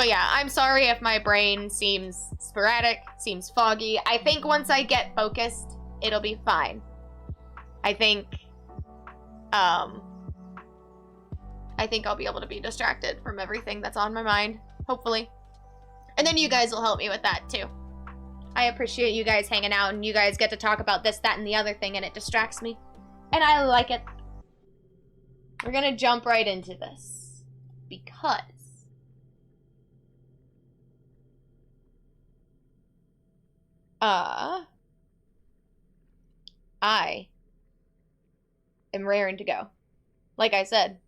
yeah, I'm sorry if my brain seems sporadic, seems foggy. I think once I get focused, it'll be fine. I think I'll be able to be distracted from everything that's on my mind, hopefully. And then you guys will help me with that, too. I appreciate you guys hanging out, and you guys get to talk about this, that, and the other thing, and it distracts me. And I like it. We're gonna jump right into this. Because I am raring to go. Like I said.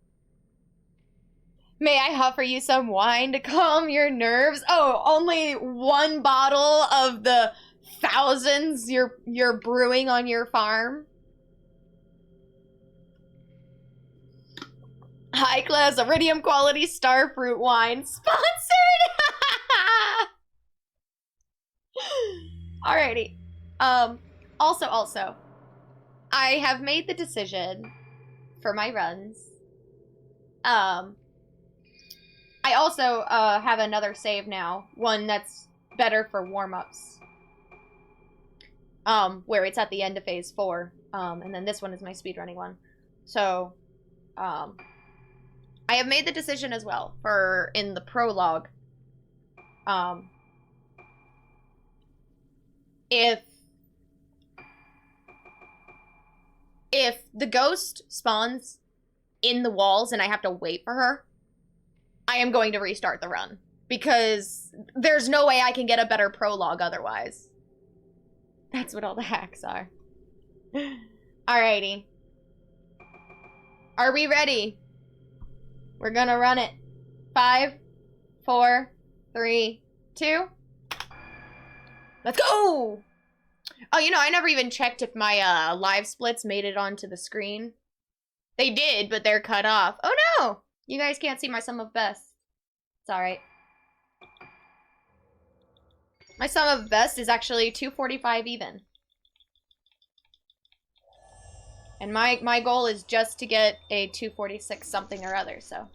May I offer you some wine to calm your nerves? Oh, only one bottle of the thousands you're brewing on your farm? High class iridium quality starfruit wine. Sponsored! Alrighty. Also, I have made the decision for my runs. I also have another save now, one that's better for warm-ups. Where it's at the end of phase 4. And then this one is my speedrunning one. So, I have made the decision as well for in the prologue. If the ghost spawns in the walls and I have to wait for her, I am going to restart the run. Because there's no way I can get a better prologue otherwise. That's what all the hacks are. Alrighty. Are we ready? We're gonna run it. 5, 4, 3, 2. Let's go! Oh, you know, I never even checked if my live splits made it onto the screen. They did, but they're cut off. Oh no! You guys can't see my sum of best. It's alright. My sum of best is actually 245 even. And my goal is just to get a 246 something or other, so.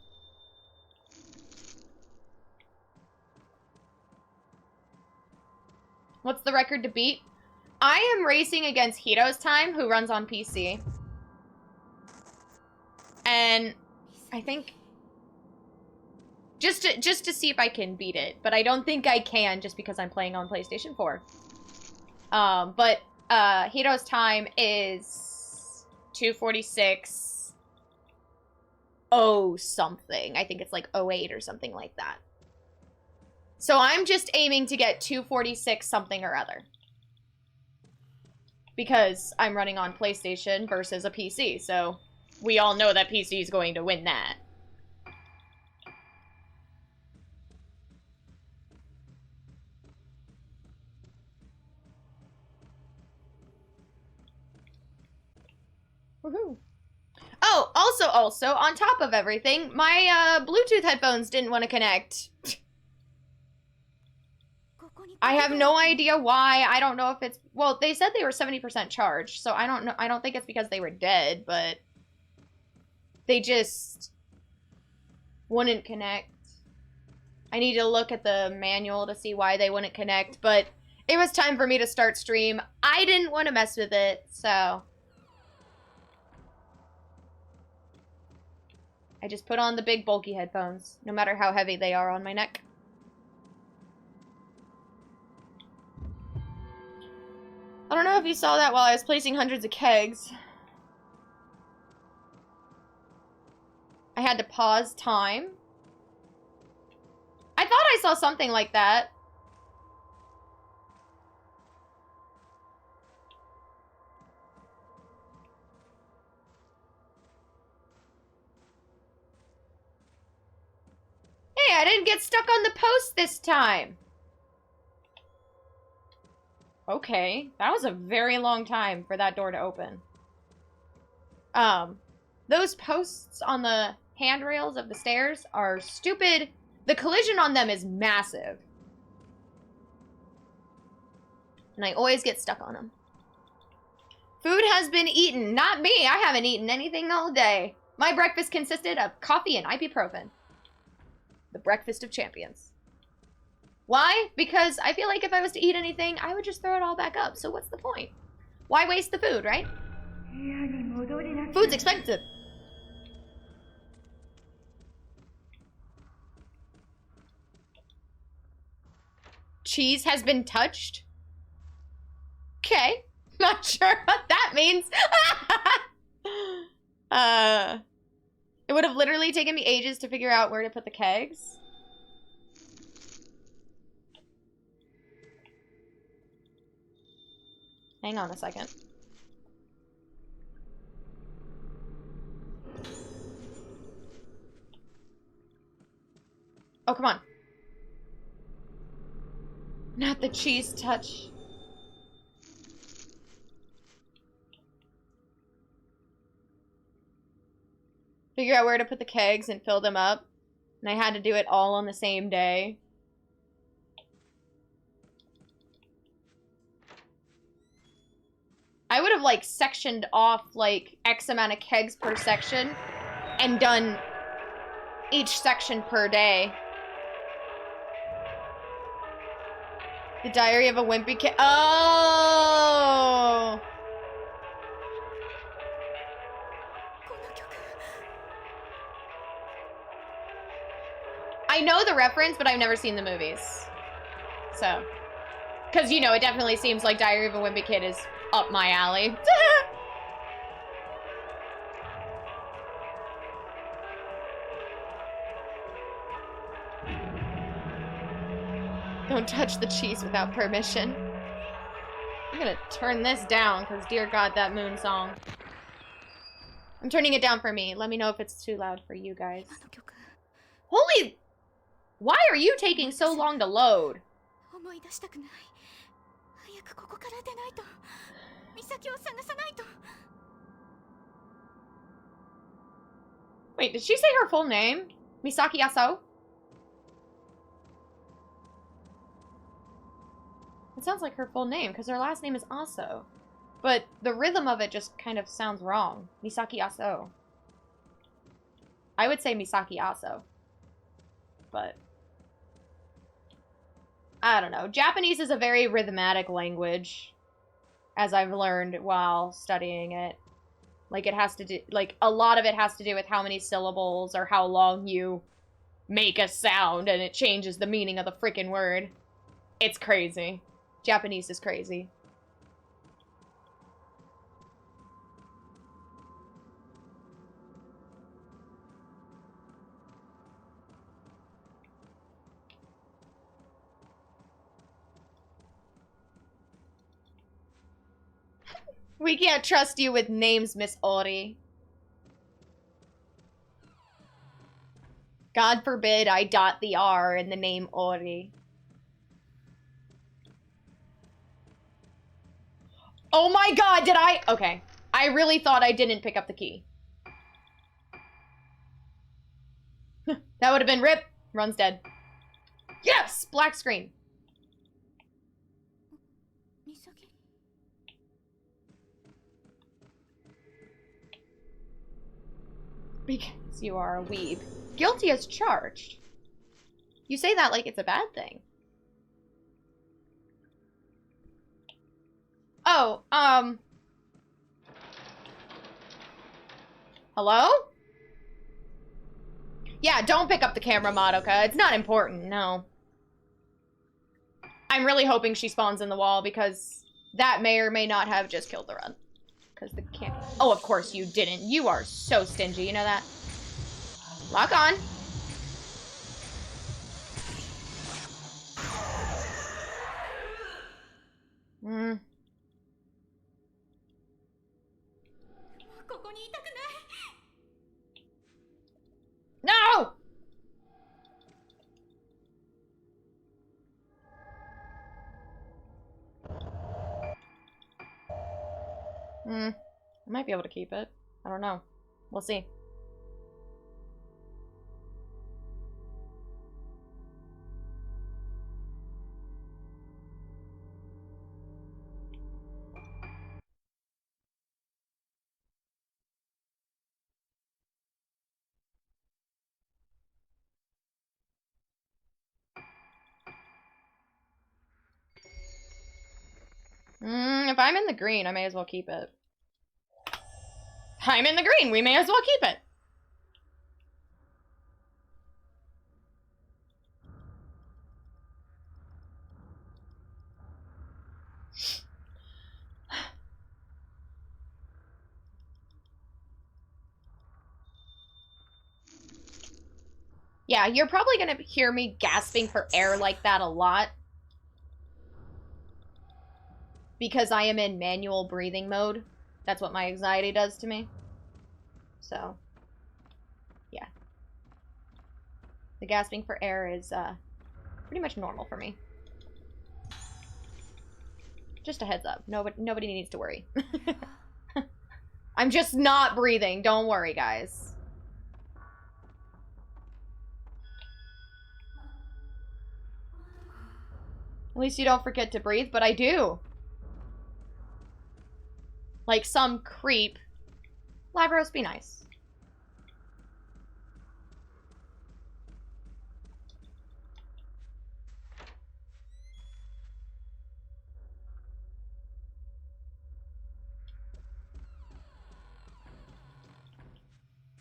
What's the record to beat? I am racing against Hito's Time, who runs on PC. And I think just to see if I can beat it, but I don't think I can just because I'm playing on PlayStation 4. But Hito's Time is 246 something. I think it's like 08 or something like that. So I'm just aiming to get 246 something or other. Because I'm running on PlayStation versus a PC, so we all know that PC is going to win that. Woohoo. Oh, also, on top of everything, my Bluetooth headphones didn't want to connect. I have no idea why. I don't know if it's... Well, they said they were 70% charged, so I don't know. I don't think it's because they were dead, but they just wouldn't connect. I need to look at the manual to see why they wouldn't connect, but it was time for me to start stream. I didn't want to mess with it, so I just put on the big bulky headphones, no matter how heavy they are on my neck. I don't know if you saw that while I was placing hundreds of kegs. I had to pause time. I thought I saw something like that. Hey, I didn't get stuck on the post this time. Okay, that was a very long time for that door to open. Those posts on the handrails of the stairs are stupid. The collision on them is massive. And I always get stuck on them. Food has been eaten. Not me. I haven't eaten anything all day. My breakfast consisted of coffee and ibuprofen. The breakfast of champions. Why? Because I feel like if I was to eat anything, I would just throw it all back up. So what's the point? Why waste the food, right? Food's expensive. Cheese has been touched? Okay. Not sure what that means. It would have literally taken me ages to figure out where to put the kegs. Hang on a second. Oh, come on. Not the cheese touch. Figure out where to put the kegs and fill them up. And I had to do it all on the same day. I would have, like, sectioned off, like, X amount of kegs per section and done each section per day. The Diary of a Wimpy Kid. Oh! I know the reference, but I've never seen the movies. So. Because, you know, it definitely seems like Diary of a Wimpy Kid is up my alley. Don't touch the cheese without permission. I'm gonna turn this down, because dear God, that moon song. I'm turning it down for me. Let me know if it's too loud for you guys. Holy... Why are you taking so long to load? Wait, did she say her full name? Misaki Aso? It sounds like her full name, because her last name is Aso. But the rhythm of it just kind of sounds wrong. Misaki Aso. I would say Misaki Aso. But... I don't know. Japanese is a very rhythmatic language, as I've learned while studying it. Like, it has to do... Like, a lot of it has to do with how many syllables or how long you make a sound, and it changes the meaning of the freaking word. It's crazy. Japanese is crazy. We can't trust you with names, Miss Ori. God forbid I dot the R in the name Ori. Oh my God, did I? Okay. I really thought I didn't pick up the key. That would have been RIP. Run's dead. Yes! Black screen. Because you are a weeb. Guilty as charged. You say that like it's a bad thing. Oh, hello? Yeah, don't pick up the camera, Madoka. It's not important, no. I'm really hoping she spawns in the wall because that may or may not have just killed the run. Because the camera... Oh, of course you didn't. You are so stingy, you know that? Lock on. Hmm. No! I might be able to keep it. I don't know. We'll see. If I'm in the green, I may as well keep it. I'm in the green, we may as well keep it. Yeah, you're probably gonna hear me gasping for air like that a lot. Because I am in manual breathing mode. That's what my anxiety does to me. So, yeah. The gasping for air is pretty much normal for me. Just a heads up. Nobody needs to worry. I'm just not breathing. Don't worry, guys. At least you don't forget to breathe, but I do. Like some creep. Live roast, be nice.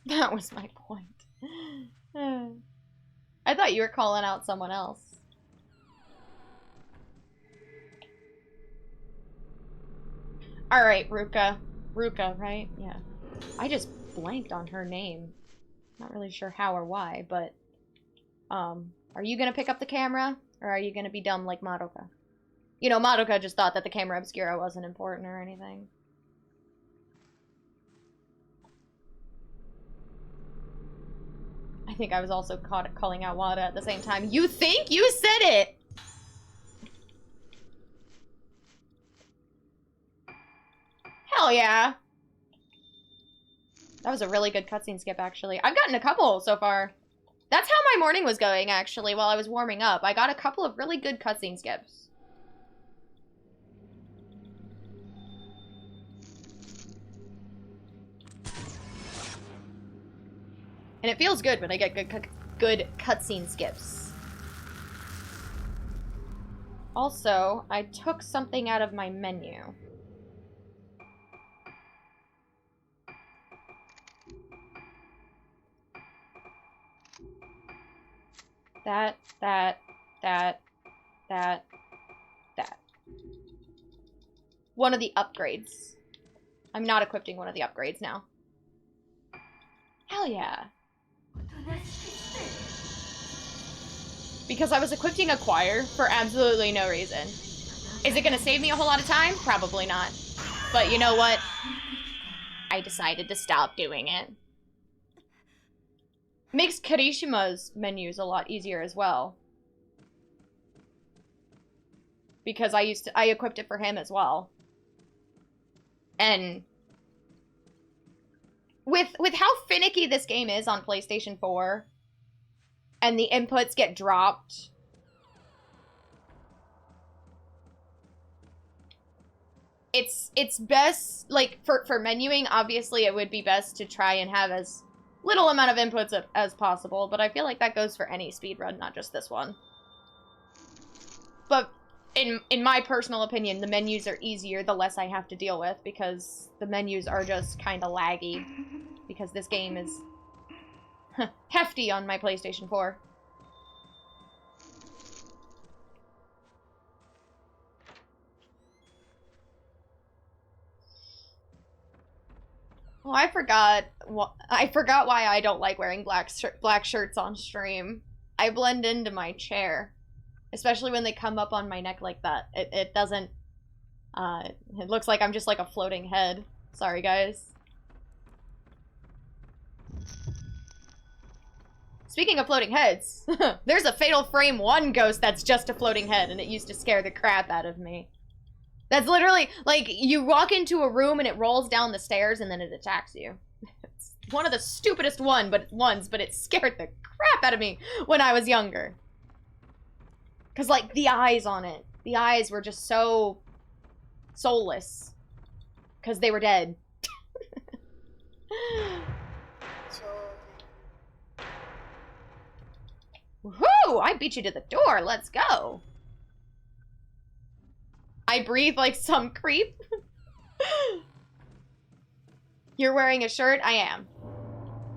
That was my point. I thought you were calling out someone else. Alright, Ruka. Ruka, right? Yeah. I just blanked on her name. Not really sure how or why, but... are you gonna pick up the camera? Or are you gonna be dumb like Madoka? You know, Madoka just thought that the camera obscura wasn't important or anything. I think I was also caught calling out Wada at the same time. You think? You said it! Hell yeah! That was a really good cutscene skip, actually. I've gotten a couple so far. That's how my morning was going, actually, while I was warming up. I got a couple of really good cutscene skips. And it feels good when I get good cutscene skips. Also, I took something out of my menu. That. One of the upgrades. I'm not equipping one of the upgrades now. Hell yeah. Because I was equipping a choir for absolutely no reason. Is it gonna save me a whole lot of time? Probably not. But you know what? I decided to stop doing it. Makes Kirishima's menus a lot easier as well. Because I equipped it for him as well. And with how finicky this game is on PlayStation 4 and the inputs get dropped, it's best, like, for menuing, obviously it would be best to try and have as little amount of inputs as possible, but I feel like that goes for any speedrun, not just this one. But in my personal opinion, the menus are easier the less I have to deal with, because the menus are just kind of laggy, because this game is hefty on my PlayStation 4. Oh, I forgot why I don't like wearing black shirts on stream. I blend into my chair, especially when they come up on my neck like that. It doesn't. It looks like I'm just like a floating head. Sorry, guys. Speaking of floating heads, there's a Fatal Frame 1 ghost that's just a floating head, and it used to scare the crap out of me. That's literally, like, you walk into a room and it rolls down the stairs and then it attacks you. It's one of the stupidest ones, but it scared the crap out of me when I was younger. Because, like, the eyes on it. The eyes were just so soulless. Because they were dead. Woohoo! I beat you to the door. Let's go. I breathe like some creep. You're wearing a shirt? I am.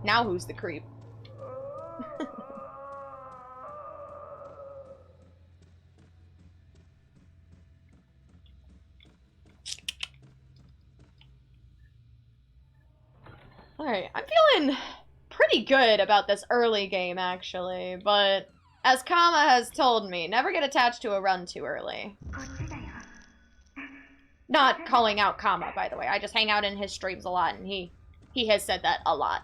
Now who's the creep? Alright, I'm feeling pretty good about this early game, actually, but as Kama has told me, never get attached to a run too early. Not calling out Kama, by the way. I just hang out in his streams a lot, and he has said that a lot.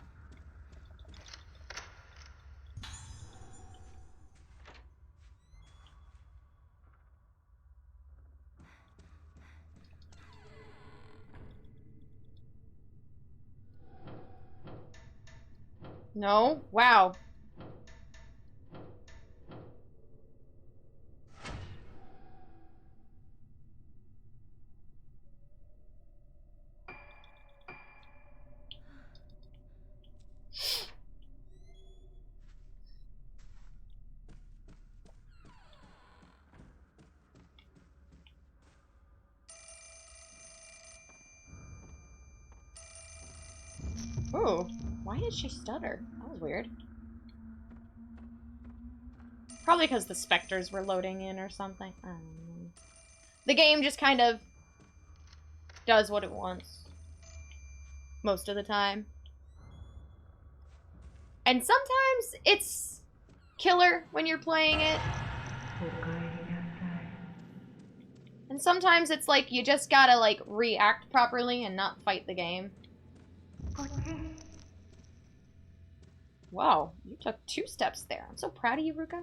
No? Wow. Ooh, why did she stutter? That was weird. Probably because the specters were loading in or something. I don't know. The game just kind of does what it wants. Most of the time. And sometimes it's killer when you're playing it. And sometimes it's like you just gotta like react properly and not fight the game. Wow, you took 2 steps there. I'm so proud of you, Ruka.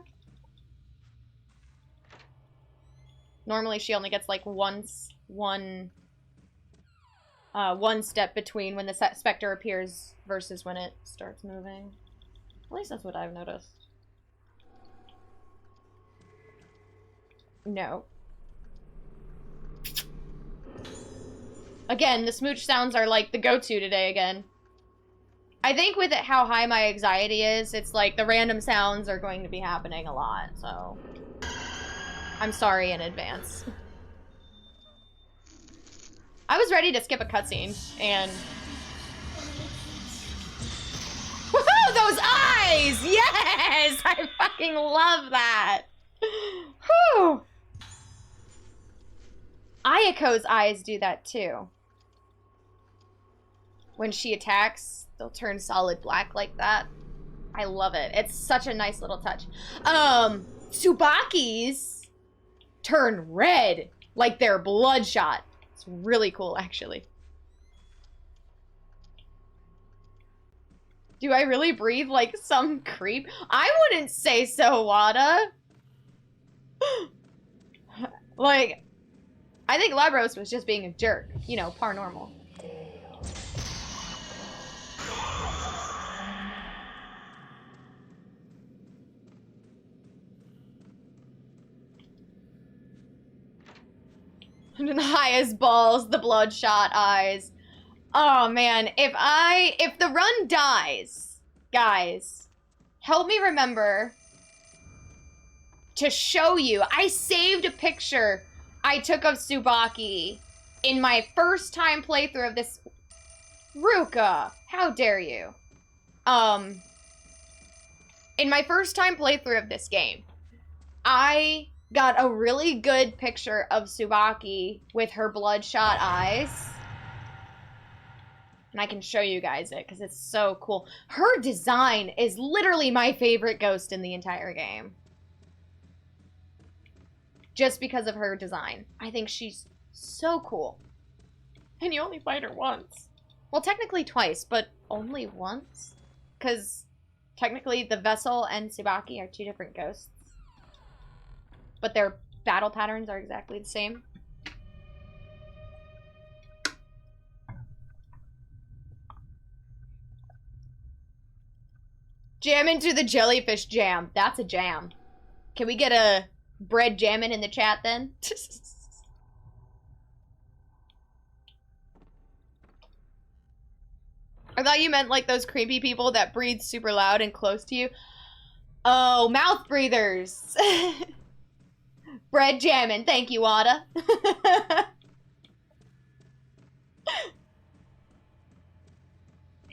Normally she only gets like one step between when the specter appears versus when it starts moving. At least that's what I've noticed. No. Again, the smooch sounds are like the go-to today again. I think with it how high my anxiety is, it's like the random sounds are going to be happening a lot, so I'm sorry in advance. I was ready to skip a cutscene, and... Woohoo! Those eyes! Yes! I fucking love that! Whew! Ayako's eyes do that, too. When she attacks, they'll turn solid black like that. I love it. It's such a nice little touch. Tsubaki's turn red like they're bloodshot. It's really cool, actually. Do I really breathe like some creep? I wouldn't say so, Wada. Like, I think Labros was just being a jerk. You know, par normal. High as balls, the bloodshot eyes. Oh man, if the run dies, guys, help me remember to show you. I saved a picture I took of Tsubaki in my first time playthrough of this. Ruka, how dare you? In my first time playthrough of this game, I got a really good picture of Tsubaki with her bloodshot eyes. And I can show you guys it because it's so cool. Her design is literally my favorite ghost in the entire game. Just because of her design. I think she's so cool. And you only fight her once. Well, technically twice, but only once. Because technically the Vessel and Tsubaki are 2 different ghosts. But their battle patterns are exactly the same. Jam into the jellyfish jam. That's a jam. Can we get a bread jamming in the chat then? I thought you meant like those creepy people that breathe super loud and close to you. Oh, mouth breathers. Bread jamming. Thank you, Wada.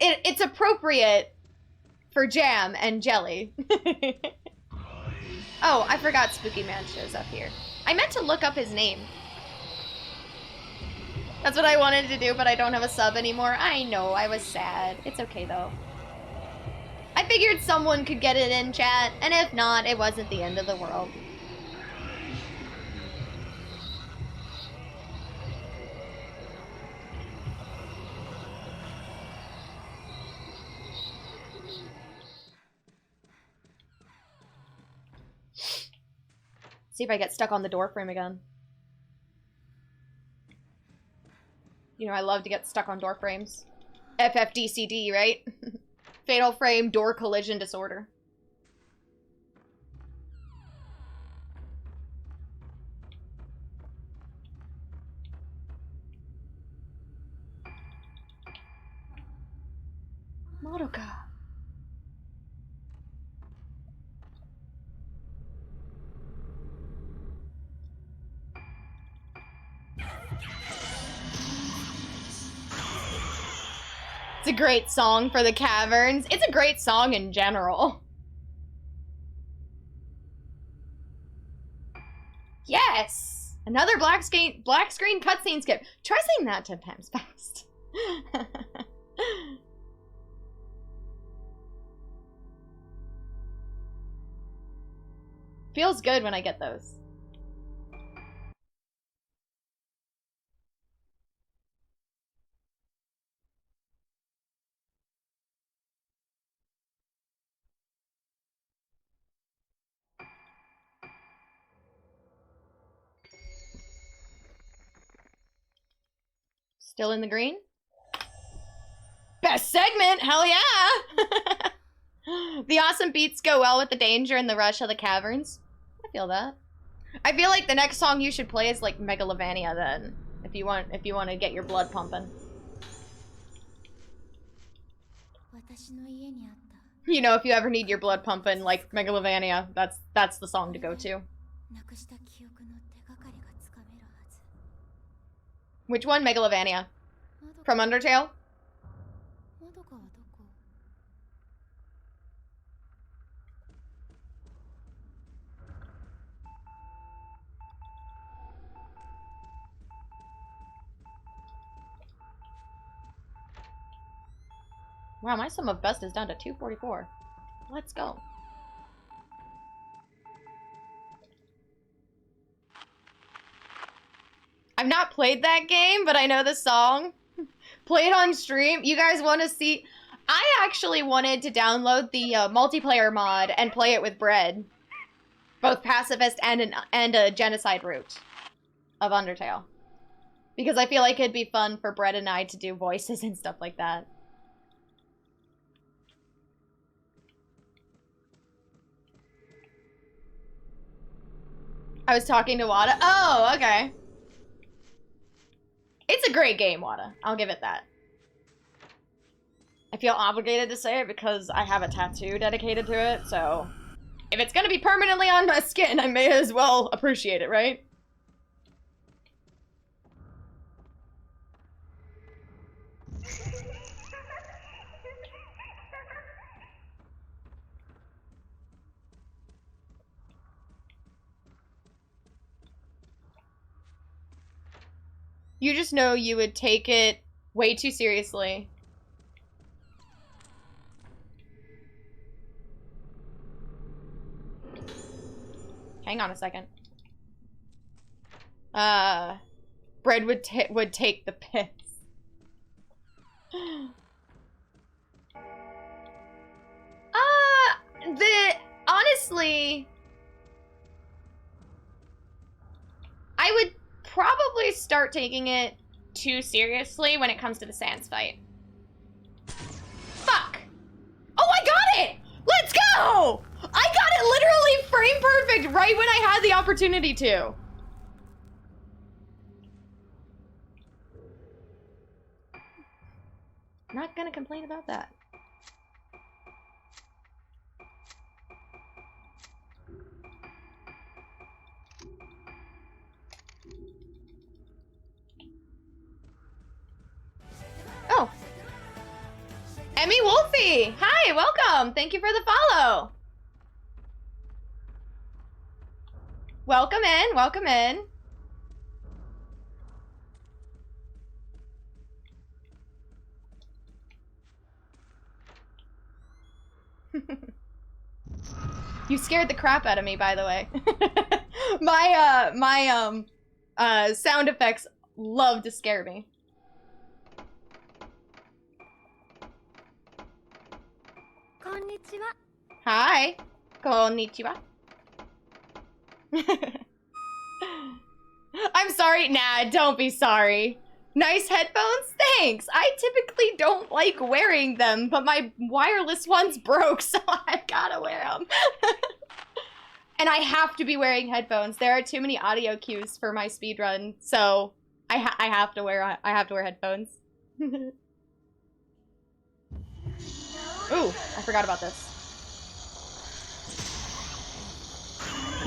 It's appropriate for jam and jelly. Oh, I forgot Spooky Man shows up here. I meant to look up his name. That's what I wanted to do, but I don't have a sub anymore. I know, I was sad. It's okay, though. I figured someone could get it in chat, and if not, it wasn't the end of the world. See if I get stuck on the door frame again. You know, I love to get stuck on door frames. FFDCD, right? Fatal frame door collision disorder. Madoka. It's a great song for the caverns. It's a great song in general. Yes! Another black screen cutscene skip. Try saying that 10 times fast. Feels good when I get those. Still in the green? Best segment! Hell yeah! The awesome beats go well with the danger and the rush of the caverns. I feel that. I feel like the next song you should play is like Megalovania then. If you want to get your blood pumping. You know, if you ever need your blood pumping like Megalovania, that's the song to go to. Which one? Megalovania. From Undertale? Wow, my sum of best is down to 244. Let's go. I've not played that game, but I know the song. Play it on stream. You guys want to see... I actually wanted to download the multiplayer mod and play it with Bread. Both pacifist and a genocide route of Undertale. Because I feel like it'd be fun for Bread and I to do voices and stuff like that. I was talking to Wada. Oh, okay. It's a great game, Wada. I'll give it that. I feel obligated to say it because I have a tattoo dedicated to it, so... If it's gonna be permanently on my skin, I may as well appreciate it, right? You just know you would take it way too seriously. Hang on a second. Bread would take the piss. Honestly, I would probably start taking it too seriously when it comes to the Sans fight. Fuck! Oh, I got it! Let's go! I got it literally frame perfect right when I had the opportunity to. Not gonna complain about that. Emmy Wolfie! Hi, welcome! Thank you for the follow! Welcome in, welcome in. You scared the crap out of me, by the way. My sound effects love to scare me. Konnichiwa. Hi. Konnichiwa. I'm sorry. Nah, don't be sorry. Nice headphones? Thanks. I typically don't like wearing them, but my wireless one's broke, so I gotta wear them. And I have to be wearing headphones. There are too many audio cues for my speedrun, so I have to wear headphones. Ooh, I forgot about this.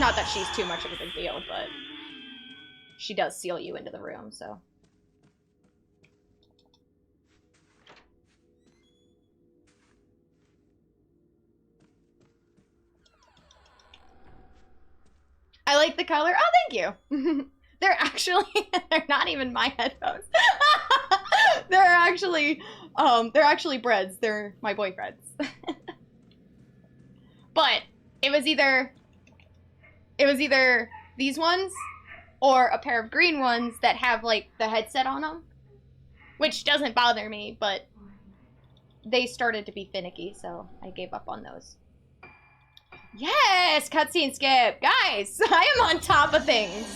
Not that she's too much of a big deal, but she does seal you into the room, so. I like the color. Oh, thank you. They're not even my headphones. they're actually Bread's. They're my boyfriend's. But it was either these ones or a pair of green ones that have like the headset on them, which doesn't bother me, but they started to be finicky, so I gave up on those. Yes, cutscene skip. Guys, I am on top of things.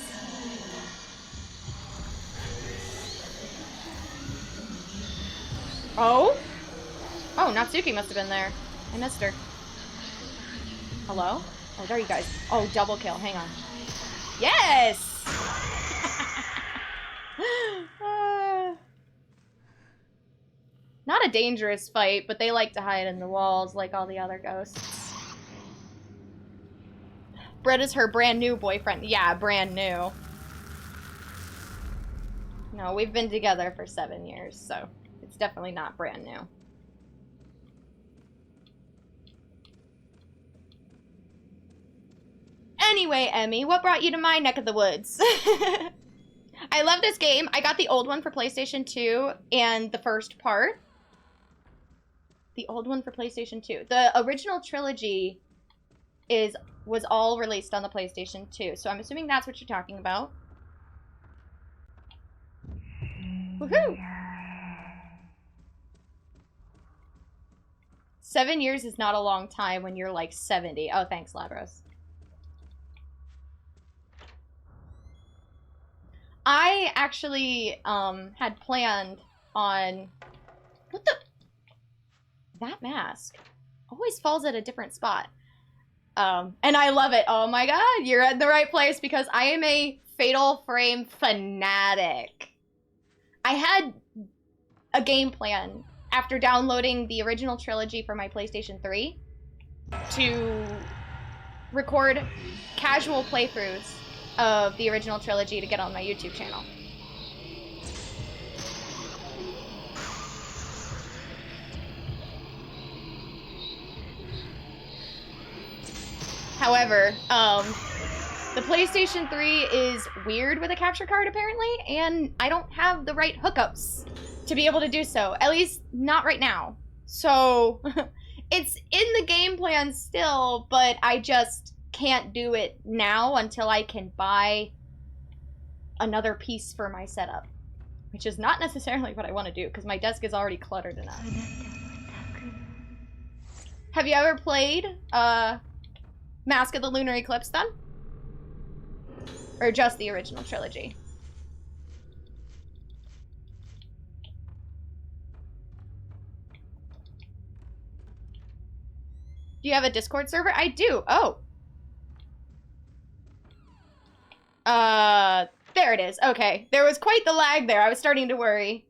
Oh? Oh, Natsuki must have been there. I missed her. Hello? Oh, there you guys. Oh, double kill. Hang on. Yes! Not a dangerous fight, but they like to hide in the walls like all the other ghosts. Brett is her brand new boyfriend. Yeah, brand new. No, we've been together for 7 years, so it's definitely not brand new. Anyway, Emmy, what brought you to my neck of the woods? I love this game. I got the old one for PlayStation 2 and the first part. The old one for PlayStation 2. The original trilogy was all released on the PlayStation 2, so I'm assuming that's what you're talking about. Woohoo! 7 years is not a long time when you're like 70. Oh, thanks, Labros. I actually had planned on... What the... That mask always falls at a different spot. And I love it. Oh my god, you're in the right place because I am a Fatal Frame fanatic. I had a game plan after downloading the original trilogy for my PlayStation 3 to record casual playthroughs of the original trilogy to get on my YouTube channel. However, the PlayStation 3 is weird with a capture card, apparently, and I don't have the right hookups to be able to do so. At least, not right now. So, it's in the game plan still, but I just can't do it now until I can buy another piece for my setup. Which is not necessarily what I want to do, because my desk is already cluttered enough. Have you ever played, Mask of the Lunar Eclipse then? Or just the original trilogy? Do you have a Discord server? I do. Oh. There it is. Okay. There was quite the lag there. I was starting to worry.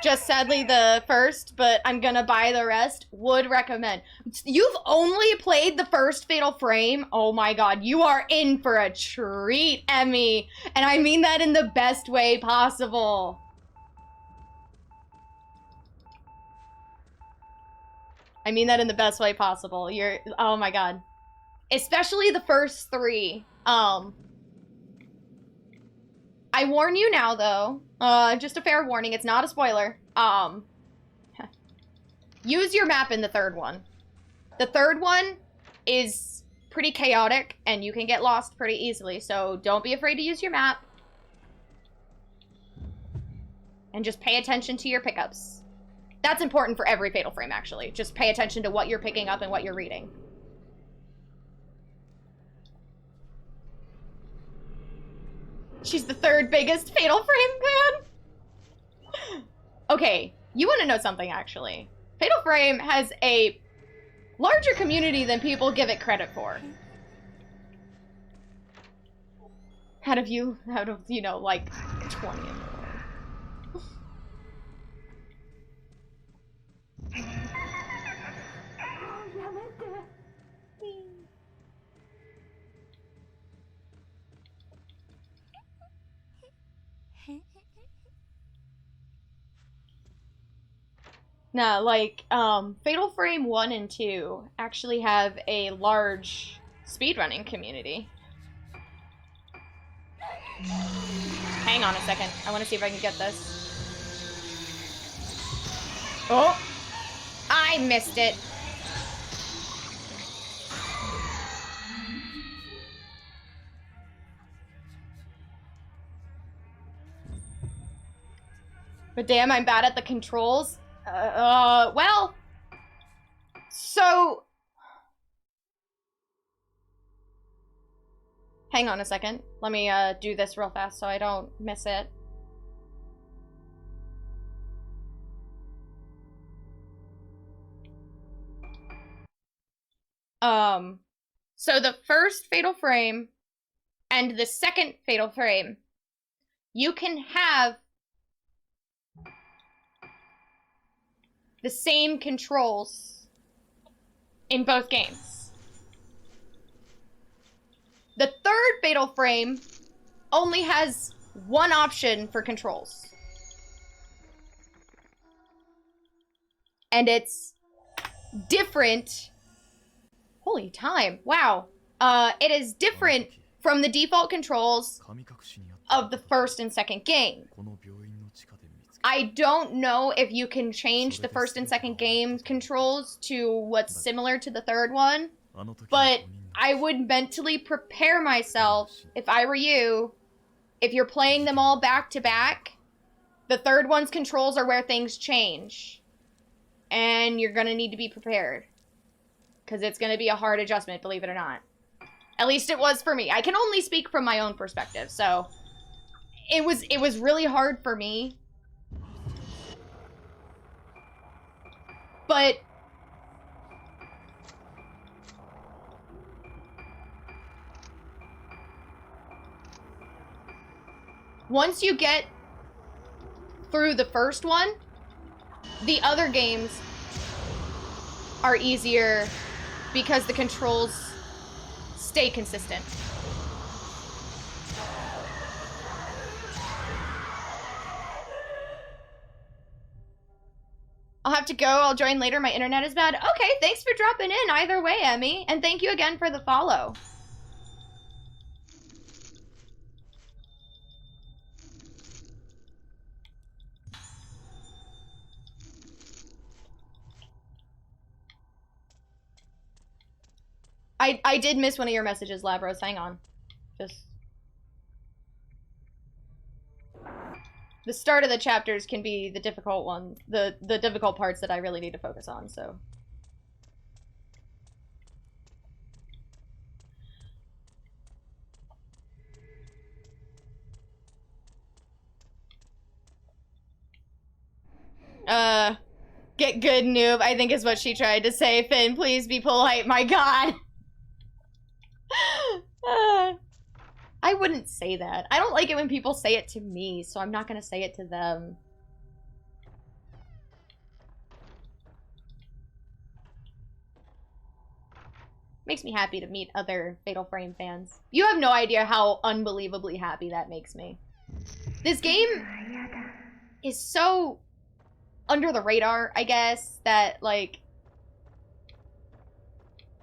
Just sadly the first, but I'm gonna buy the rest. Would recommend. You've only played the first Fatal Frame? Oh my god, you are in for a treat, Emmy. And I mean that in the best way possible. I mean that in the best way possible. You're, oh my god. Especially the first three. I warn you now, though. Just a fair warning. It's not a spoiler. Use your map in the third one. The third one is pretty chaotic, and you can get lost pretty easily, so don't be afraid to use your map. And just pay attention to your pickups. That's important for every Fatal Frame, actually. Just pay attention to what you're picking up and what you're reading. She's the third biggest Fatal Frame fan. Okay, you want to know something, actually. Fatal Frame has a larger community than people give it credit for. Out of, you know, like, 20 in the world. No, like, Fatal Frame 1 and 2 actually have a large speedrunning community. Hang on a second. I want to see if I can get this. Oh! I missed it. But damn, I'm bad at the controls. Well, so hang on a second. Let me do this real fast so I don't miss it. So the first Fatal Frame and the second Fatal Frame, you can have the same controls in both games. The third Fatal Frame only has one option for controls. And it's different. Holy time. Wow. It is different from the default controls of the first and second game. I don't know if you can change the first and second game controls to what's similar to the third one, but I would mentally prepare myself, if I were you, if you're playing them all back to back, the third one's controls are where things change. And you're gonna need to be prepared. Because it's gonna be a hard adjustment, believe it or not. At least it was for me. I can only speak from my own perspective, so it was really hard for me. But once you get through the first one, the other games are easier because the controls stay consistent. I'll have to go. I'll join later. My internet is bad. Okay, thanks for dropping in either way, Emmy. And thank you again for the follow. I did miss one of your messages, Labros. Hang on. Just... The start of the chapters can be the difficult one, the difficult parts that I really need to focus on, so. Get good, noob, I think is what she tried to say. Finn, please be polite, my god. I wouldn't say that. I don't like it when people say it to me, so I'm not gonna say it to them. Makes me happy to meet other Fatal Frame fans. You have no idea how unbelievably happy that makes me. This game is so under the radar, I guess, that, like,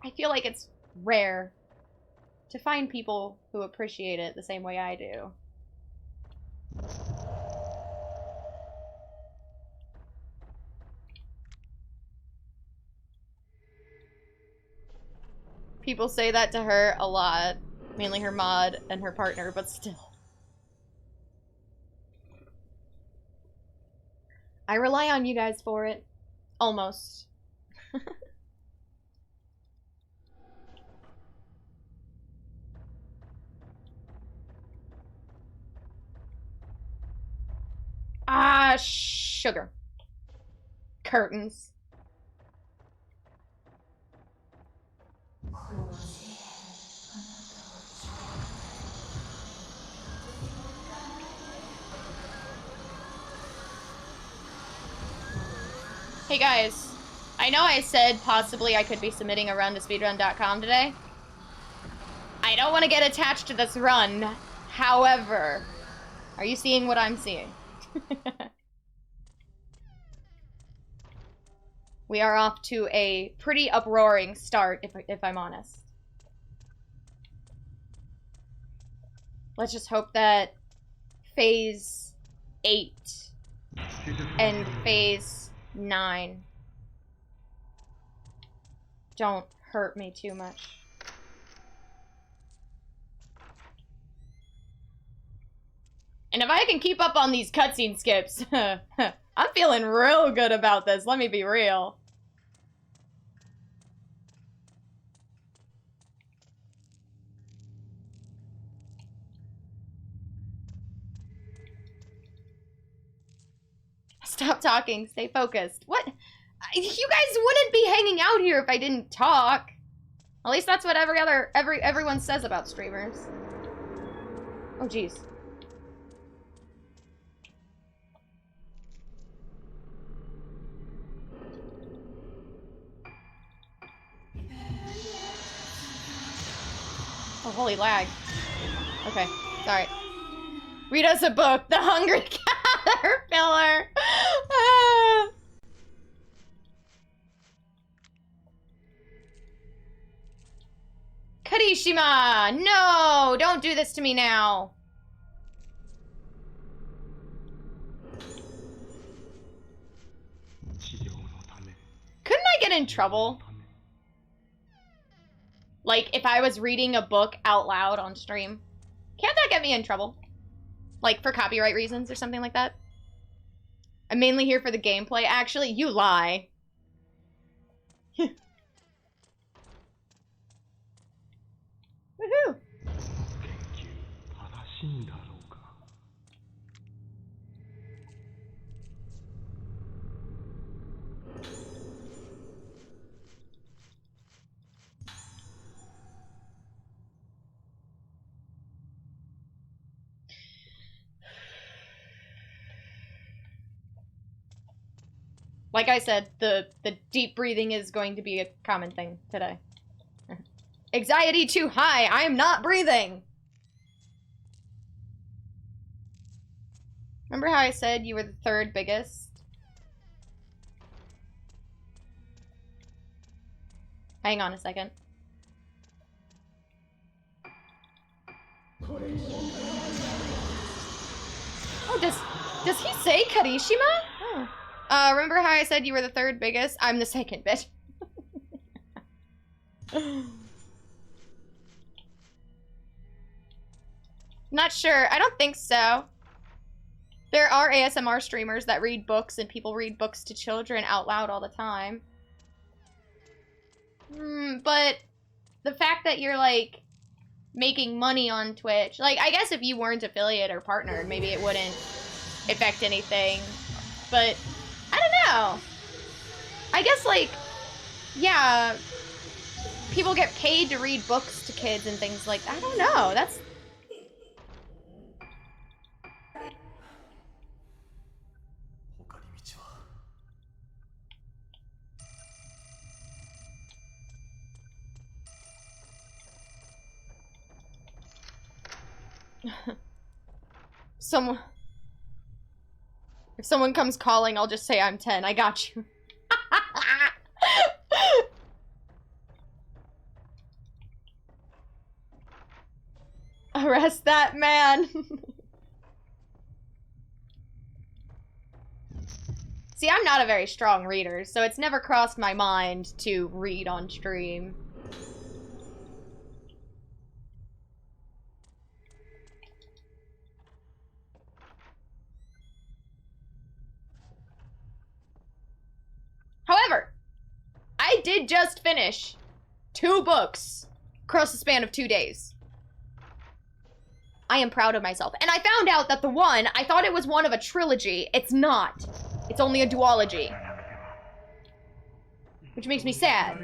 I feel like it's rare to find people who appreciate it the same way I do. People say that to her a lot. Mainly her mod and her partner, but still. I rely on you guys for it. Almost. Ah, sugar. Curtains. Hey guys, I know I said possibly I could be submitting a run to speedrun.com today. I don't want to get attached to this run. However, are you seeing what I'm seeing? We are off to a pretty uproaring start, if I'm honest. Let's just hope that Phase 8 and Phase 9 don't hurt me too much. And if I can keep up on these cutscene skips, I'm feeling real good about this, let me be real. Stop talking, stay focused. What? You guys wouldn't be hanging out here if I didn't talk. At least that's what everyone says about streamers. Oh jeez. Oh, holy lag. Okay, sorry. Read us a book, The Hungry Caterpillar. Karishima! No! Don't do this to me now! Couldn't I get in trouble? Like, if I was reading a book out loud on stream? Can't that get me in trouble? Like, for copyright reasons or something like that? I'm mainly here for the gameplay. Actually, you lie. Woohoo! Like I said, the deep breathing is going to be a common thing today. Anxiety too high. I am not breathing. Remember how I said you were the third biggest? Hang on a second. Oh, does he say Karishima? Oh. Remember how I said you were the third biggest? I'm the second, bitch. Not sure. I don't think so. There are ASMR streamers that read books, and people read books to children out loud all the time. But the fact that you're, like, making money on Twitch, like, I guess if you weren't affiliate or partnered, maybe it wouldn't affect anything. But I don't know. I guess, like, yeah, people get paid to read books to kids and things like that. I don't know. That's... Someone... If someone comes calling, I'll just say I'm 10. I got you. Arrest that man. See, I'm not a very strong reader, so it's never crossed my mind to read on stream. However, I did just finish 2 books across the span of 2 days. I am proud of myself. And I found out that the one, I thought it was one of a trilogy. It's not. It's only a duology. Which makes me sad.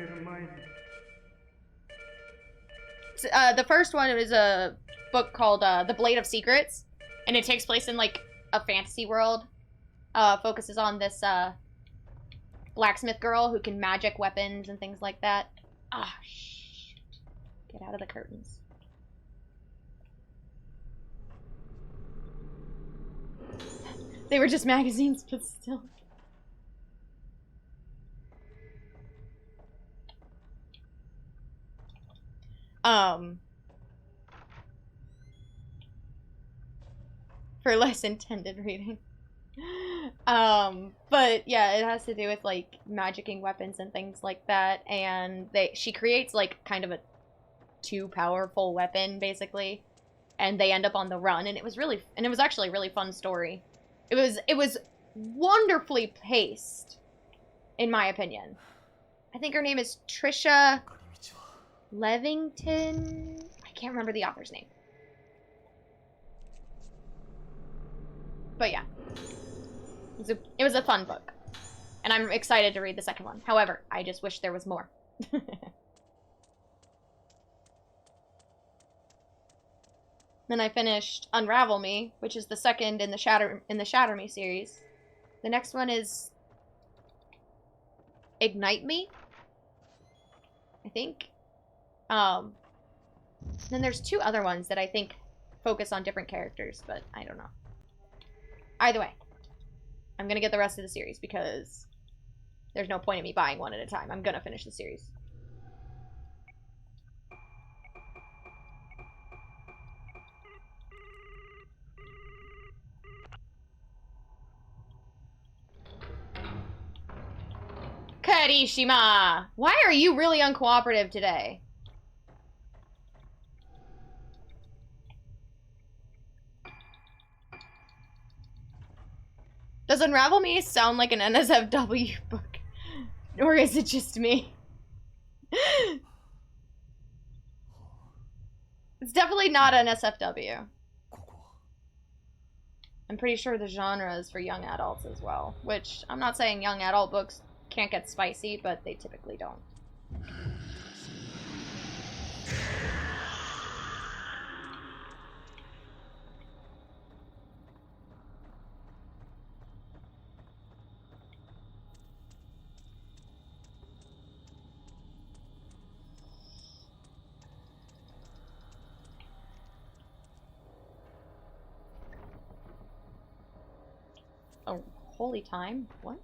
The first one is a book called The Blade of Secrets. And it takes place in, like, a fantasy world. Focuses on this, blacksmith girl who can magic weapons and things like that. Ah, shh. Get out of the curtains. They were just magazines, but still. For less intended reading. But yeah, it has to do with like magicking weapons and things like that, and she creates like kind of a too powerful weapon basically, and they end up on the run, and it was actually a really fun story. It was wonderfully paced, in my opinion. I think her name is Trisha Levington. I can't remember the author's name. But yeah. It was a fun book. And I'm excited to read the second one. However, I just wish there was more. Then I finished Unravel Me, which is the second in the Shatter Me series. The next one is Ignite Me, I think. Then there's 2 other ones that I think focus on different characters, but I don't know. Either way, I'm gonna get the rest of the series because there's no point in me buying one at a time. I'm gonna finish the series. Karishima! Why are you really uncooperative today? Does Unravel Me sound like an NSFW book? Or is it just me? It's definitely not NSFW. I'm pretty sure the genre is for young adults as well. Which, I'm not saying young adult books can't get spicy, but they typically don't. Oh, holy time? What?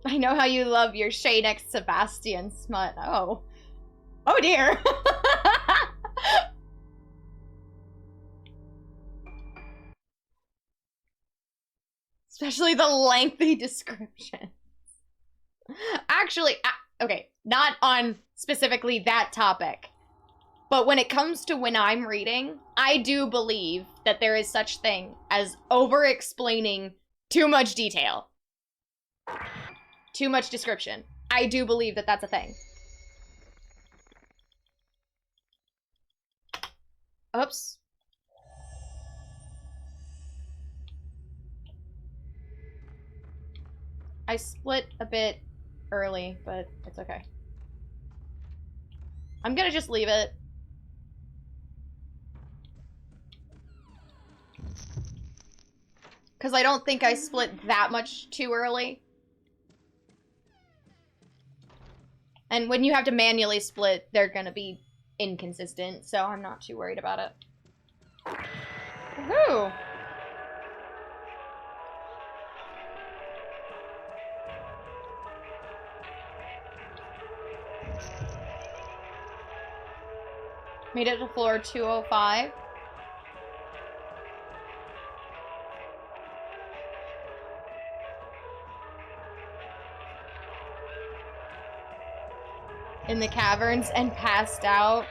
I know how you love your Shay next Sebastian smut. Oh. Oh dear. Especially the lengthy description. Actually, okay, not on specifically that topic. But when it comes to when I'm reading, I do believe that there is such thing as over-explaining too much detail. Too much description. I do believe that that's a thing. Oops. I split a bit early, but it's okay. I'm gonna just leave it. Because I don't think I split that much too early. And when you have to manually split, they're gonna be inconsistent, so I'm not too worried about it. Woohoo! Made it to floor 205. In the caverns and passed out.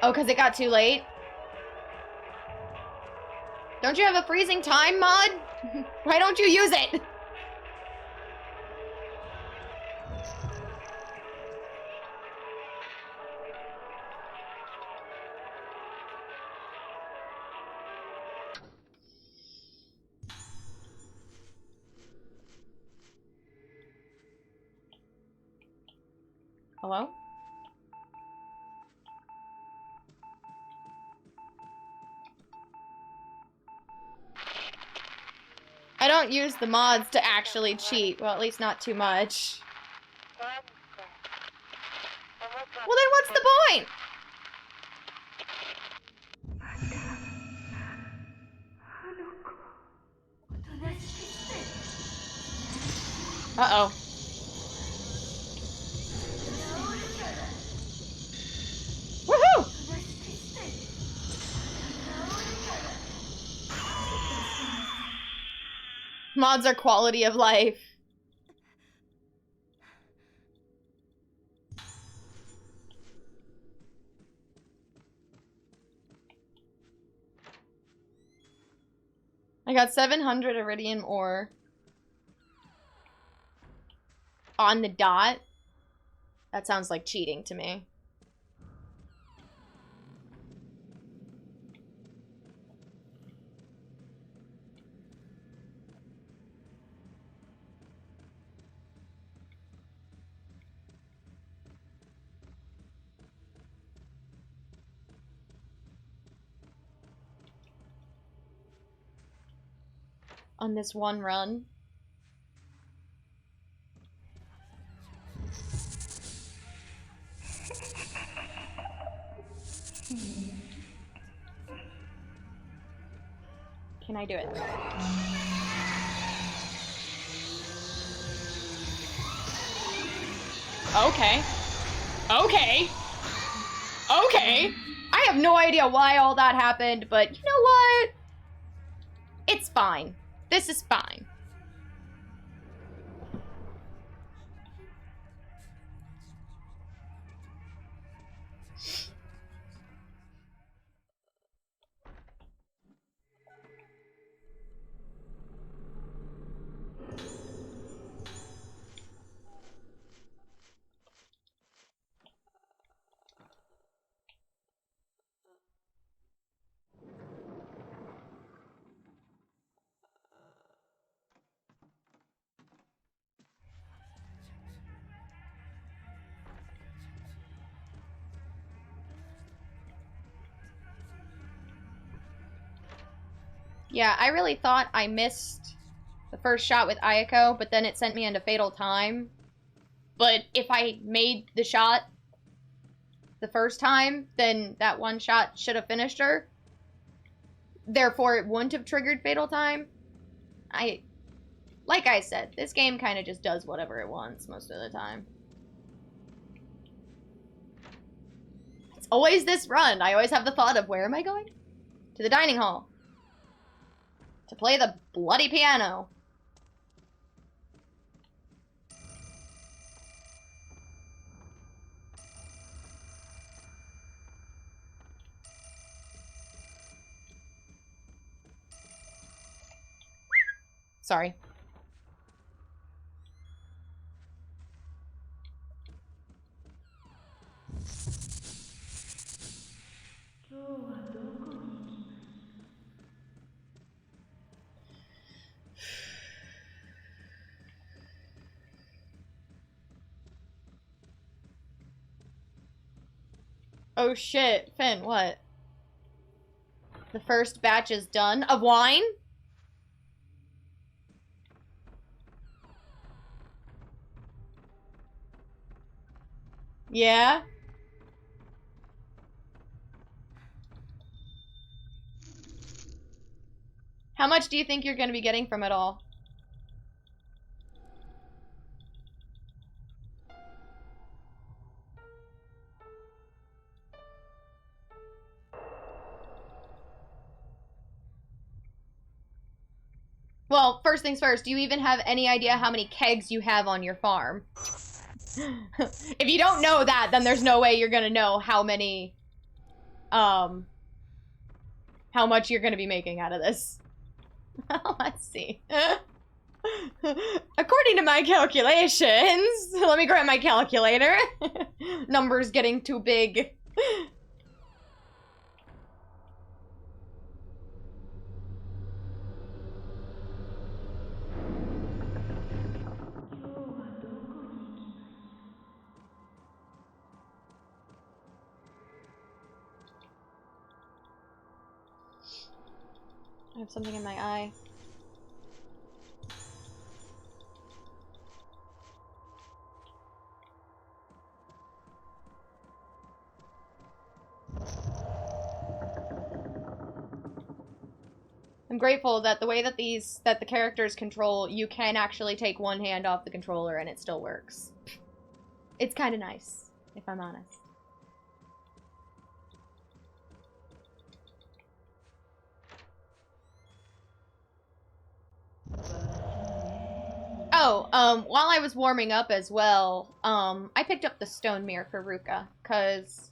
Oh, because it got too late? Don't you have a freezing time mod? Why don't you use it? Hello? I don't use the mods to actually cheat. Well, at least not too much. Well, then what's the point? Uh-oh. Woohoo! Mods are quality of life. I got 700 iridium ore. On the dot? That sounds like cheating to me. On this one run. Can I do it? Okay. Okay. Okay. I have no idea why all that happened, but you know what? It's fine. This is fine. Yeah, I really thought I missed the first shot with Ayako, but then it sent me into Fatal Time. But if I made the shot the first time, then that one shot should have finished her. Therefore, it wouldn't have triggered Fatal Time. Like I said, this game kind of just does whatever it wants most of the time. It's always this run. I always have the thought of, where am I going? To the dining hall. To play the bloody piano. Sorry. Oh shit, Finn, what? The first batch is done? Of wine? Yeah? How much do you think you're going to be getting from it all? Well, first things first, do you even have any idea how many kegs you have on your farm? If you don't know that, then there's no way you're gonna know how many, how much you're gonna be making out of this. Let's see. According to my calculations, let me grab my calculator. Numbers getting too big. I have something in my eye. I'm grateful that the way that the characters control, you can actually take one hand off the controller and it still works. It's kind of nice, if I'm honest. Oh, while I was warming up as well, I picked up the stone mirror for Ruka, because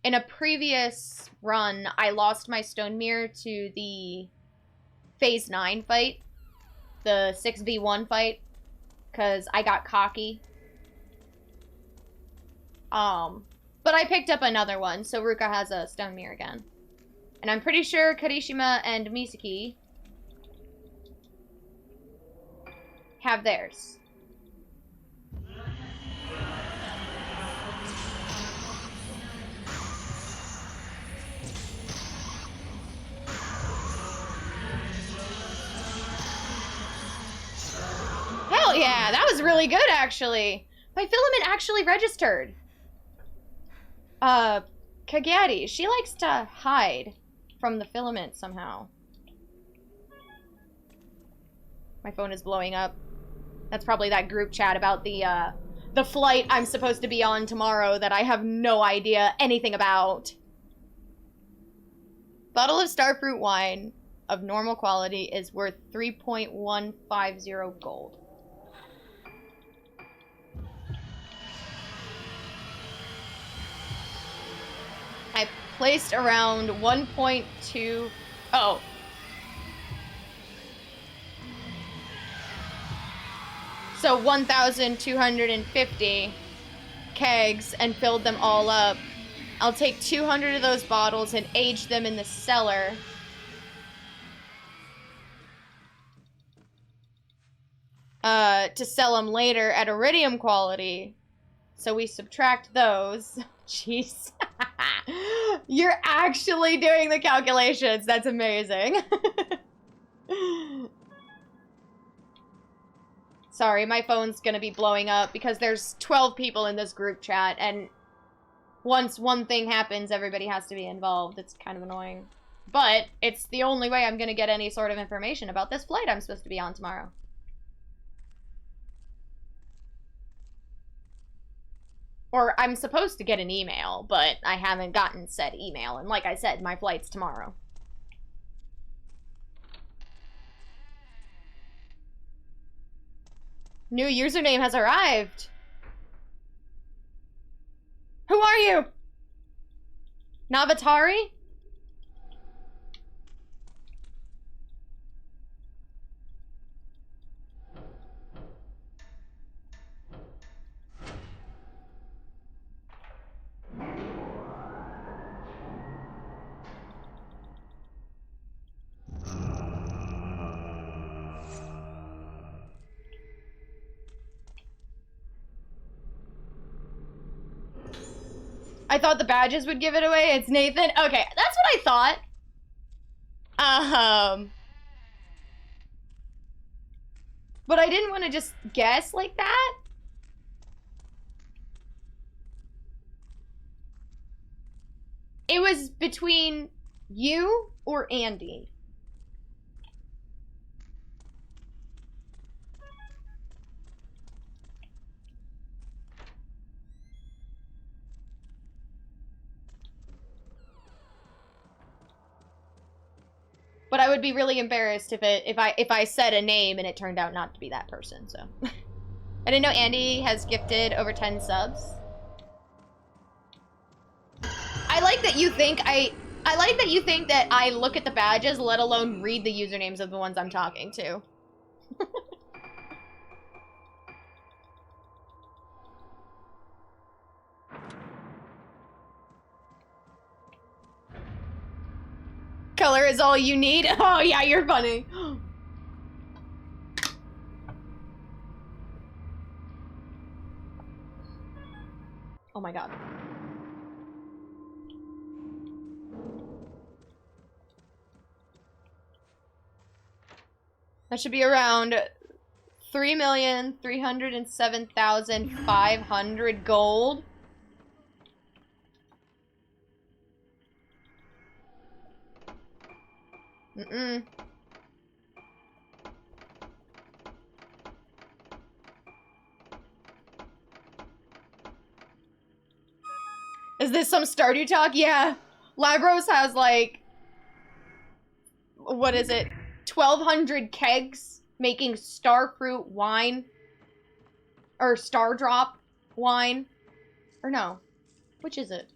in a previous run, I lost my stone mirror to the Phase 9 fight, the 6v1 fight, because I got cocky. But I picked up another one, so Ruka has a stone mirror again. And I'm pretty sure Karishima and Misaki have theirs. Hell yeah, that was really good, actually. My filament actually registered. Kagati, she likes to hide from the filament somehow. My phone is blowing up. That's probably that group chat about the flight I'm supposed to be on tomorrow that I have no idea anything about. Bottle of starfruit wine of normal quality is worth 3.150 gold. I placed around 1.2... Oh. So 1,250 kegs and filled them all up. I'll take 200 of those bottles and age them in the cellar. To sell them later at iridium quality. So we subtract those. Jeez. You're actually doing the calculations. That's amazing. Sorry, my phone's gonna be blowing up because there's 12 people in this group chat, and once one thing happens, everybody has to be involved. It's kind of annoying. But it's the only way I'm gonna get any sort of information about this flight I'm supposed to be on tomorrow. Or I'm supposed to get an email, but I haven't gotten said email. And like I said, my flight's tomorrow. New username has arrived. Who are you? Navatari? I thought the badges would give it away. It's Nathan. Okay, that's what I thought. But I didn't want to just guess like that. between you or Andy. But I would be really embarrassed if I said a name and it turned out not to be that person, so. I didn't know Andy has gifted over 10 subs. I like that you think I like that you think that I look at the badges, let alone read the usernames of the ones I'm talking to. Color is all you need? Oh yeah, you're funny. Oh my god. That should be around 3,307,500 gold. Is this some Stardew talk? Yeah. Labros has like, what is it? 1,200 kegs making starfruit wine. Or Stardrop wine. Or no. Which is it?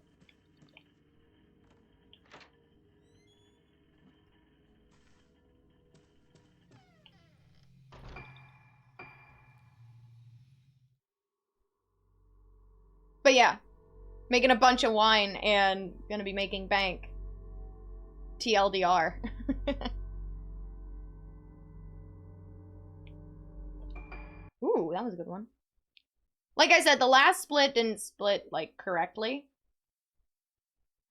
But yeah. Making a bunch of wine and gonna be making bank. TLDR. Ooh, that was a good one. Like I said, the last split didn't split, like, correctly.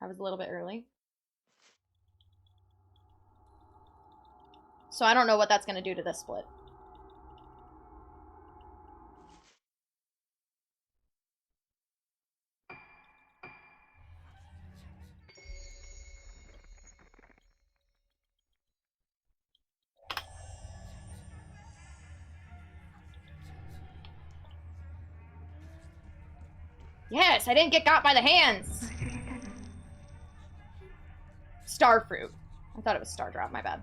I was a little bit early. So I don't know what that's gonna do to this split. Yes, I didn't get got by the hands. Starfruit. I thought it was Stardrop, my bad.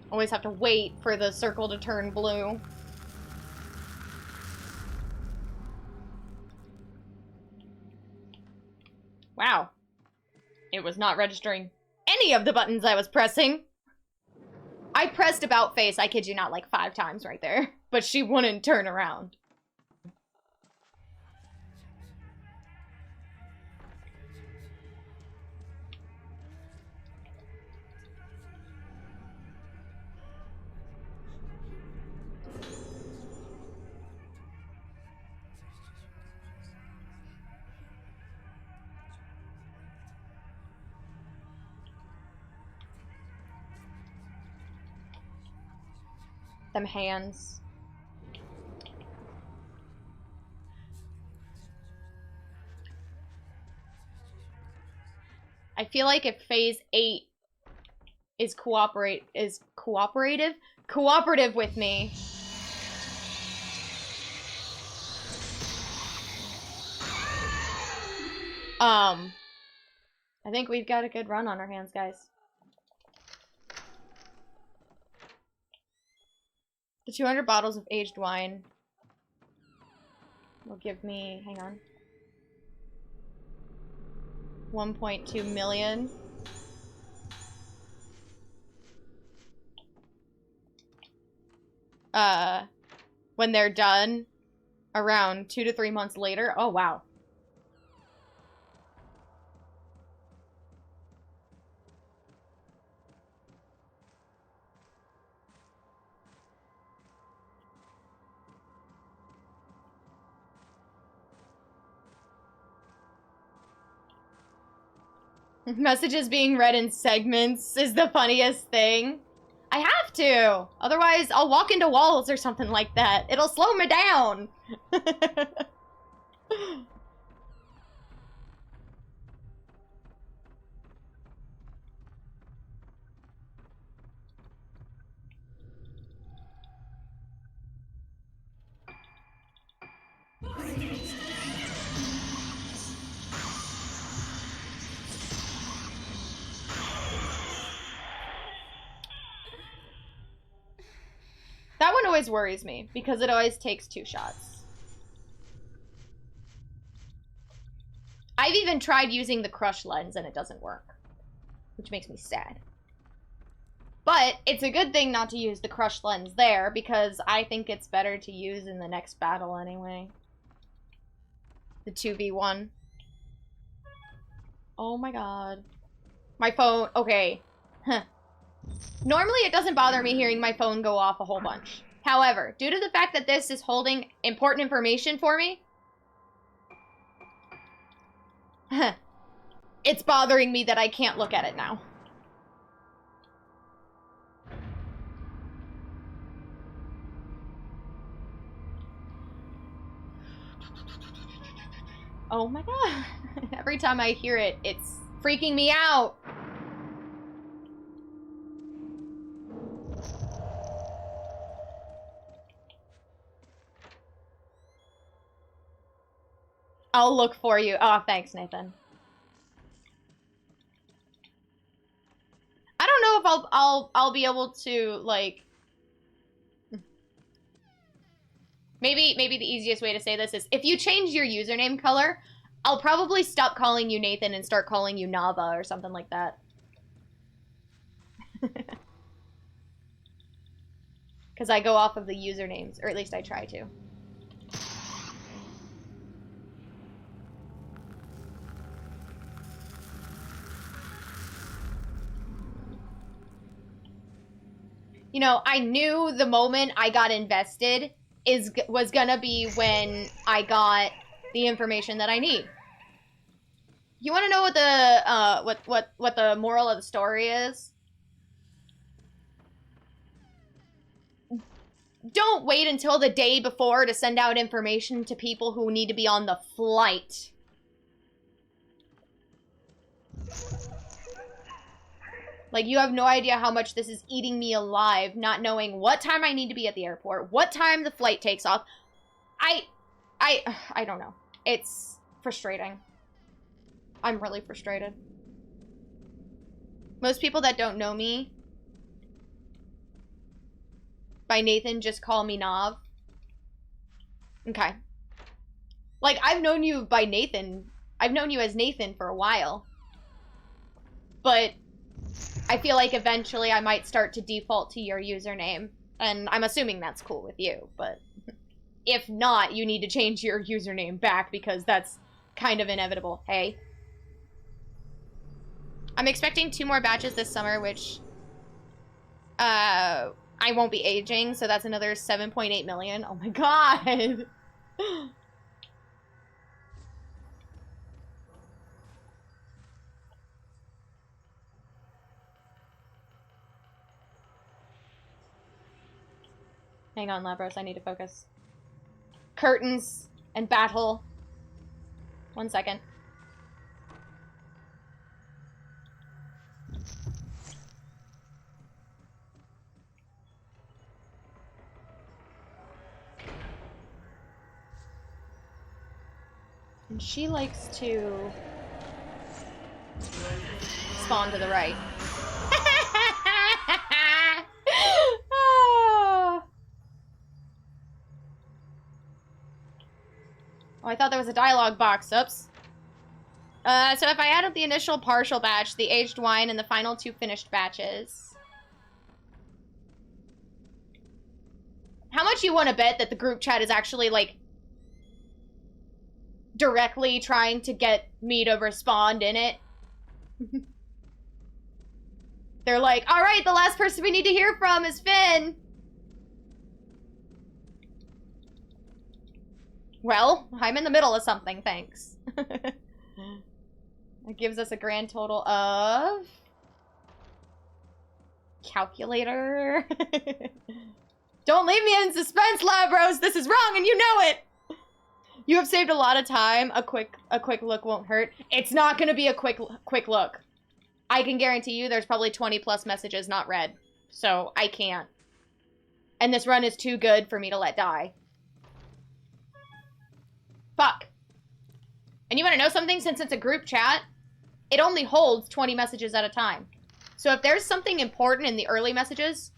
Always have to wait for the circle to turn blue. Wow. It was not registering any of the buttons I was pressing. I pressed about face, I kid you not, like 5 times right there. But she wouldn't turn around. Them hands. I feel like if phase 8 is cooperative with me. I think we've got a good run on our hands, guys. The 200 bottles of aged wine will give me, hang on, 1.2 million. When they're done, around 2 to 3 months later. Oh, wow. Messages being read in segments is the funniest thing. I have to. Otherwise, I'll walk into walls or something like that. It'll slow me down. That one always worries me, because it always takes 2 shots. I've even tried using the crush lens and it doesn't work, which makes me sad. But it's a good thing not to use the crush lens there, because I think it's better to use in the next battle anyway. The 2v1. Oh my god. My phone, okay. Huh. Normally, it doesn't bother me hearing my phone go off a whole bunch. However, due to the fact that this is holding important information for me, it's bothering me that I can't look at it now. Oh my god. Every time I hear it, it's freaking me out. I'll look for you. Oh, thanks, Nathan. I don't know if I'll be able to, like... Maybe the easiest way to say this is, if you change your username color, I'll probably stop calling you Nathan and start calling you Nava or something like that. Because I go off of the usernames, or at least I try to. You know, I knew the moment I got invested was gonna be when I got the information that I need. You want to know what the what the moral of the story is? Don't wait until the day before to send out information to people who need to be on the flight. Like, you have no idea how much this is eating me alive, not knowing what time I need to be at the airport, what time the flight takes off. I don't know. It's frustrating. I'm really frustrated. Most people that don't know me by Nathan just call me Nav. Okay. Like, I've known you by Nathan. I've known you as Nathan for a while. But I feel like eventually I might start to default to your username. And I'm assuming that's cool with you, but if not, you need to change your username back because that's kind of inevitable. Hey. I'm expecting 2 more batches this summer, which I won't be aging, so that's another 7.8 million. Oh my god. Hang on, Labros, I need to focus. Curtains and battle. 1 second. And she likes to spawn to the right. Oh, I thought there was a dialogue box. Oops. So if I add up the initial partial batch, the aged wine, and the final 2 finished batches... How much you want to bet that the group chat is actually, like, directly trying to get me to respond in it? They're like, alright, the last person we need to hear from is Finn! Well, I'm in the middle of something, thanks. It gives us a grand total of... Calculator. Don't leave me in suspense, Labros. This is wrong and you know it. You have saved a lot of time. A quick look won't hurt. It's not gonna be a quick look. I can guarantee you there's probably 20 plus messages not read. So I can't. And this run is too good for me to let die. Fuck. And you wanna know something? Since it's a group chat, it only holds 20 messages at a time. So if there's something important in the early messages,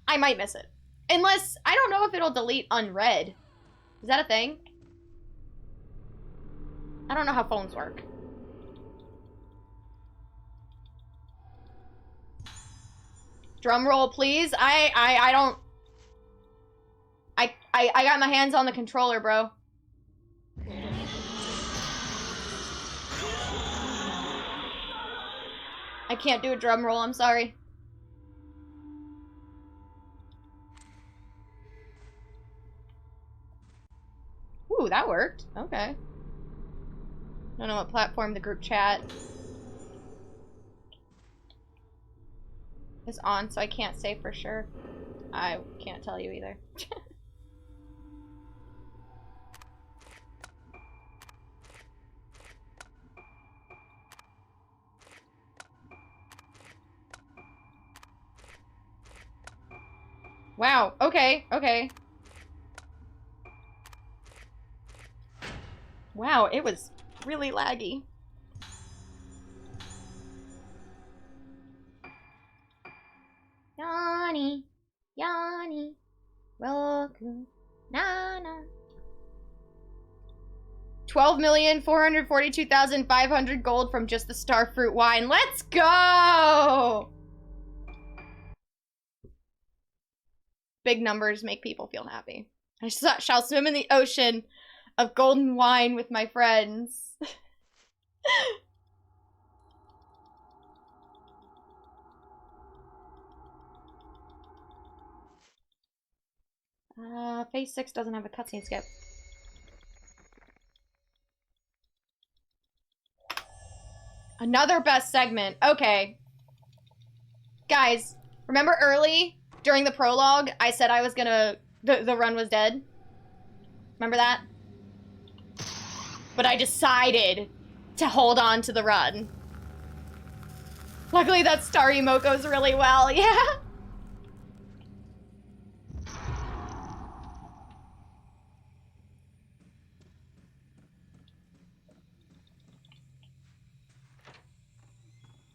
I might miss it. Unless, I don't know if it'll delete unread. Is that a thing? I don't know how phones work. Drum roll, please. I don't... I got my hands on the controller, bro. I can't do a drum roll, I'm sorry. Ooh, that worked. Okay. Don't know what platform the group chat is on, so I can't say for sure. I can't tell you either. Wow, okay, okay. Wow, it was really laggy. Yanni, Yanni, Roku, Nana. 12,442,500 gold from just the starfruit wine. Let's go! Big numbers make people feel happy. I shall swim in the ocean of golden wine with my friends. Phase 6 doesn't have a cutscene skip. Another best segment. Okay. Guys, remember early during the prologue, I said I was gonna... The run was dead? Remember that? But I decided to hold on to the run. Luckily that star emote goes really well, yeah?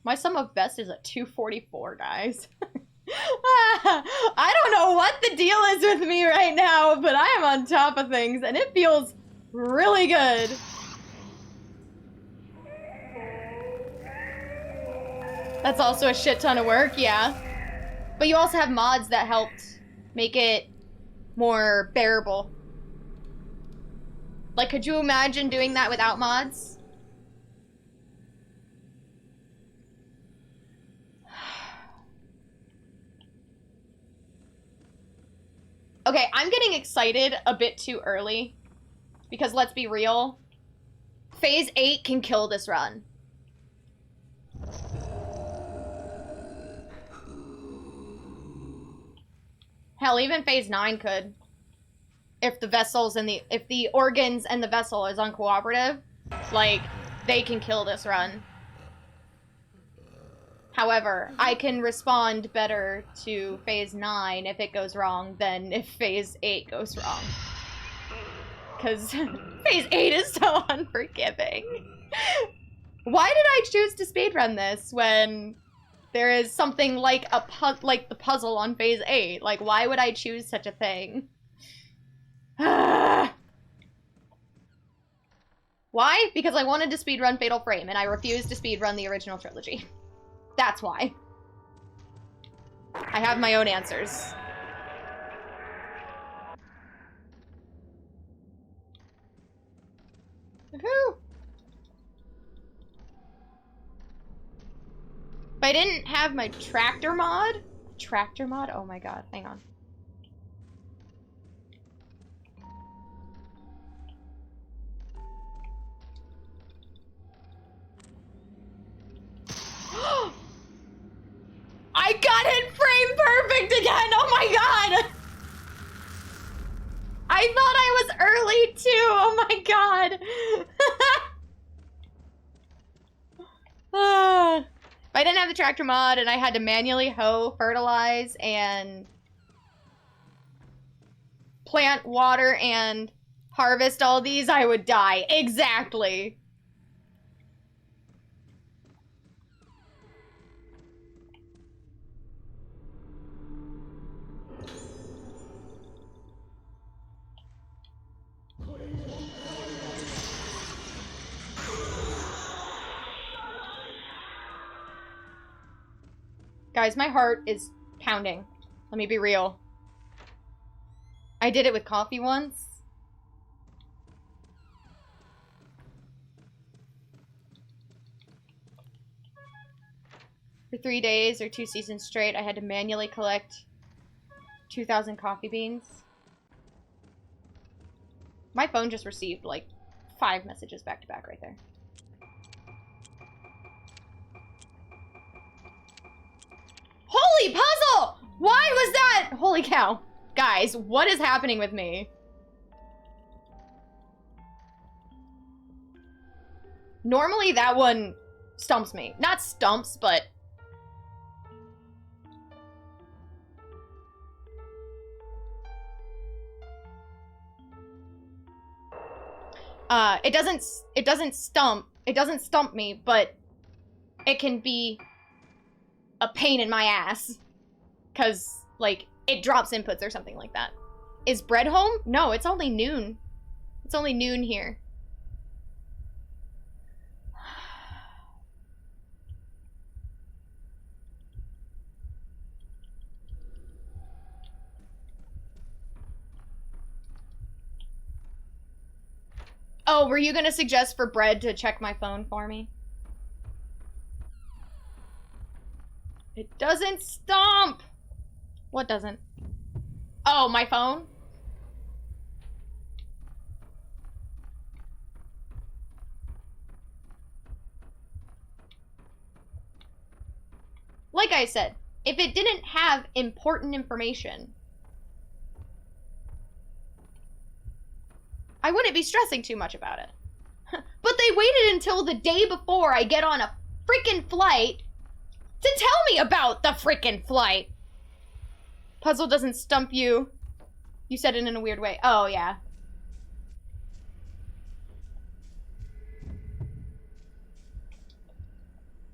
My sum of best is a 244, guys. I don't know what the deal is with me right now, but I am on top of things, and it feels really good. That's also a shit ton of work, yeah. But you also have mods that helped make it more bearable. Like, could you imagine doing that without mods? Okay, I'm getting excited a bit too early. Because let's be real. Phase 8 can kill this run. Hell, even Phase 9 could. If the vessels and if the organs and the vessel is uncooperative, like, they can kill this run. However, I can respond better to Phase 9 if it goes wrong than if Phase 8 goes wrong. Because Phase 8 is so unforgiving. Why did I choose to speedrun this when there is something like the puzzle on Phase 8? Like, why would I choose such a thing? Why? Because I wanted to speedrun Fatal Frame, and I refused to speedrun the original trilogy. That's why. I have my own answers. Woohoo! If I didn't have my tractor mod... Tractor mod? Oh my god, hang on. literally too. Oh my god. If I didn't have the tractor mod and I had to manually hoe, fertilize, and plant, water, and harvest all these, I would die. Exactly. Guys, my heart is pounding. Let me be real. I did it with coffee once. For 3 days or 2 seasons straight, I had to manually collect 2,000 coffee beans. My phone just received like 5 messages back to back right there. Holy puzzle! Why was that? Holy cow. Guys, what is happening with me? Normally that one stumps me. Not stumps, but... it doesn't stump me, but it can be a pain in my ass. 'Cause, like, it drops inputs or something like that. Is Bread home? No, it's only noon. It's only noon here. Oh, were you gonna suggest for Bread to check my phone for me? It doesn't stomp! What doesn't? Oh, my phone? Like I said, if it didn't have important information, I wouldn't be stressing too much about it. But they waited until the day before I get on a freaking flight to tell me about the freaking flight. Puzzle doesn't stump you. You said it in a weird way. Oh, yeah.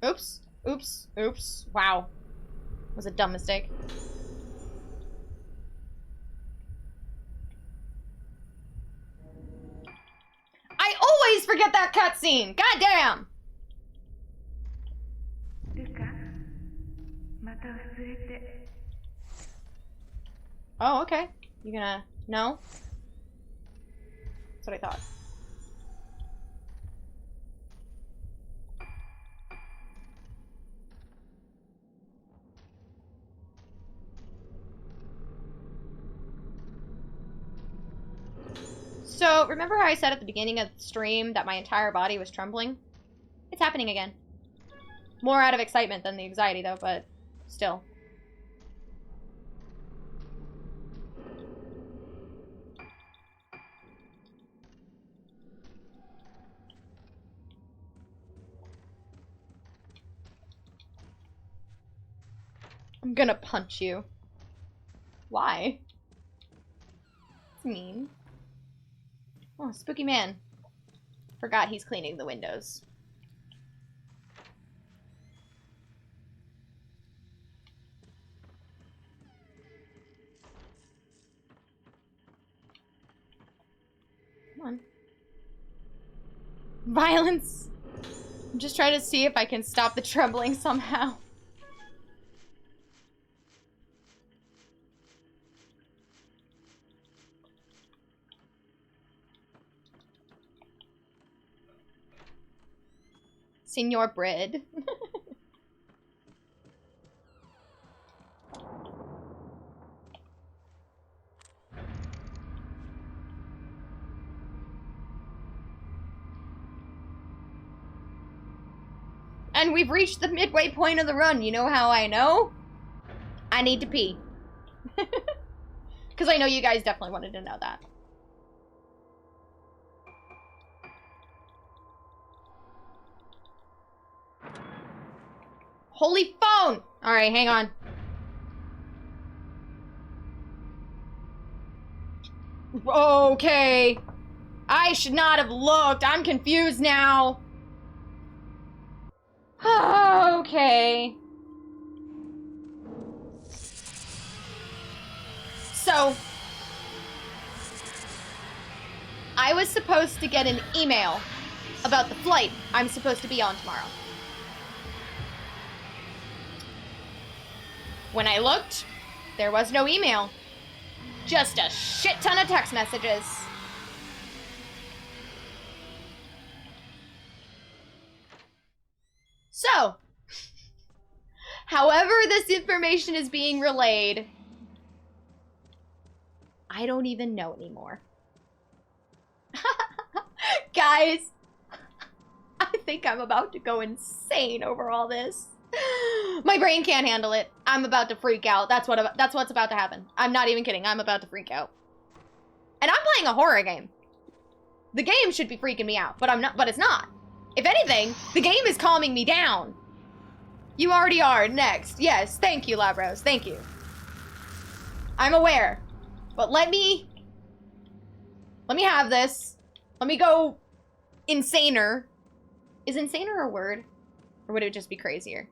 Oops. Oops. Oops. Wow. That was a dumb mistake. I always forget that cutscene! Goddamn! Oh, okay. You gonna... No? That's what I thought. So, remember how I said at the beginning of the stream that my entire body was trembling? It's happening again. More out of excitement than the anxiety, though, but still. I'm gonna punch you. Why? It's mean. Oh, spooky man. Forgot he's cleaning the windows. Come on. Violence! I'm just trying to see if I can stop the trembling somehow. Senor Bread. And we've reached the midway point of the run. You know how I know? I need to pee. Because I know you guys definitely wanted to know that. Holy phone! Alright, hang on. Okay. I should not have looked. I'm confused now. Okay. So, I was supposed to get an email about the flight I'm supposed to be on tomorrow. When I looked, there was no email. Just a shit ton of text messages. So, however this information is being relayed, I don't even know anymore. Guys, I think I'm about to go insane over all this. My brain can't handle it. I'm about to freak out. That's what's about to happen. I'm not even kidding. I'm about to freak out. And I'm playing a horror game. The game should be freaking me out, but it's not. If anything, the game is calming me down. You already are. Next. Yes, thank you, Labros. Thank you. I'm aware. But let me have this. Let me go insaner. Is insaner a word? Or would it just be crazier?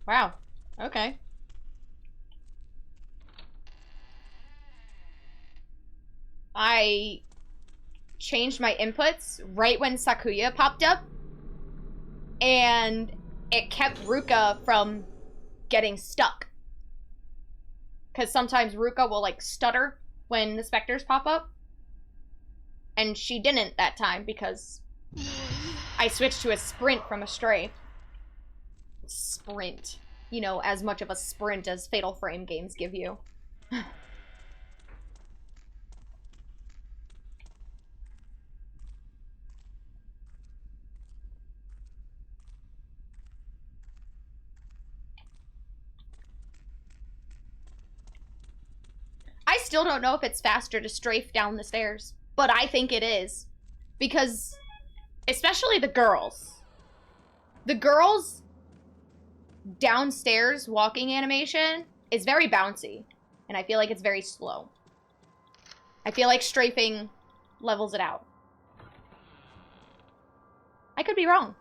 Wow. Okay. I changed my inputs right when Sakuya popped up, and it kept Ruka from getting stuck. Because sometimes Ruka will, like, stutter when the specters pop up. And she didn't that time because I switched to a sprint from a strafe. Sprint. You know, as much of a sprint as Fatal Frame games give you. I still don't know if it's faster to strafe down the stairs, but I think it is. Because, especially the girls. The girls' downstairs walking animation is very bouncy, and I feel like it's very slow. I feel like strafing levels it out. I could be wrong.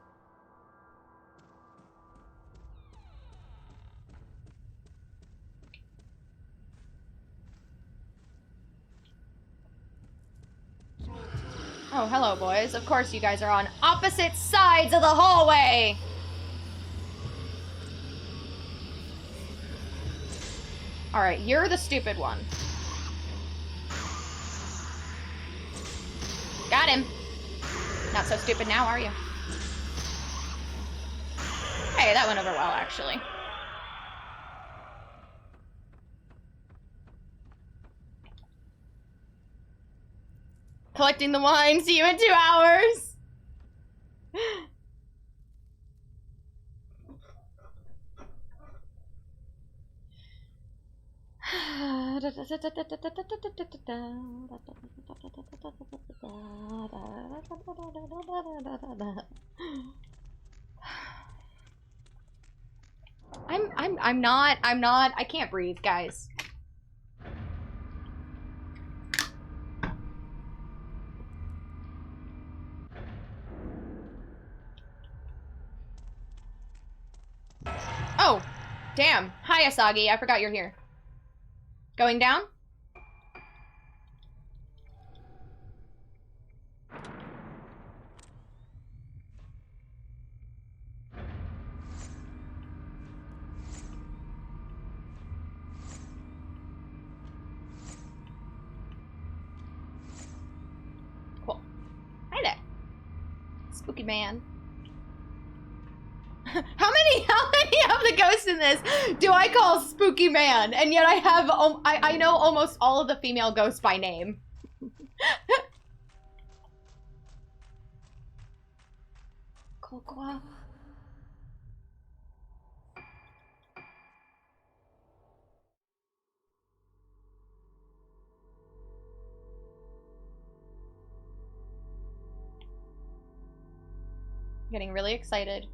Oh, hello, boys. Of course you guys are on opposite sides of the hallway! Alright, you're the stupid one. Got him. Not so stupid now, are you? Hey, that went over well, actually. Collecting the wine. See you in 2 hours. I'm not, I can't breathe, guys. Oh, damn. Hi, Asagi. I forgot you're here. Going down? Cool. Hi there. Spooky man. How many of the ghosts in this do I call Spooky Man? And yet I have, I know almost all of the female ghosts by name. Cocoa. Getting really excited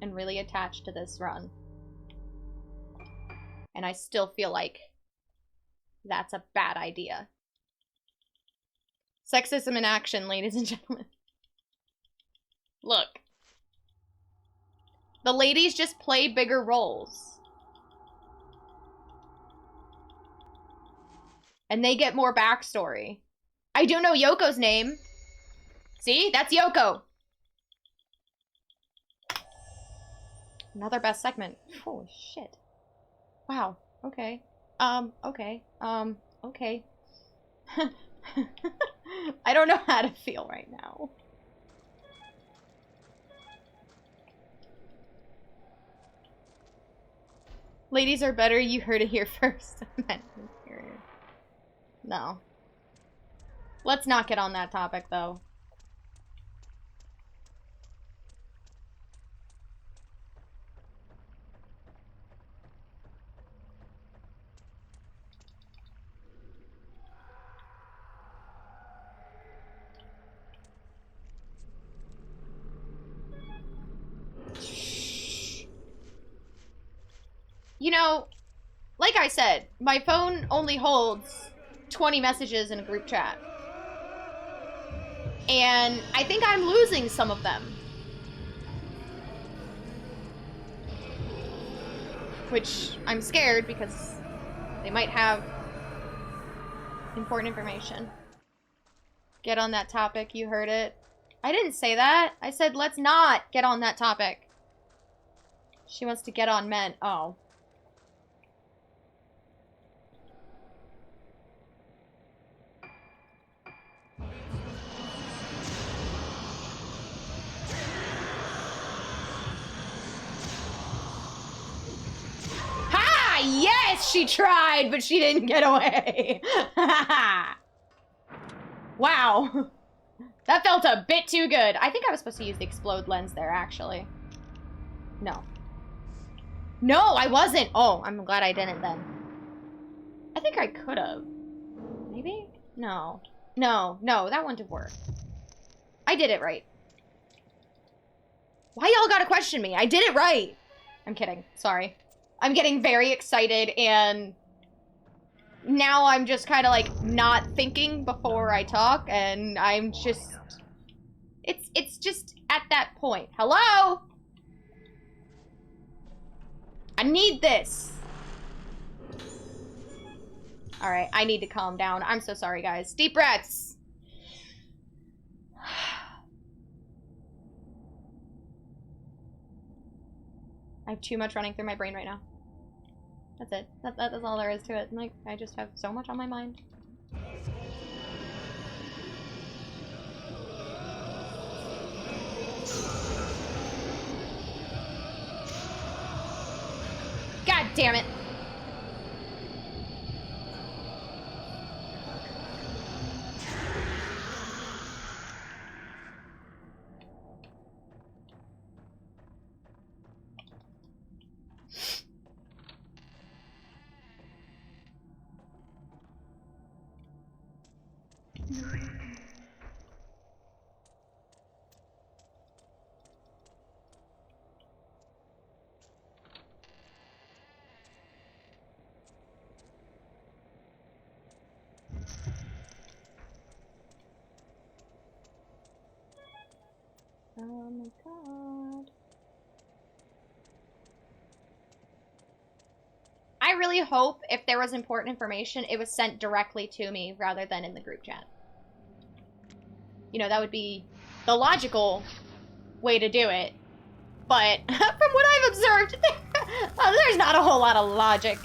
and really attached to this run. And I still feel like that's a bad idea. Sexism in action, ladies and gentlemen. Look. The ladies just play bigger roles. And they get more backstory. I do know Yoko's name. See? That's Yoko. Another best segment. Holy shit. Wow. Okay. Okay. Okay. I don't know how to feel right now. Ladies are better, you heard it here first. No. Let's not get on that topic, though. You know, like I said, my phone only holds 20 messages in a group chat. And I think I'm losing some of them. Which I'm scared because they might have important information. Get on that topic, you heard it. I didn't say that. I said let's not get on that topic. She wants to get on men. Oh. Yes, she tried, but she didn't get away. Wow. That felt a bit too good. I think I was supposed to use the explode lens there, actually. No. No, I wasn't. Oh, I'm glad I didn't then. I think I could have. Maybe? No. No, no, that wouldn't have worked. I did it right. Why y'all gotta question me? I did it right. I'm kidding. Sorry. I'm getting very excited, and now I'm just kind of, like, not thinking before I talk, and I'm just... It's just at that point. Hello? I need this. Alright, I need to calm down. I'm so sorry, guys. Deep breaths. I have too much running through my brain right now. That's it. That's all there is to it. Like, I just have so much on my mind. God damn it. Oh my god. I really hope if there was important information, it was sent directly to me rather than in the group chat. You know, that would be the logical way to do it. But from what I've observed, there's not a whole lot of logic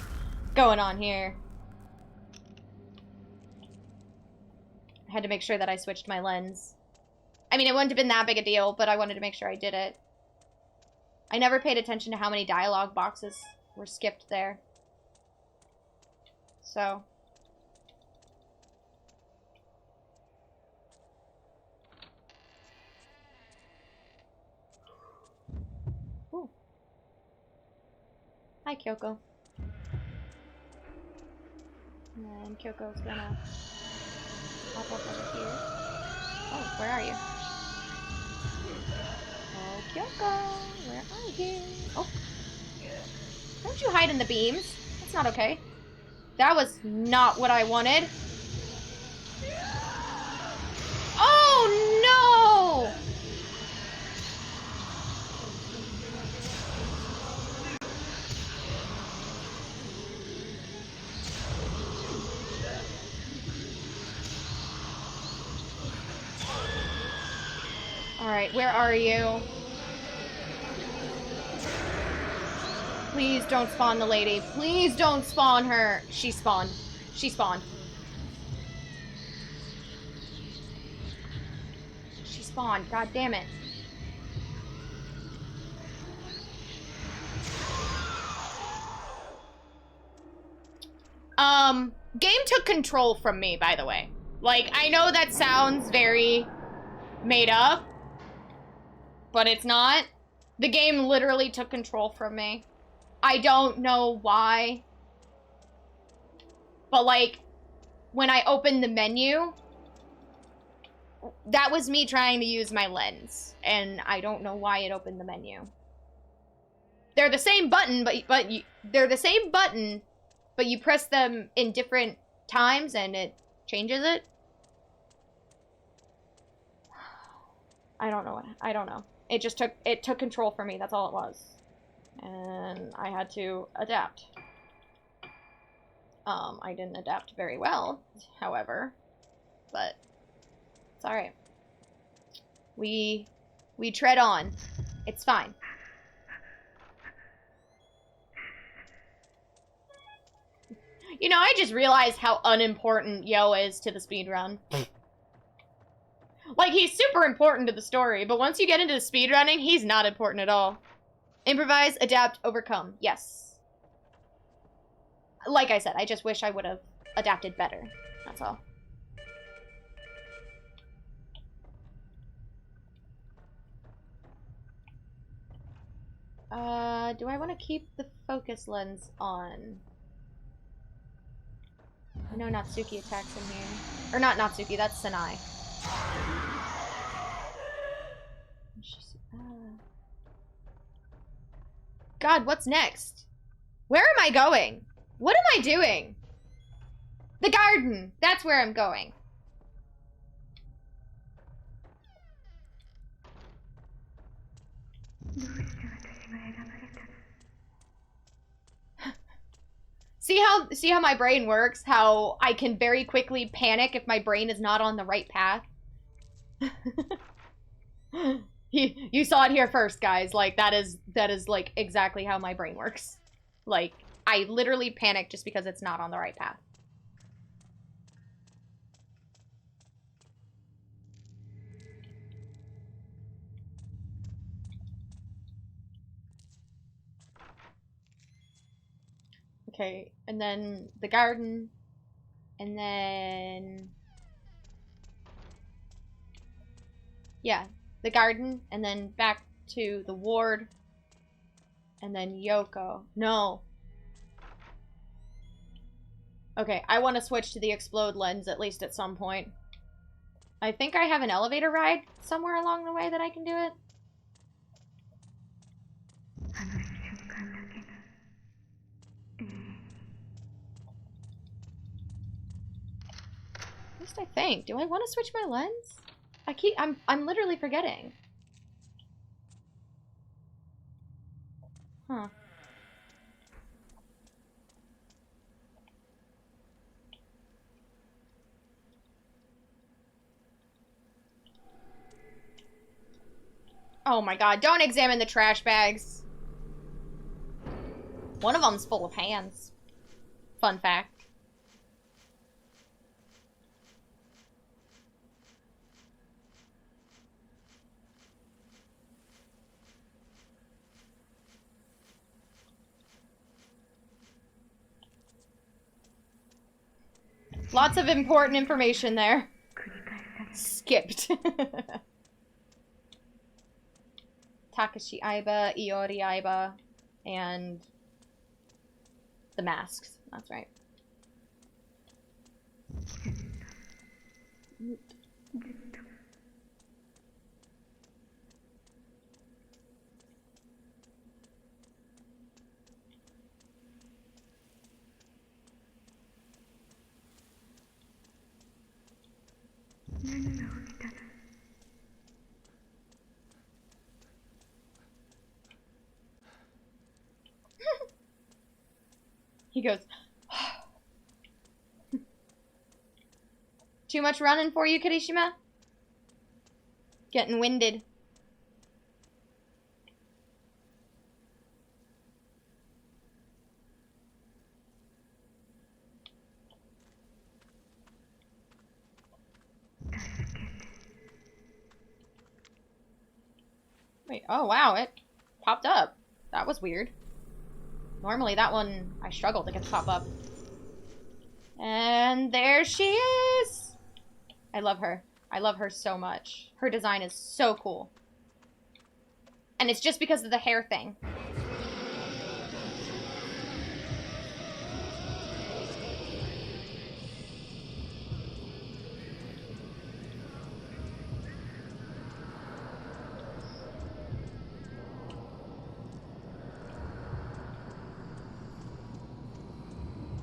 going on here. I had to make sure that I switched my lens. I mean, it wouldn't have been that big a deal, but I wanted to make sure I did it. I never paid attention to how many dialogue boxes were skipped there. So. Ooh. Hi, Kyoko. And Kyoko's gonna hop up over here. Oh, where are you? Oh, Kyoko, where are you? Oh. Don't you hide in the beams. That's not okay. That was not what I wanted. Oh, no! Alright, where are you? Please don't spawn the lady. Please don't spawn her. She spawned. She spawned. She spawned. God damn it. Game took control from me, by the way. Like, I know that sounds very made up, but it's not. The game literally took control from me. I don't know why. But, like, when I opened the menu, that was me trying to use my lens. And I don't know why it opened the menu. They're the same button, they're the same button, but you press them in different times and it changes it. I don't know. I don't know. It just took control from me. That's all it was. And I had to adapt. I didn't adapt very well, however, but it's alright. We tread on. It's fine. You know, I just realized how unimportant Yo is to the speedrun. Like, he's super important to the story, but once you get into speedrunning, he's not important at all. Improvise, adapt, overcome. Yes. Like I said, I just wish I would have adapted better. That's all. Do I want to keep the focus lens on? I know Natsuki attacks in here. Or not Natsuki, that's Sanai. God, what's next? Where am I going? What am I doing? The garden! That's where I'm going. See how my brain works? How I can very quickly panic if my brain is not on the right path? You saw it here first, guys. Like, that is like exactly how my brain works. Like, I literally panic just because it's not on the right path. Okay, and then the garden, and then... Yeah, the garden, and then back to the ward, and then Yoko. No. Okay, I want to switch to the explode lens at least at some point. I think I have an elevator ride somewhere along the way that I can do it. At least I think. Do I want to switch my lens? I'm literally forgetting. Huh. Oh my god, don't examine the trash bags. One of them's full of hands. Fun fact. Lots of important information there. Skipped. Takashi Aiba, Iori Aiba, and the masks. That's right. He goes, too much running for you, Kirishima? Getting winded. Wait, oh wow, it popped up. That was weird. Normally that one, I struggle to get to pop up. And there she is! I love her. I love her so much. Her design is so cool. And it's just because of the hair thing.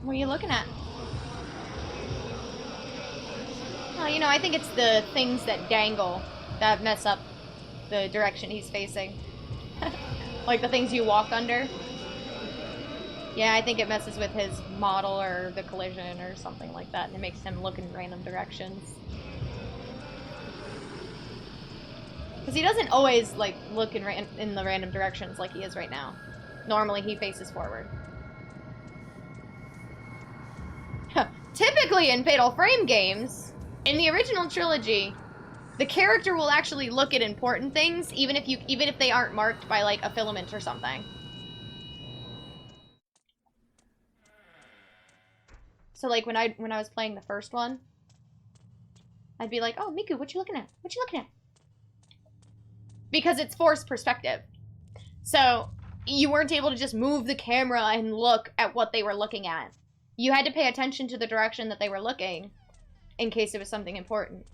What are you looking at? Well, you know, I think it's the things that dangle that mess up the direction he's facing. Like the things you walk under. Yeah, I think it messes with his model or the collision or something like that, and it makes him look in random directions. Because he doesn't always, like, look in the random directions like he is right now. Normally, he faces forward. Typically in Fatal Frame games, in the original trilogy, the character will actually look at important things, even if they aren't marked by like a filament or something. So like when I was playing the first one, I'd be like, "Oh, Miku, what you looking at? What you looking at?" Because it's forced perspective. So you weren't able to just move the camera and look at what they were looking at. You had to pay attention to the direction that they were looking in case it was something important.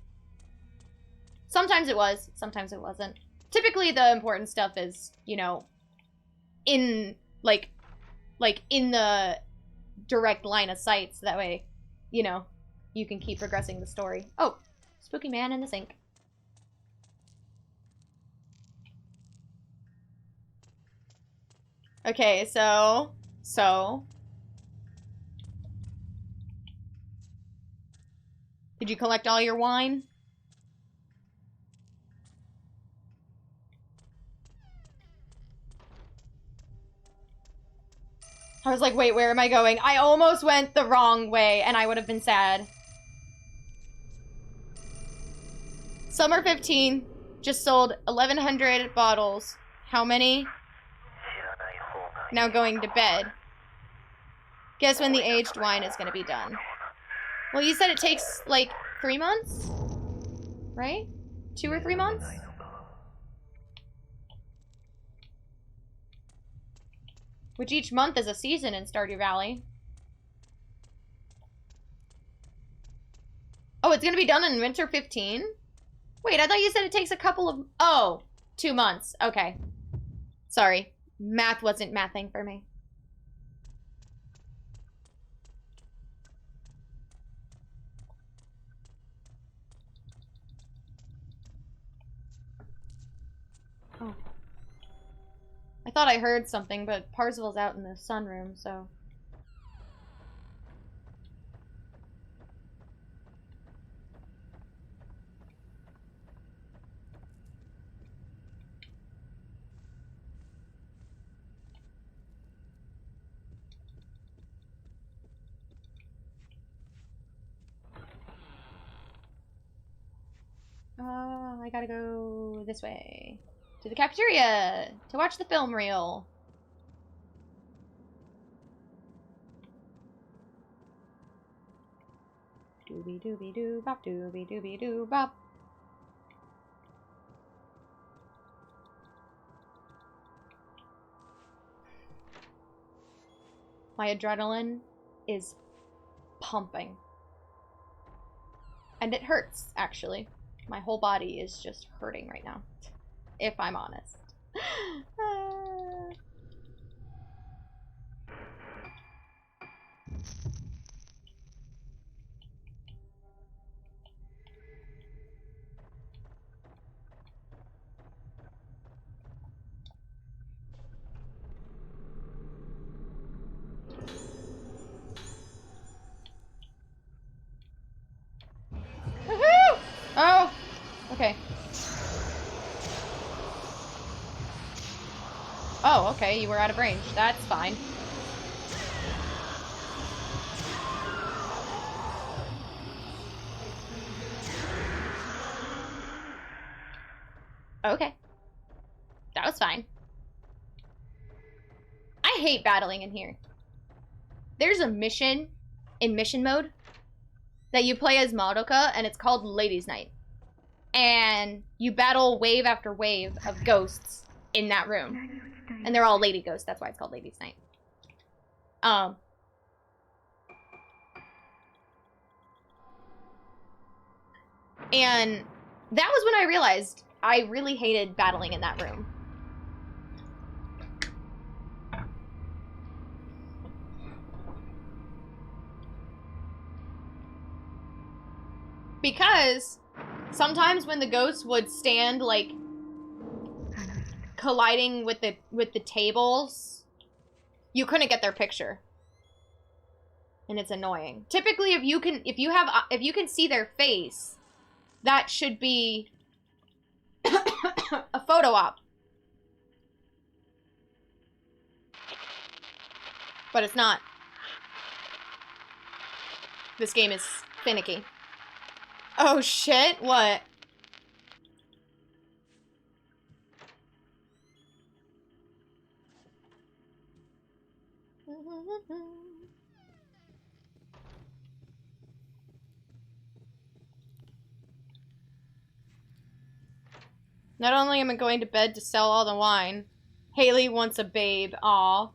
Sometimes it was, sometimes it wasn't. Typically the important stuff is, you know, in like in the direct line of sight, so that way, you know, you can keep progressing the story. Oh, spooky man in the sink. Okay, so did you collect all your wine? I was like, wait, where am I going? I almost went the wrong way, and I would have been sad. Summer 15 just sold 1,100 bottles. How many? Now going to bed. Guess when the aged wine is going to be done. Well, you said it takes, like, 3 months? Right? 2 or 3 months? Which each month is a season in Stardew Valley. Oh, it's gonna be done in winter 15? Wait, I thought you said it takes a couple of... Oh, 2 months. Okay. Sorry. Math wasn't mathing for me. Oh. I thought I heard something, but Parzival's out in the sunroom, so... I gotta go this way. To the cafeteria! To watch the film reel. Doobie doobie doo bop, doobie doobie doo bop. My adrenaline is pumping. And it hurts, actually. My whole body is just hurting right now, if I'm honest. Oh! Okay. Oh, okay, you were out of range. That's fine. Okay. That was fine. I hate battling in here. There's a mission in mission mode that you play as Madoka, and it's called Ladies' Night. And you battle wave after wave of ghosts in that room. And they're all lady ghosts, that's why it's called Ladies' Night. And that was when I realized I really hated battling in that room. Because sometimes when the ghosts would stand, like, colliding with the tables, you couldn't get their picture. And it's annoying. Typically, if you can see their face, that should be a photo op. But it's not. This game is finicky. Oh shit, what? Not only am I going to bed to sell all the wine, Haley wants a babe. Aw.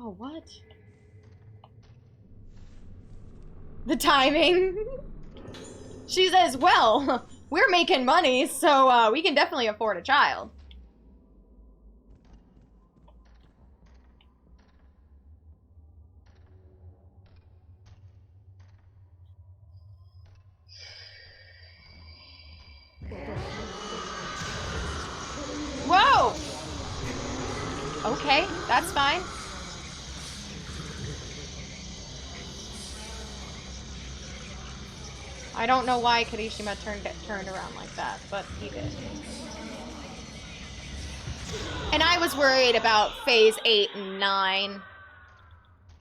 Oh, what? The timing. She says, well, we're making money, so we can definitely afford a child. Whoa! Okay, that's fine. I don't know why Kirishima turned around like that, but he did. And I was worried about phase 8 and 9.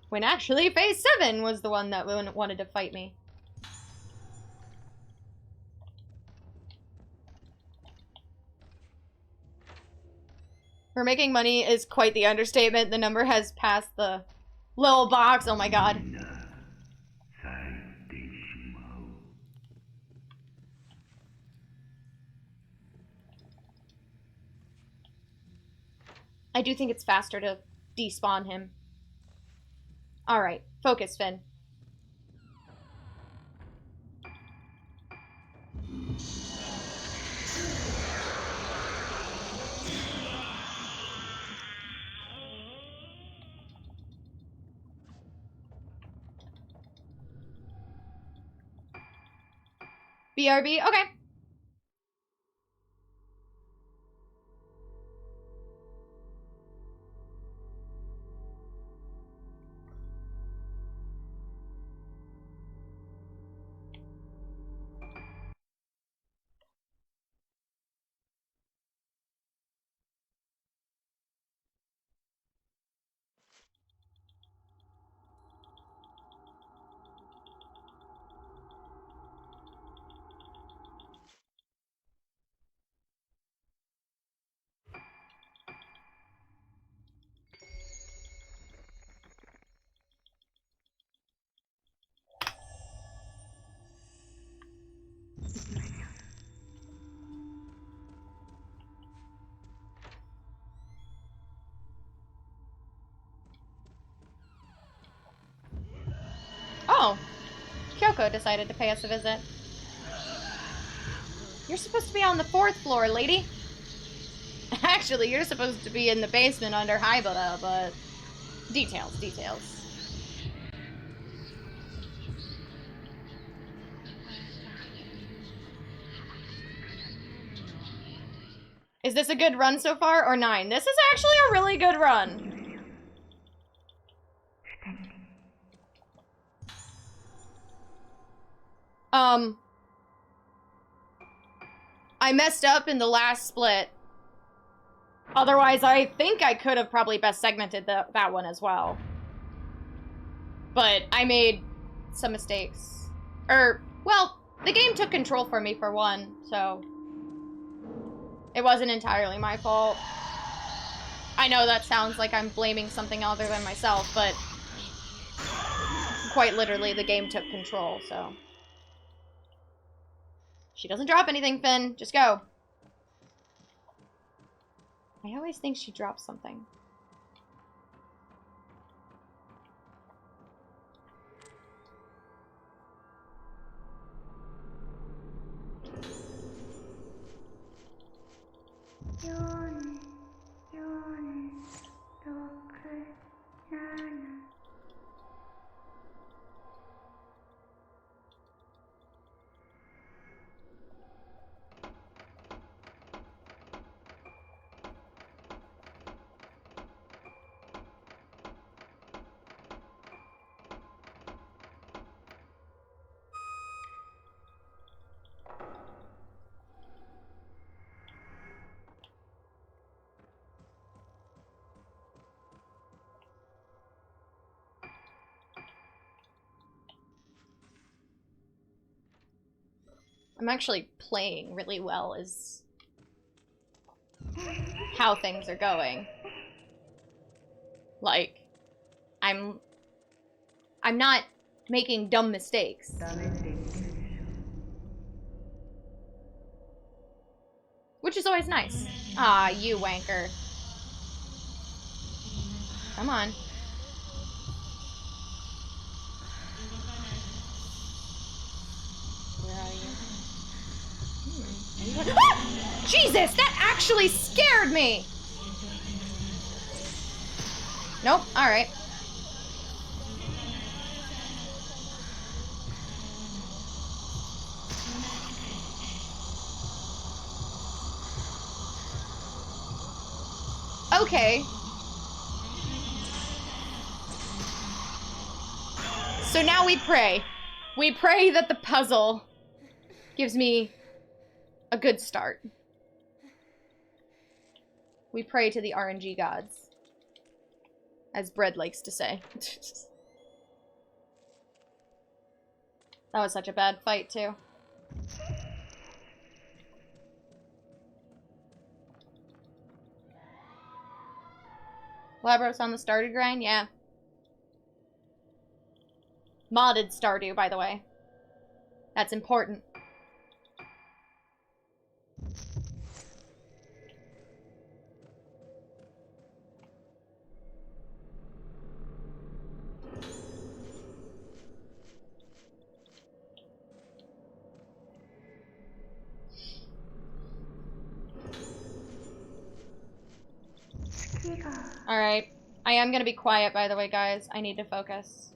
When actually phase 7 was the one that wanted to fight me. We're making money is quite the understatement. The number has passed the little box. Oh my god. I do think it's faster to despawn him. Alright, focus, Finn. BRB? Okay. Yoko decided to pay us a visit. You're supposed to be on the 4th floor, lady. Actually, you're supposed to be in the basement under Hybida, but... Details, details. Is this a good run so far, or 9? This is actually a really good run. I messed up in the last split. Otherwise, I think I could have probably best segmented that one as well. But I made some mistakes. Well, the game took control for me for one, so... It wasn't entirely my fault. I know that sounds like I'm blaming something other than myself, but... Quite literally, the game took control, so... She doesn't drop anything, Finn. Just go. I always think she drops something. I'm actually playing really well is how things are going. Like, I'm not making dumb mistakes. Which is always nice. Ah, you wanker. Come on. Where are you? Ah! Jesus, that actually scared me! Nope, alright. Okay. So now we pray. We pray that the puzzle gives me a good start. We pray to the RNG gods. As Bread likes to say. That was such a bad fight, too. Labros on the Stardew grind? Yeah. Modded Stardew, by the way. That's important. Alright. I am gonna be quiet, by the way, guys. I need to focus.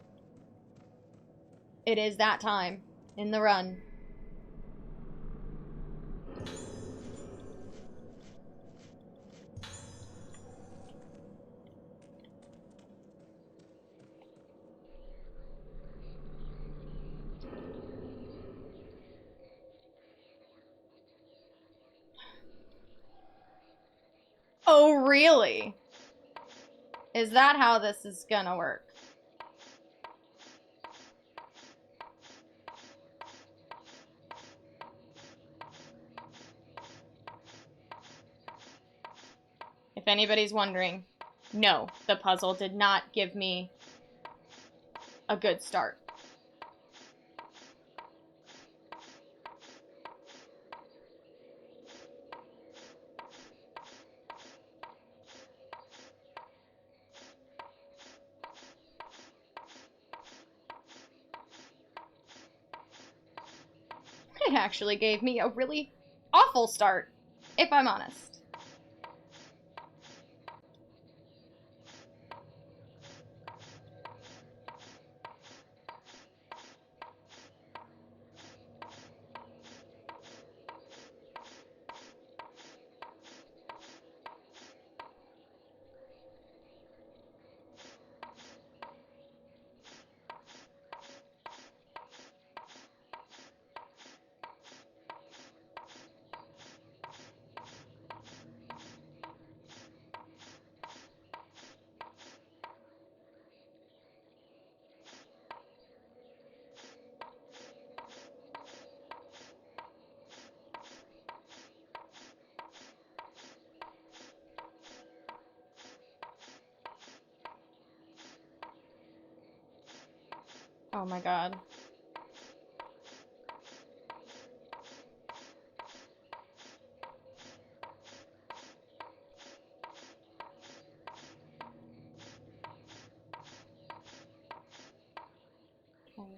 It is that time in the run. Oh, really? Is that how this is gonna work? If anybody's wondering, no, the puzzle did not give me a good start. It actually gave me a really awful start, if I'm honest. Oh my god. Okay,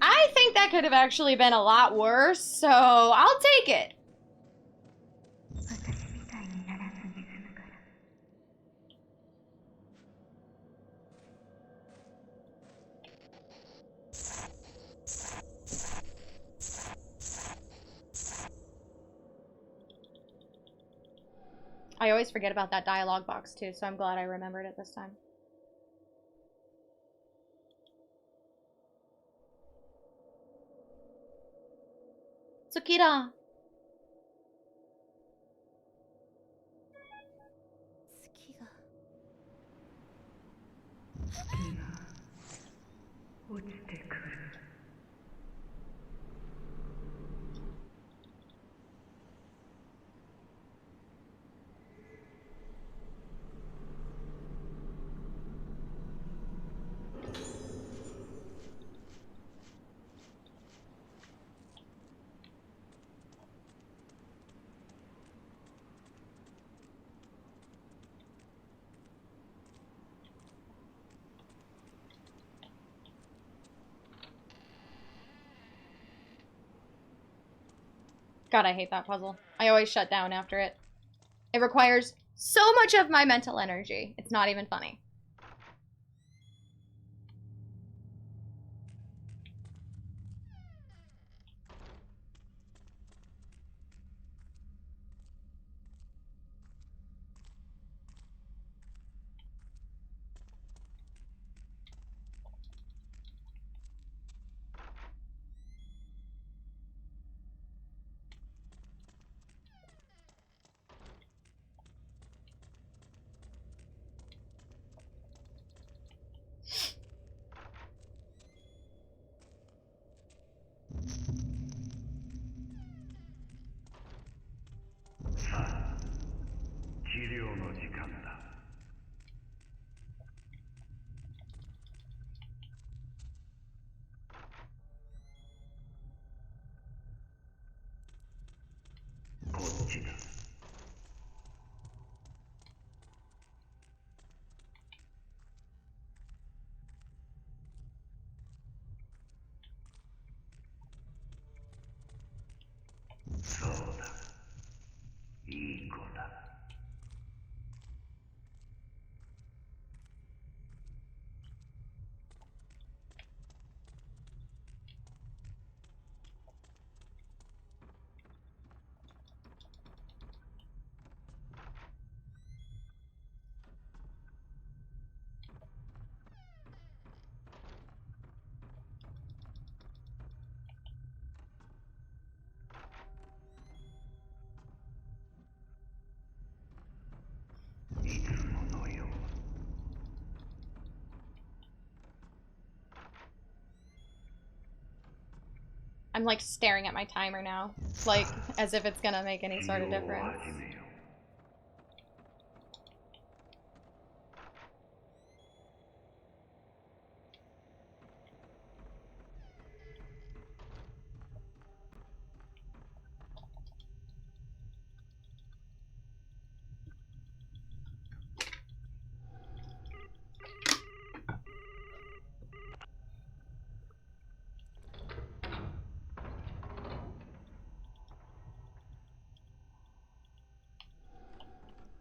I think that could have actually been a lot worse, so I'll take it. I always forget about that dialogue box too, so I'm glad I remembered it this time. Tsukira! 月が落ちてくる。God, I hate that puzzle. I always shut down after it. It requires so much of my mental energy. It's not even funny. I'm like staring at my timer now, like as if it's gonna make any sort of difference.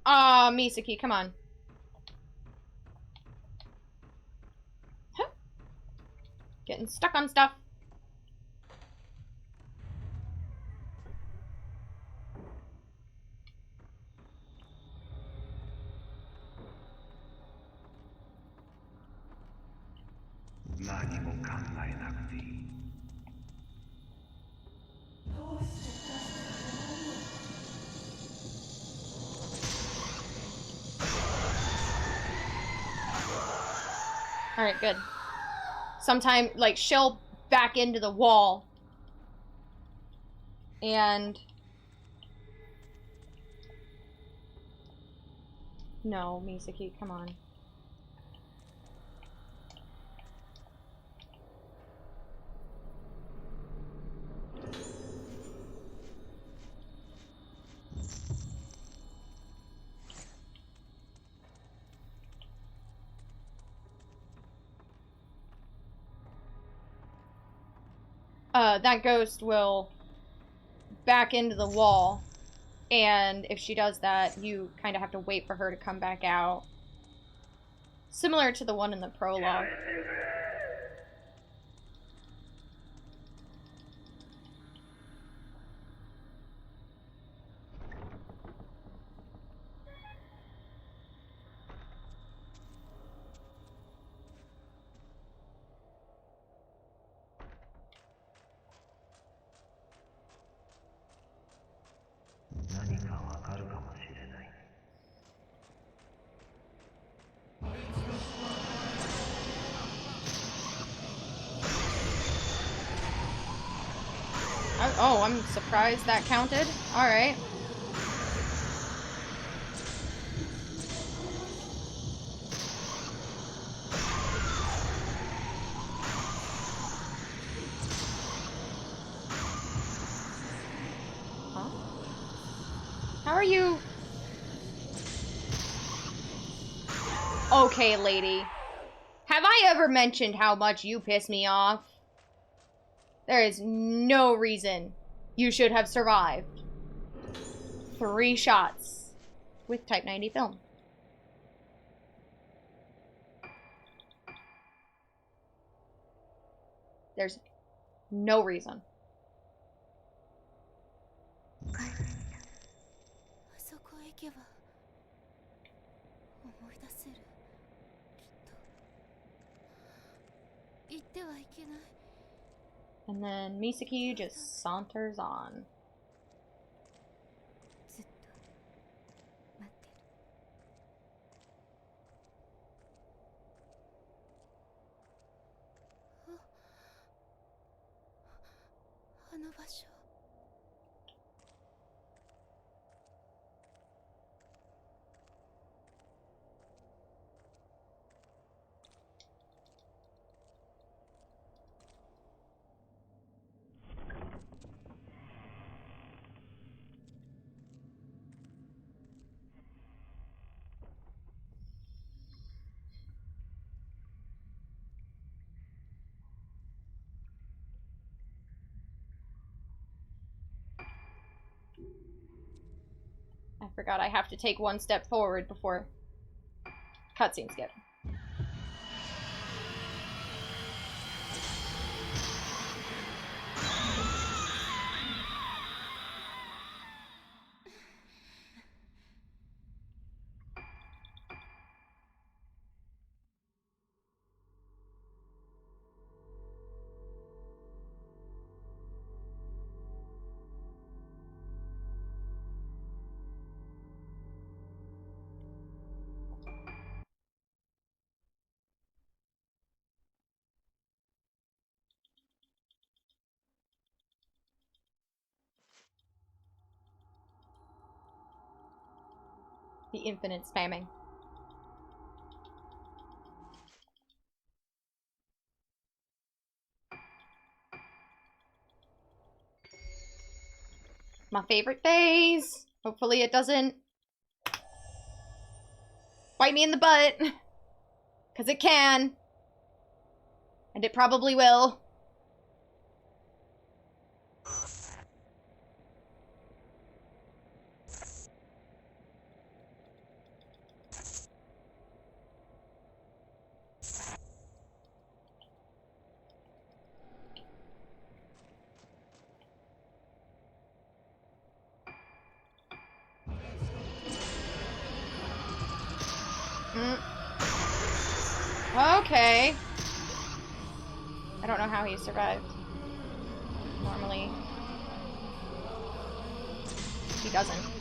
Ah, Misaki, come on. Huh. Getting stuck on stuff. Alright, good. Sometime, like, she'll back into the wall. And... No, Misaki, come on. That ghost will back into the wall. And if she does that, you kind of have to wait for her to come back out. Similar to the one in the prologue. Oh, I'm surprised that counted. Alright. Huh? How are you... Okay, lady. Have I ever mentioned how much you piss me off? There is no reason you should have survived 3 shots with Type 90 film. There's no reason. And then Misaki just saunters on. I forgot I have to take 1 step forward before cutscene skip. The infinite spamming. My favorite phase. Hopefully it doesn't bite me in the butt. Because it can. And it probably will. Okay. I don't know how he survived. Normally, he doesn't.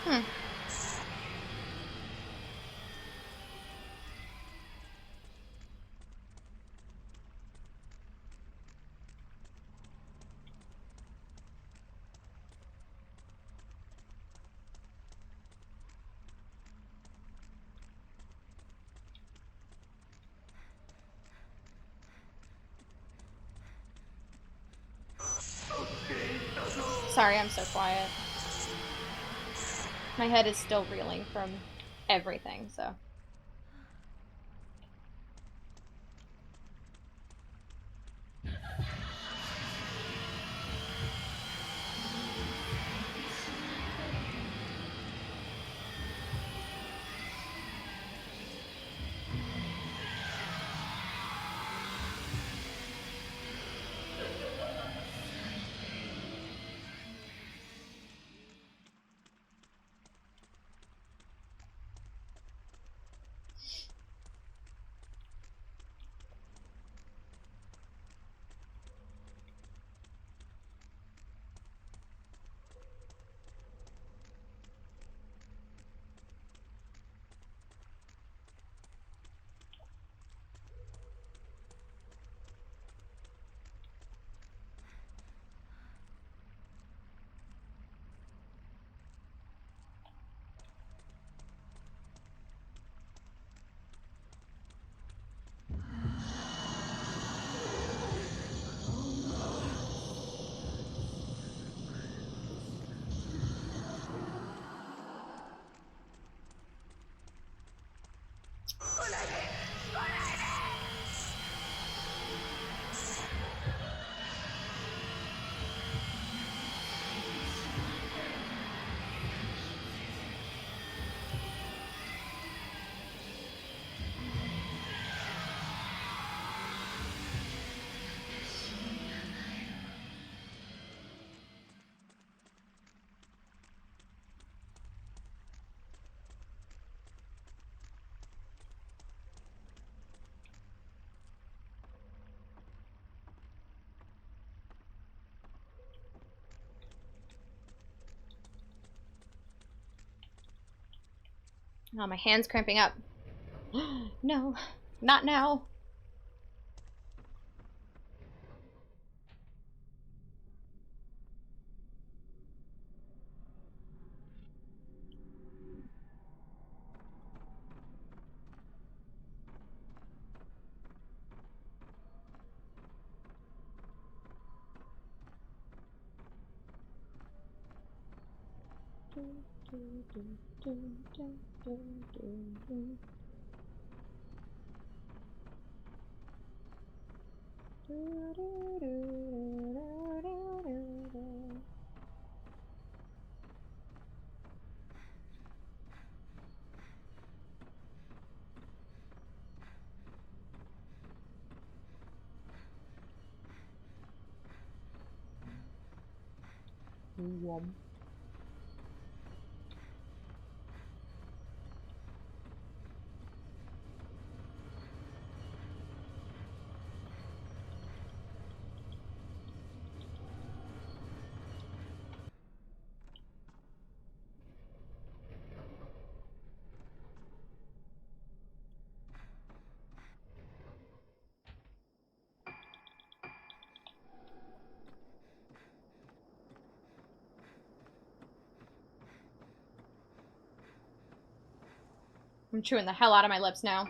Hmm. Sorry, I'm so quiet. My head is still reeling from everything, so. Oh, my hand's cramping up. No, not now. Womp. I'm chewing the hell out of my lips now.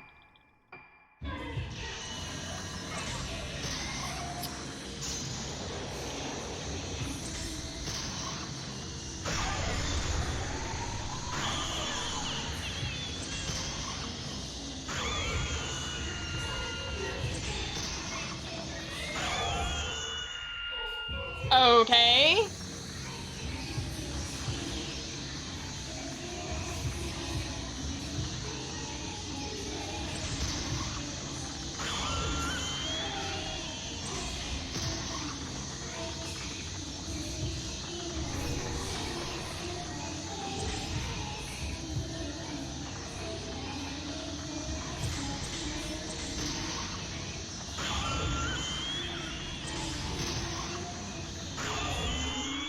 Okay.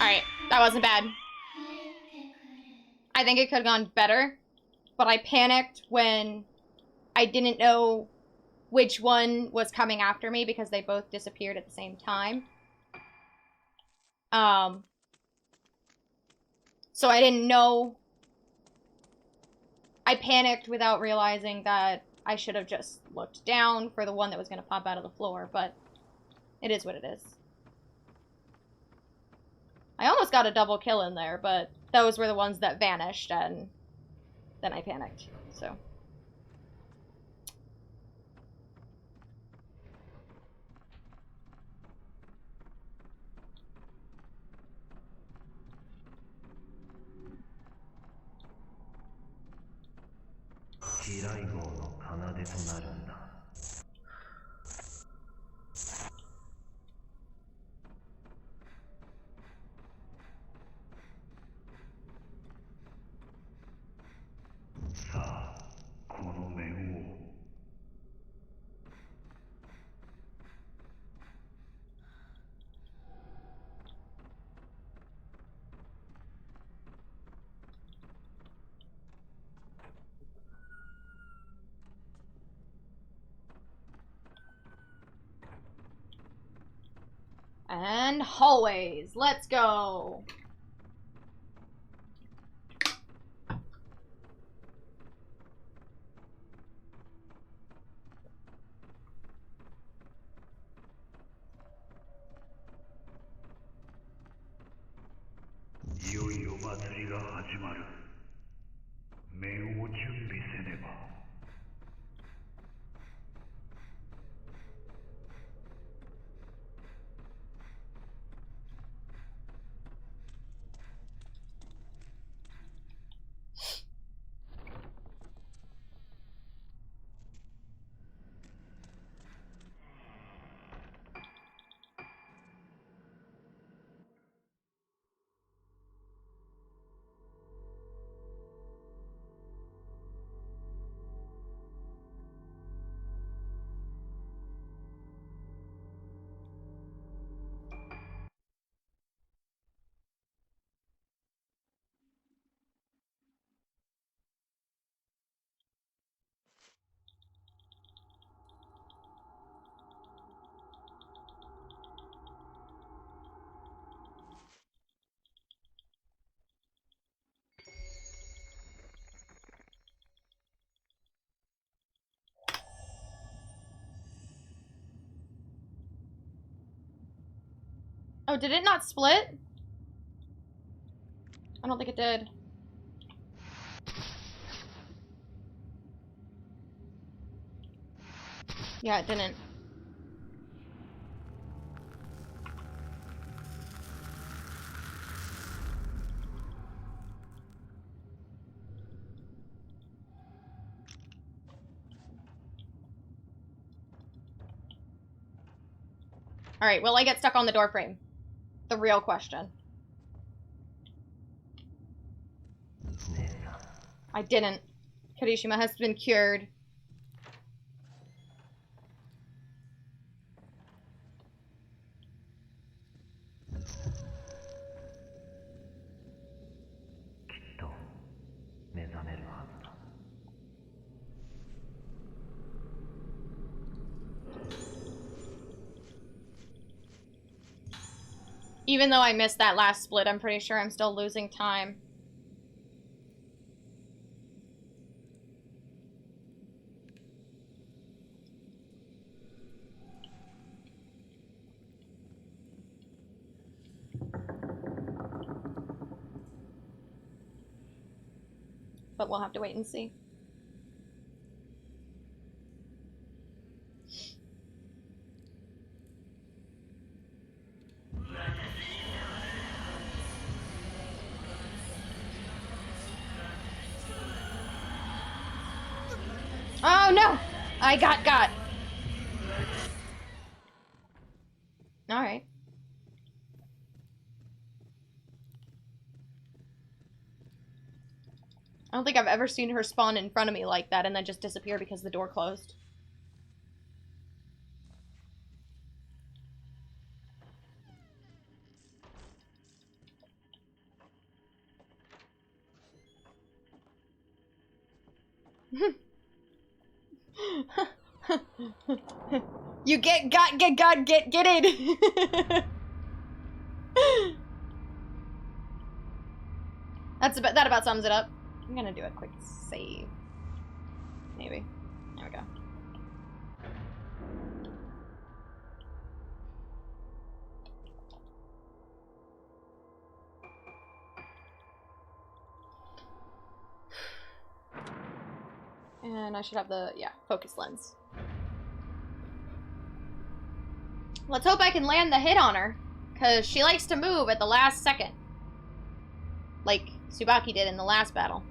Alright, that wasn't bad. I think it could have gone better, but I panicked when I didn't know which one was coming after me because they both disappeared at the same time. So I didn't know. I panicked without realizing that I should have just looked down for the one that was going to pop out of the floor, but it is what it is. I almost got a double kill in there, but those were the ones that vanished, and then I panicked, so. And hallways. Let's go. Oh, did it not split? I don't think it did. Yeah, it didn't. Alright, will I get stuck on the door frame? The real question. I didn't. Kirishima has been cured. Even though I missed that last split, I'm pretty sure I'm still losing time. but we'll have to wait and see. Oh no! I got. Alright. I don't think I've ever seen her spawn in front of me like that and then just disappear because the door closed. You get it. That about sums it up. I'm gonna do a quick save. Maybe. There we go. And I should have the, yeah, focus lens. Let's hope I can land the hit on her, because she likes to move at the last second. Like Tsubaki did in the last battle.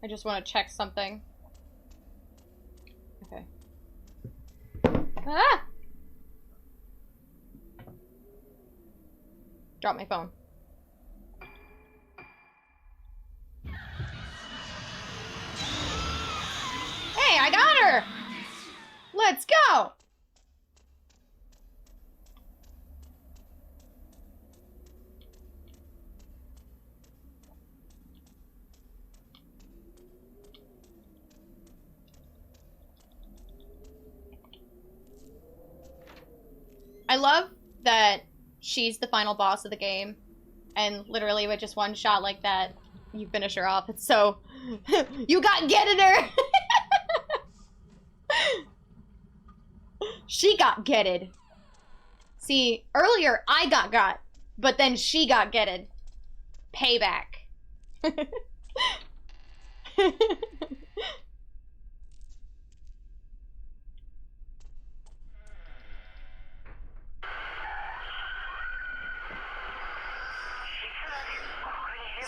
I just want to check something. Okay. Ah! Drop my phone. Hey, I got her! Let's go! I love that she's the final boss of the game, and literally with just one shot like that, you finish her off. It's so... You got getted her! She got getted. See, earlier I got, but then she got getted. Payback.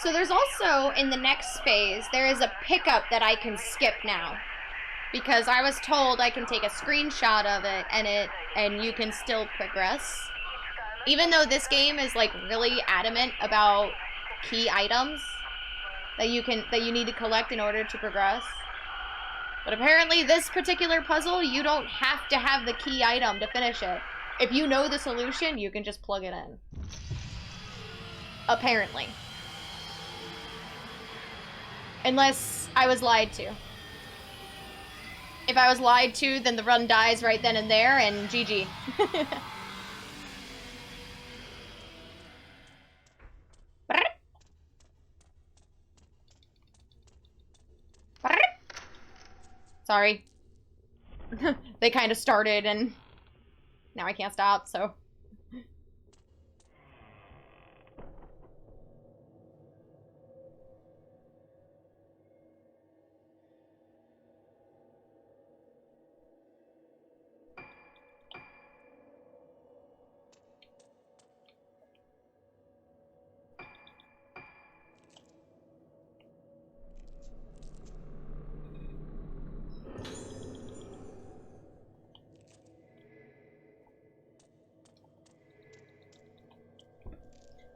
So there's also, in the next phase, there is a pickup that I can skip now. Because I was told I can take a screenshot of it and you can still progress. Even though this game is like really adamant about key items that you need to collect in order to progress. But apparently this particular puzzle, you don't have to have the key item to finish it. If you know the solution, you can just plug it in. Apparently. Unless I was lied to. If I was lied to, then the run dies right then and there, and GG. Sorry. They kind of started, and now I can't stop, so...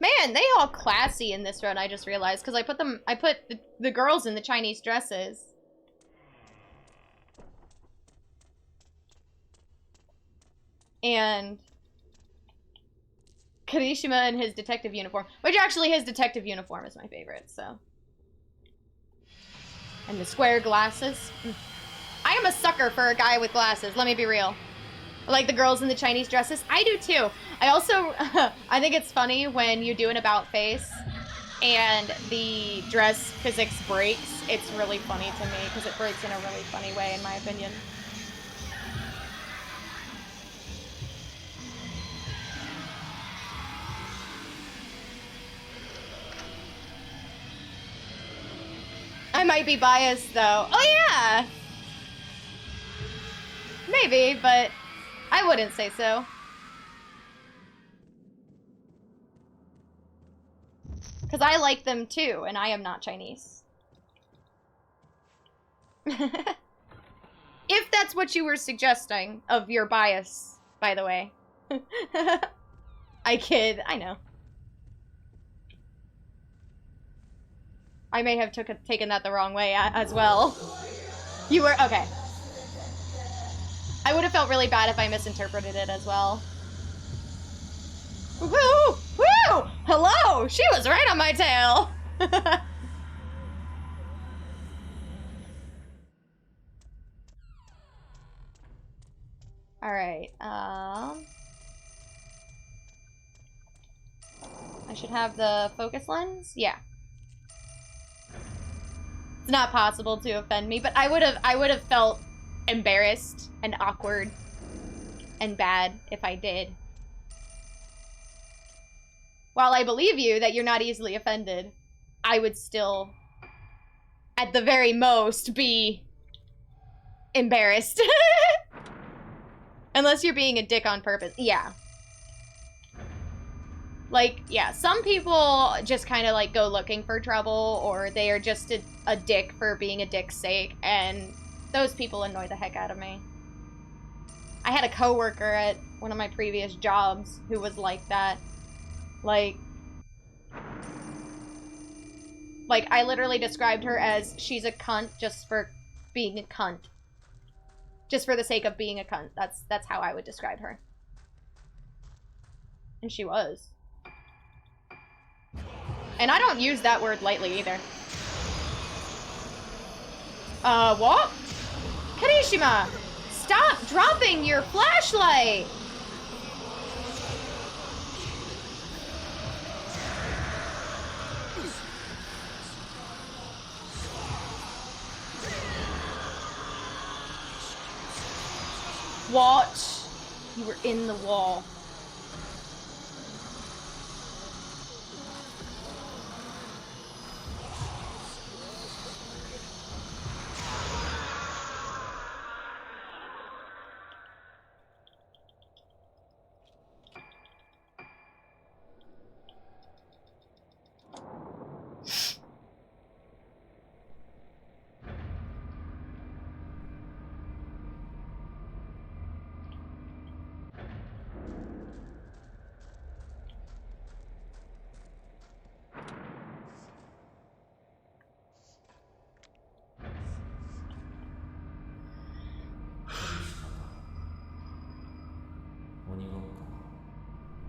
Man, they all classy in this run, I just realized, because I put the girls in the Chinese dresses. And Kirishima in his detective uniform, which actually his detective uniform is my favorite, so. And the square glasses. I am a sucker for a guy with glasses, let me be real. Like the girls in the Chinese dresses. I do too. I also, I think it's funny when you do an about face and the dress physics breaks. It's really funny to me because it breaks in a really funny way, in my opinion. I might be biased though. Oh yeah! Maybe, but I wouldn't say so. Because I like them too, and I am not Chinese. If that's what you were suggesting of your bias, by the way. I kid, I know. I may have taken that the wrong way as well. You were, okay. I would have felt really bad if I misinterpreted it as well. Woo! Woo! Hello! She was right on my tail! Alright, I should have the focus lens? Yeah. It's not possible to offend me, but I would have felt embarrassed and awkward and bad if I did. While I believe you that you're not easily offended, I would still, at the very most, be embarrassed. Unless you're being a dick on purpose. Yeah. Like, yeah, some people just kind of like go looking for trouble, or they are just a dick for being a dick's sake, and those people annoy the heck out of me. I had a coworker at one of my previous jobs who was like that. Like, I literally described her as she's a cunt just for being a cunt. Just for the sake of being a cunt. That's how I would describe her. And she was. And I don't use that word lightly either. What? Kirishima! Stop dropping your flashlight! What? You were in the wall.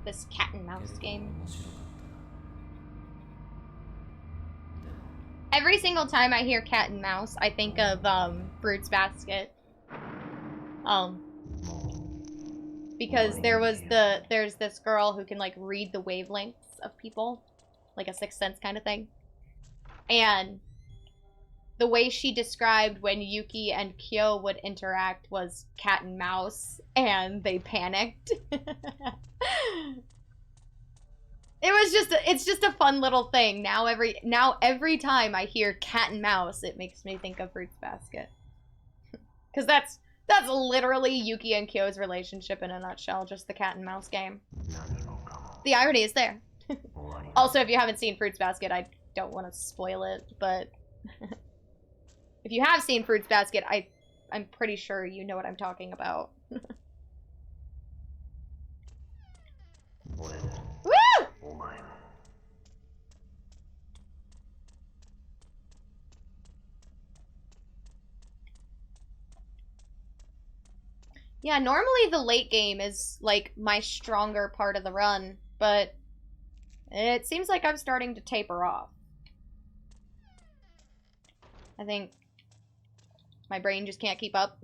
This cat and mouse game. Every single time I hear cat and mouse, I think of Fruits Basket. Because there's this girl who can like read the wavelengths of people, like a sixth sense kind of thing. And the way she described when Yuki and Kyo would interact was cat and mouse, and they panicked. It's just a fun little thing. Now every time I hear cat and mouse, it makes me think of Fruits Basket. Cause that's literally Yuki and Kyo's relationship in a nutshell, just the cat and mouse game. The irony is there. Also, if you haven't seen Fruits Basket, I don't want to spoil it, but if you have seen Fruits Basket, I'm pretty sure you know what I'm talking about. Woo! Yeah, normally the late game is, like, my stronger part of the run, but it seems like I'm starting to taper off. I think my brain just can't keep up.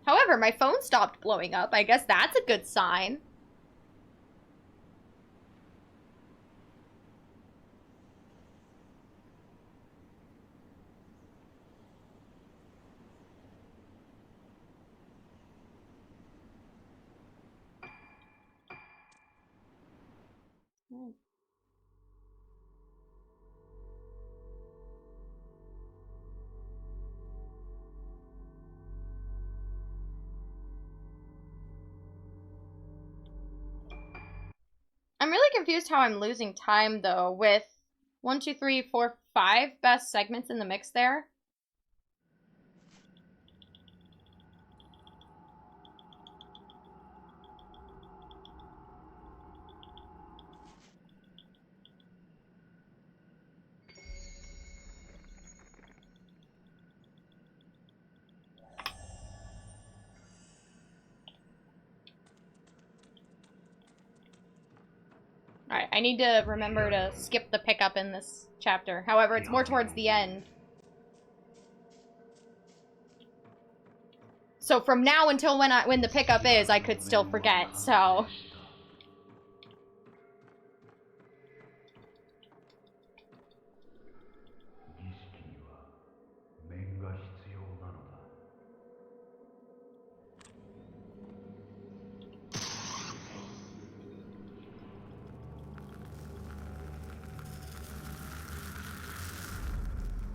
However, my phone stopped blowing up. I guess that's a good sign. I'm really confused how I'm losing time, though, with 1, 2, 3, 4, 5 best segments in the mix there. Alright, I need to remember to skip the pickup in this chapter. However, it's more towards the end. So from now until when the pickup is, I could still forget, so...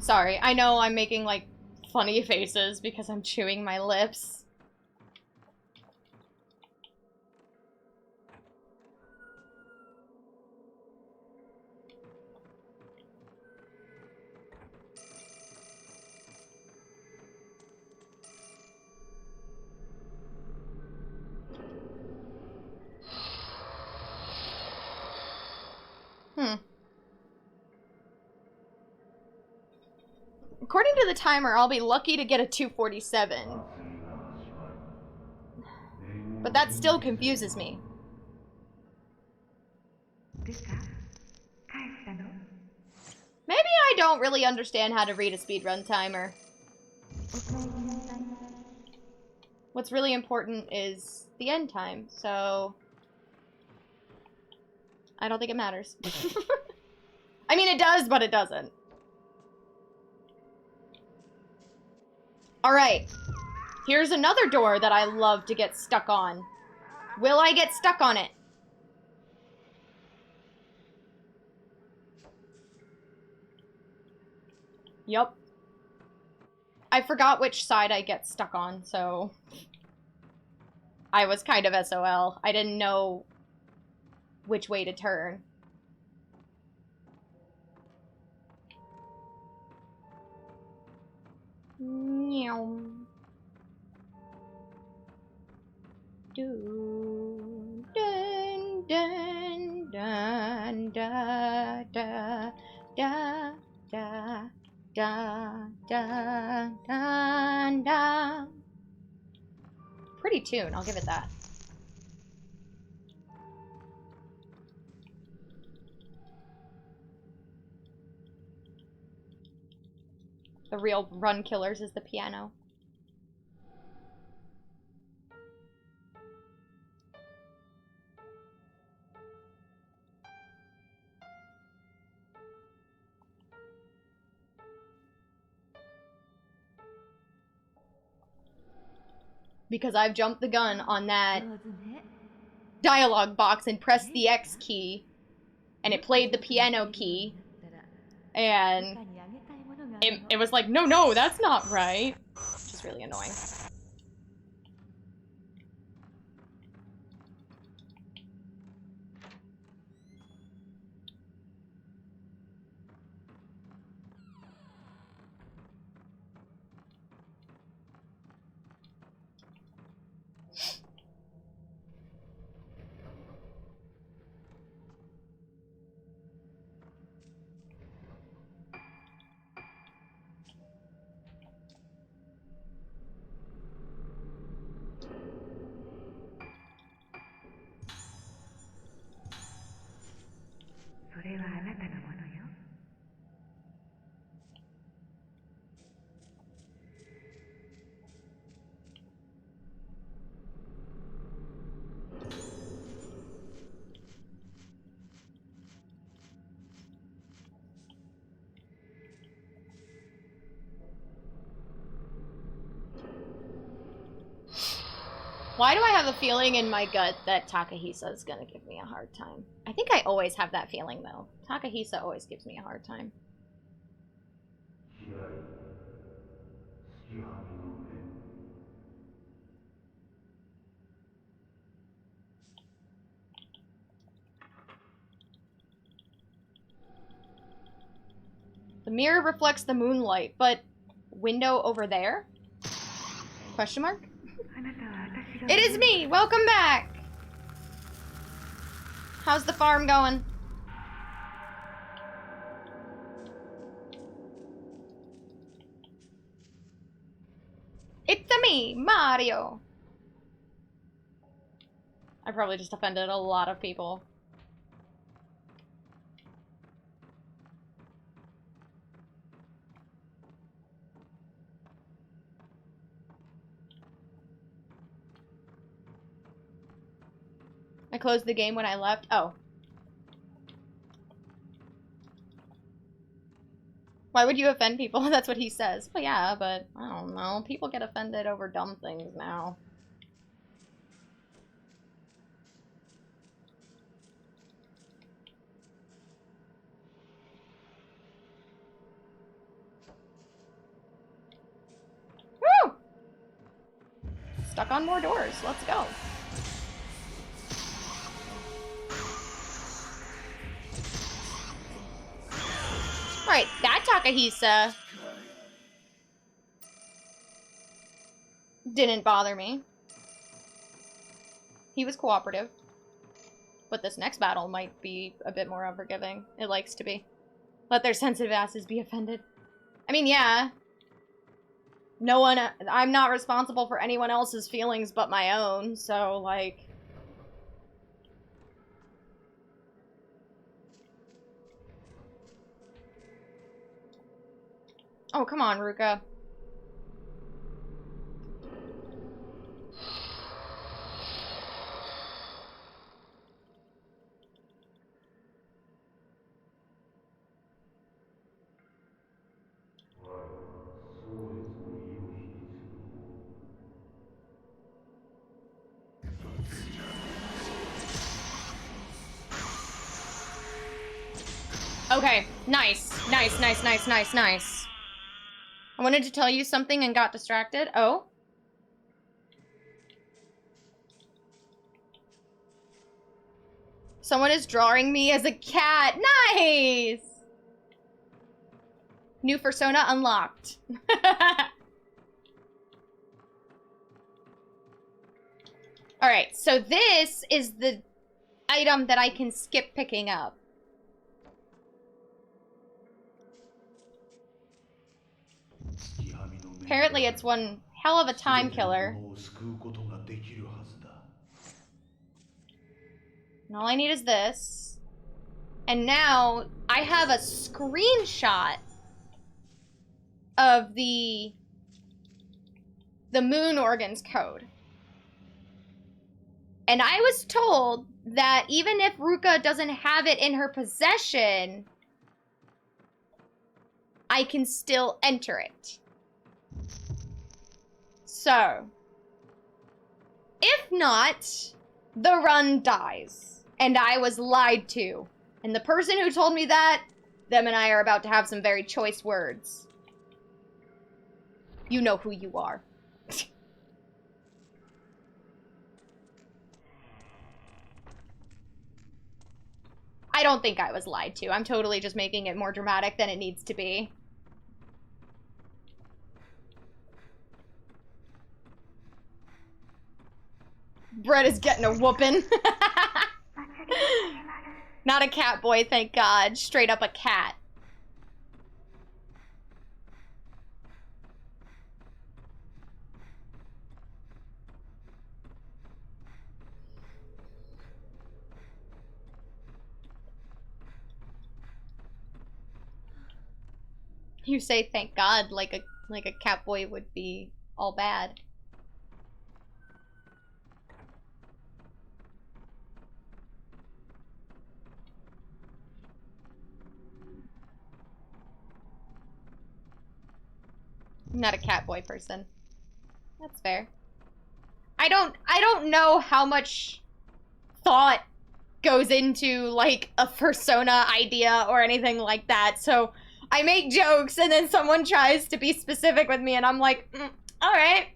Sorry, I know I'm making, like, funny faces because I'm chewing my lips. According to the timer, I'll be lucky to get a 247. But that still confuses me. Maybe I don't really understand how to read a speedrun timer. What's really important is the end time, so... I don't think it matters. I mean, it does, but it doesn't. Alright. Here's another door that I love to get stuck on. Will I get stuck on it? Yup. I forgot which side I get stuck on, so... I was kind of SOL. I didn't know which way to turn. Meow. Dun, dun, dun, dun, da, da, da, da, da, da, da, da. Pretty tune, I'll give it that. The real run killers is the piano. Because I've jumped the gun on that dialogue box and pressed the X key, and it played the piano key, and it was like, no, that's not right. Which is really annoying. それはあなたのものよ。Why do I have a feeling in my gut that Takahisa is gonna give me a hard time? I think I always have that feeling, though. Takahisa always gives me a hard time. The mirror reflects the moonlight, but window over there? Question mark? It is me! Welcome back! How's the farm going? It's me, Mario! I probably just offended a lot of people. I closed the game when I left. Oh. Why would you offend people? That's what he says. Well, yeah, but I don't know. People get offended over dumb things now. Woo! Stuck on more doors. Let's go. Alright, that Takahisa didn't bother me. He was cooperative. But this next battle might be a bit more unforgiving. It likes to be. Let their sensitive asses be offended. I mean, yeah. No one... I'm not responsible for anyone else's feelings but my own, so, like... Oh, come on, Ruka. Okay, nice. Nice, nice, nice, nice, nice. I wanted to tell you something and got distracted. Oh? Someone is drawing me as a cat. Nice! New persona unlocked. Alright, so this is the item that I can skip picking up. Apparently it's one hell of a time killer. And all I need is this. And now I have a screenshot of the moon organs code. And I was told that even if Ruka doesn't have it in her possession, I can still enter it. So, if not, the run dies. And I was lied to. And the person who told me that, them and I are about to have some very choice words. You know who you are. I don't think I was lied to. I'm totally just making it more dramatic than it needs to be. Brett is getting a whooping. Not a cat boy, thank God. Straight up a cat. You say thank God like a cat boy would be all bad. I'm not a cat boy person. That's fair. I don't know how much thought goes into like a persona idea or anything like that. So I make jokes and then someone tries to be specific with me and I'm like, all right.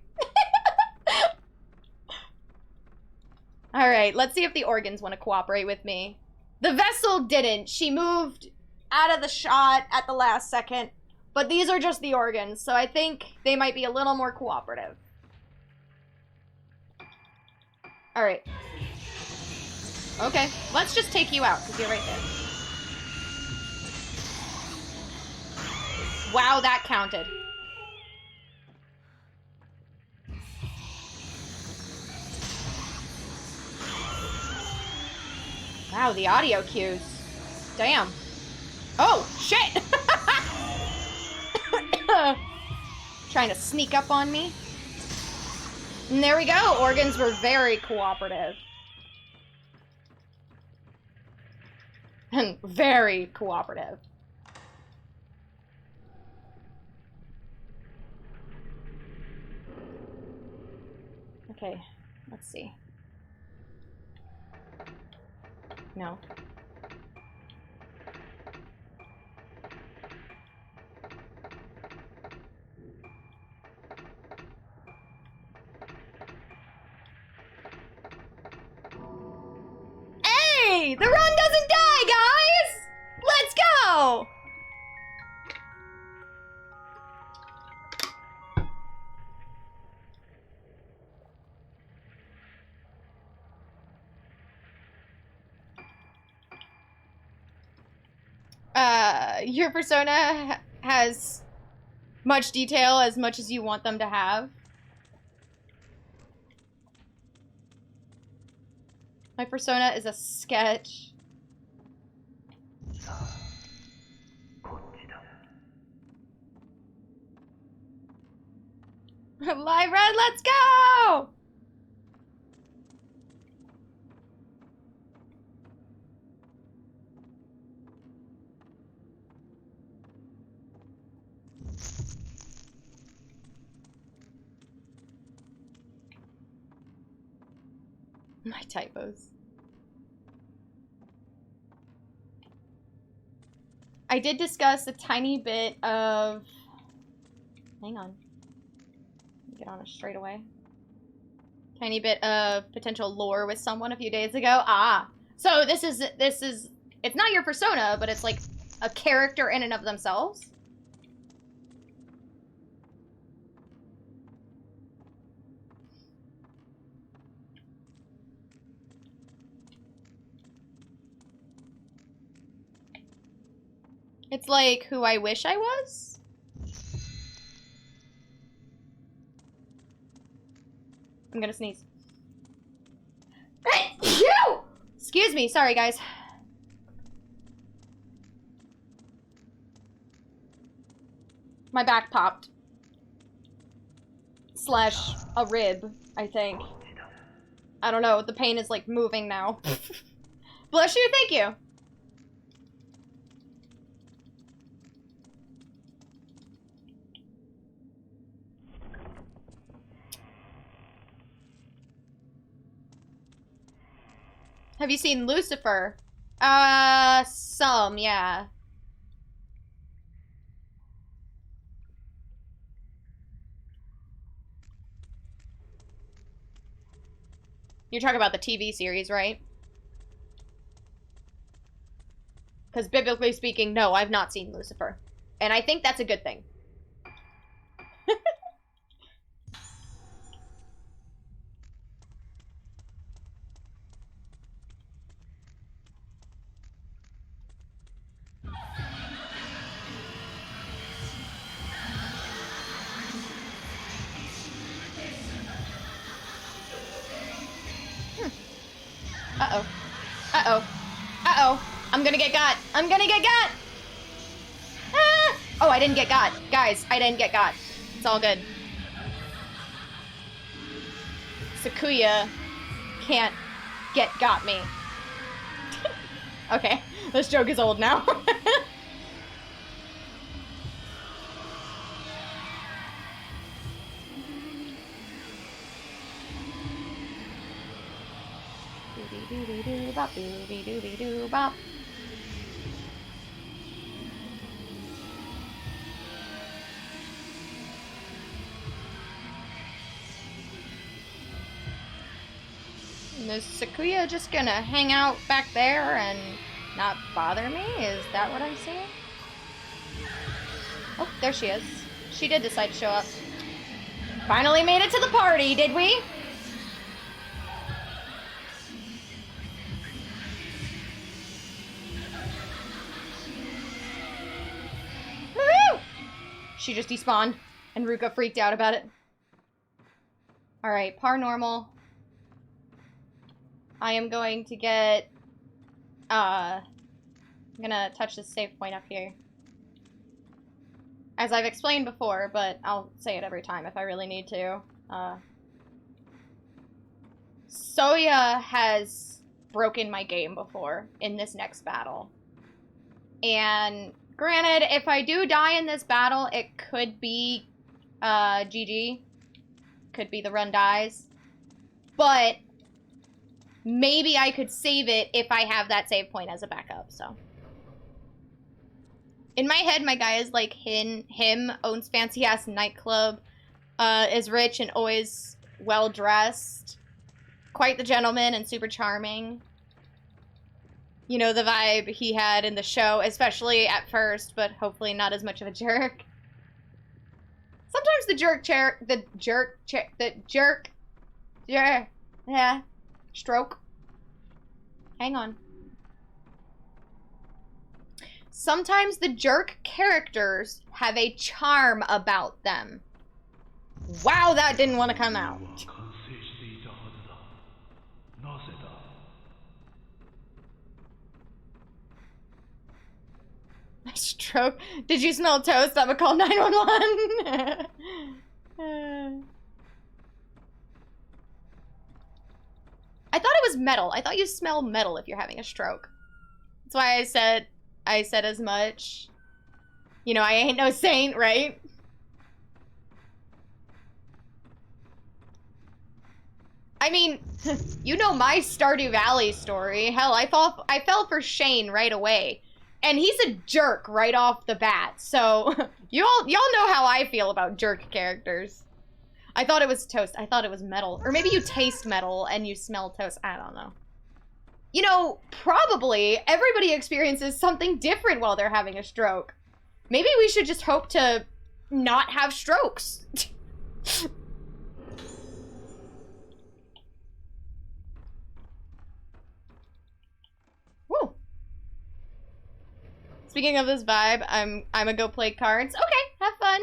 All right, let's see if the organs want to cooperate with me. The vessel didn't. She moved out of the shot at the last second, but these are just the organs, so I think they might be a little more cooperative. All right. Okay, let's just take you out, because you're right there. Wow, that counted. Wow, the audio cues. Damn. Oh, shit! Trying to sneak up on me. And there we go. Organs were very cooperative. And very cooperative. Okay, let's see. No. Hey! The run doesn't die, guys! Let's go! Your persona has much detail, as much as you want them to have. My persona is a sketch. Live run, let's go! My typos. I did discuss a tiny bit of... Hang on. Get on it straight away. Tiny bit of potential lore with someone a few days ago. Ah. So this is... It's not your persona, but it's like a character in and of themselves. It's like who I wish I was. I'm gonna sneeze. Excuse me, sorry guys. My back popped. Slash a rib, I think. I don't know, the pain is like moving now. Bless you, thank you. Have you seen Lucifer? Some, yeah. You're talking about the TV series, right? Because biblically speaking, no, I've not seen Lucifer. And I think that's a good thing. Uh-oh. Uh-oh. Uh-oh. I'm gonna get got. I'm gonna get got! Ah! Oh, I didn't get got. Guys, I didn't get got. It's all good. Sakuya can't got me. Okay, this joke is old now. Is Sakuya just gonna hang out back there and not bother me? Is that what I'm seeing? Oh, there she is. She did decide to show up. Finally made it to the party, did we? Woo! She just despawned, and Ruka freaked out about it. Alright, par normal. I am going to get, I'm gonna touch this save point up here. As I've explained before, but I'll say it every time if I really need to. Soya has broken my game before in this next battle. And granted, if I do die in this battle, it could be GG. Could be the run dies. But maybe I could save it if I have that save point as a backup, so. In my head, my guy is like him owns fancy-ass nightclub, is rich and always well-dressed, quite the gentleman and super charming. You know, the vibe he had in the show, especially at first, but hopefully not as much of a jerk. Sometimes yeah, stroke. Hang on. Sometimes the jerk characters have a charm about them. Wow, that didn't want to come out. Stroke. Did you smell toast? I would call 911. I thought it was metal. I thought you smell metal if you're having a stroke. That's why I said as much. You know, I ain't no saint, right? I mean, you know my Stardew Valley story. Hell, I fell for Shane right away. And he's a jerk right off the bat. So, y'all know how I feel about jerk characters. I thought it was toast. I thought it was metal. Or maybe you taste metal and you smell toast. I don't know. You know, probably everybody experiences something different while they're having a stroke. Maybe we should just hope to not have strokes. Woo. Speaking of this vibe, I'm gonna go play cards. Okay, have fun.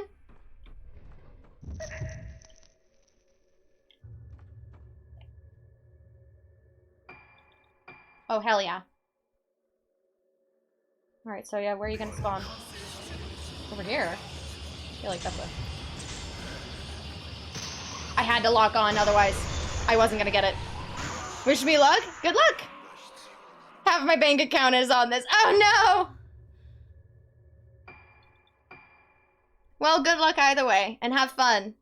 Oh, hell yeah. Alright, so yeah, where are you gonna spawn? Over here? I feel like that's a... I had to lock on, otherwise I wasn't gonna get it. Wish me luck? Good luck! Half my bank account is on this. Oh no! Well, good luck either way, and have fun.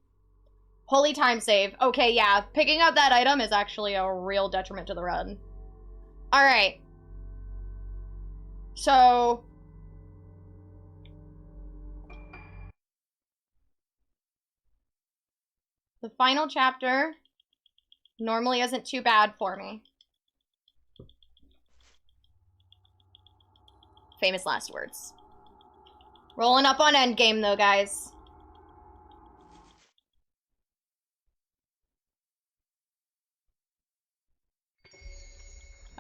Holy time save. Okay, yeah, picking up that item is actually a real detriment to the run. Alright. So... the final chapter normally isn't too bad for me. Famous last words. Rolling up on endgame though, guys.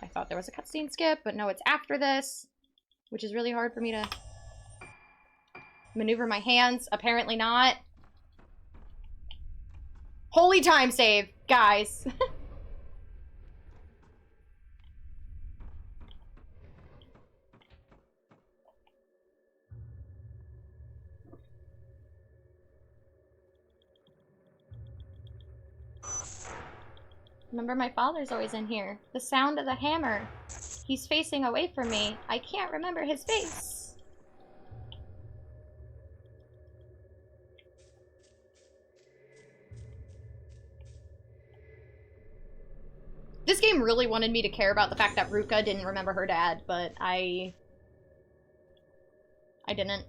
I thought there was a cutscene skip, but no, it's after this, which is really hard for me to maneuver my hands. Apparently not. Holy time save, guys. Remember, my father's always in here. The sound of the hammer. He's facing away from me. I can't remember his face. This game really wanted me to care about the fact that Ruka didn't remember her dad, but I didn't.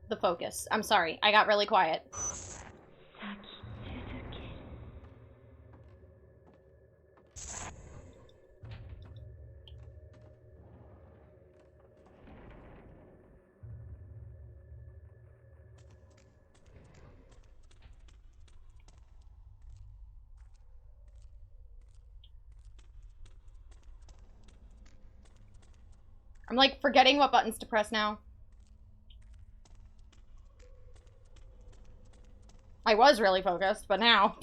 The focus. I'm sorry. I got really quiet. I'm like forgetting what buttons to press now. I was really focused, but now.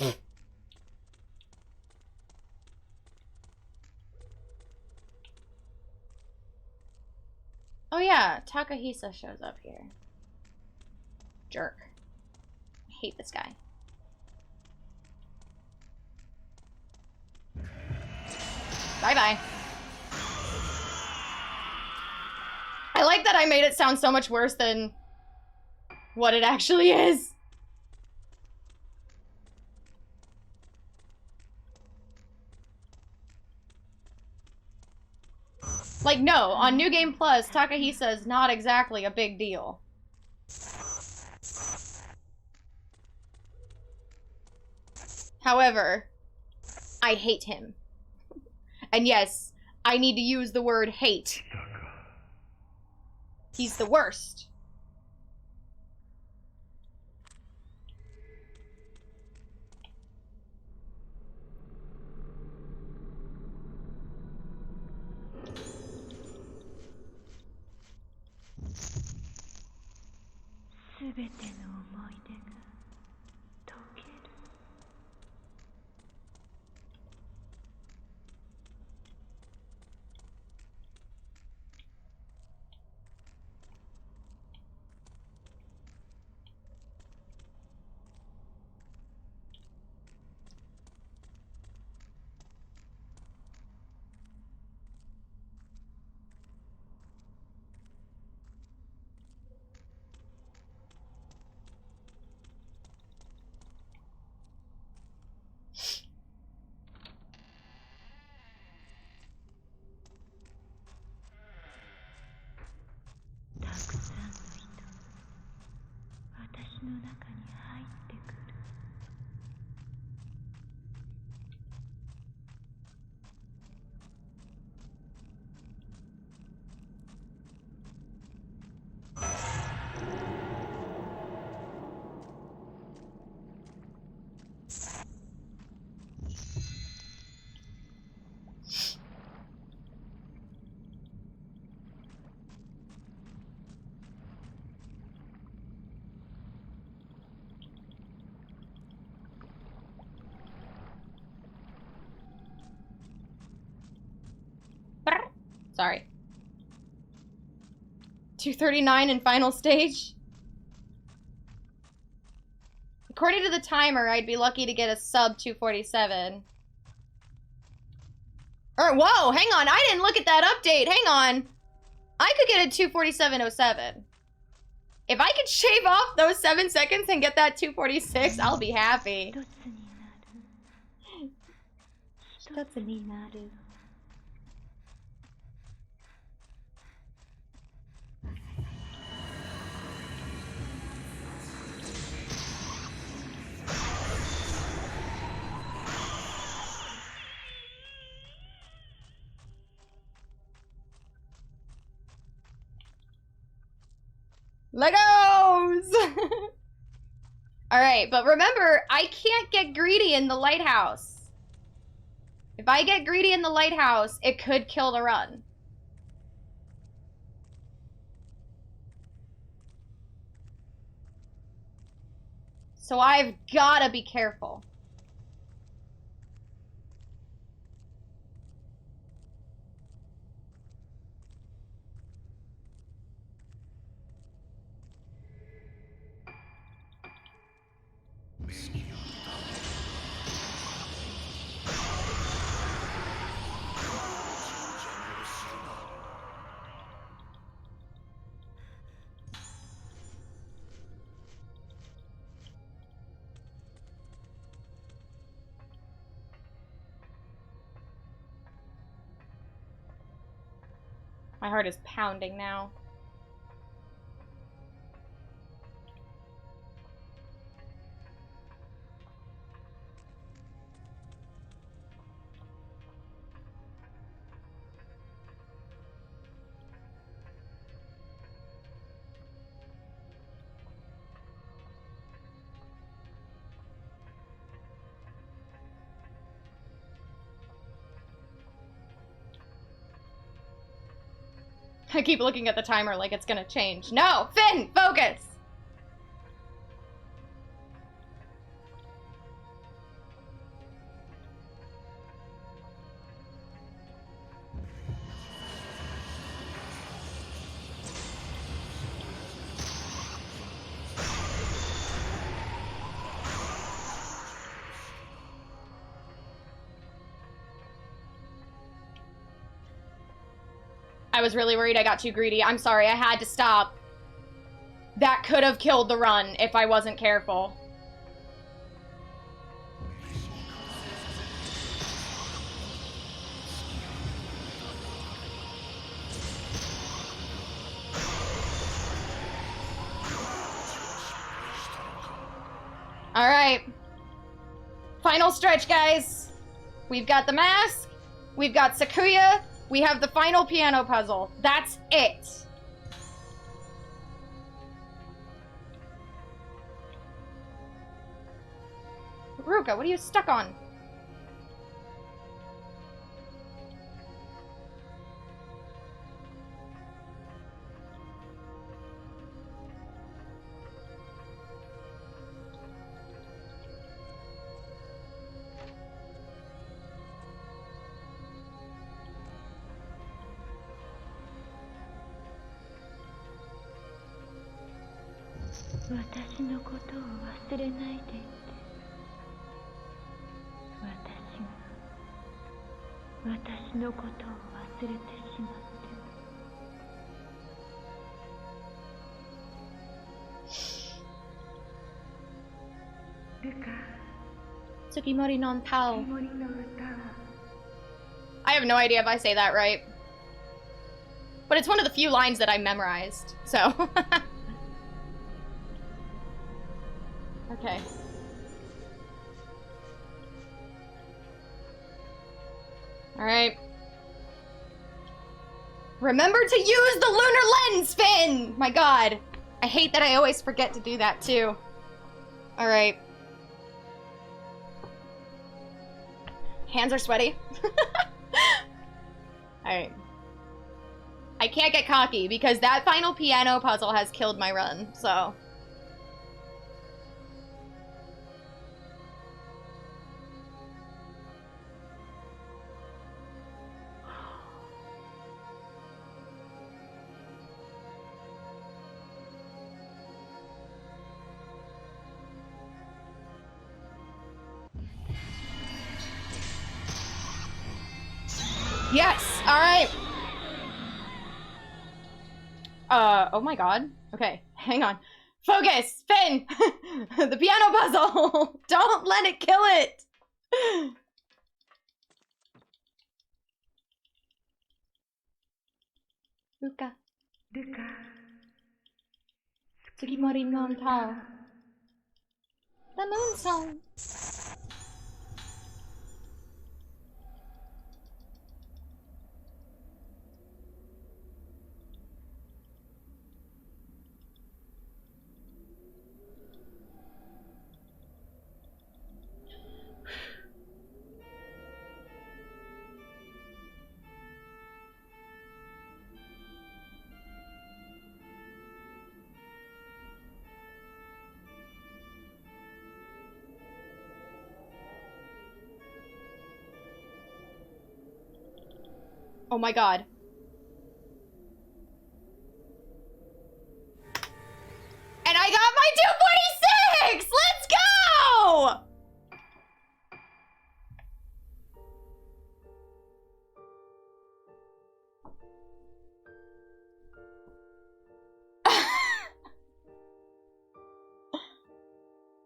Oh yeah, Takahisa shows up here. Jerk. I hate this guy. Bye-bye. I like that I made it sound so much worse than what it actually is. Like, no, on New Game Plus, Takahisa is not exactly a big deal. However, I hate him. And yes, I need to use the word hate. He's the worst. Sorry. 239 in final stage. According to the timer, I'd be lucky to get a sub 247. Or, whoa, hang on. I didn't look at that update. Hang on. I could get a 247.07. If I could shave off those 7 seconds and get that 246, I'll be happy. 一つになる。Legos! Alright, but remember, I can't get greedy in the lighthouse. If I get greedy in the lighthouse, it could kill the run. So I've gotta be careful. My heart is pounding now. I keep looking at the timer like it's gonna change. No! Finn! Focus! I was really worried I got too greedy. I'm sorry, I had to stop. That could have killed the run if I wasn't careful. Alright. Final stretch, guys. We've got the mask. We've got Sakuya. We have the final piano puzzle. That's it. Ruka, what are you stuck on? Watashi no koto o wasurenai de ite. Watashi no koto o wasurete shimatte. Luka. Tsukimori non Tao. Tsukimori no uta. I have no idea if I say that right. But it's one of the few lines that I memorized, so. Okay. Alright. Remember to use the lunar lens, Finn! My god. I hate that I always forget to do that, too. Alright. Hands are sweaty. Alright. I can't get cocky because that final piano puzzle has killed my run, so. Yes! Alright! Oh my god. Okay, hang on. Focus! Finn! The piano puzzle! Don't let it kill it! Luka. Sugimori no Tao. The moon song. Oh my god. And I got my 246! Let's go!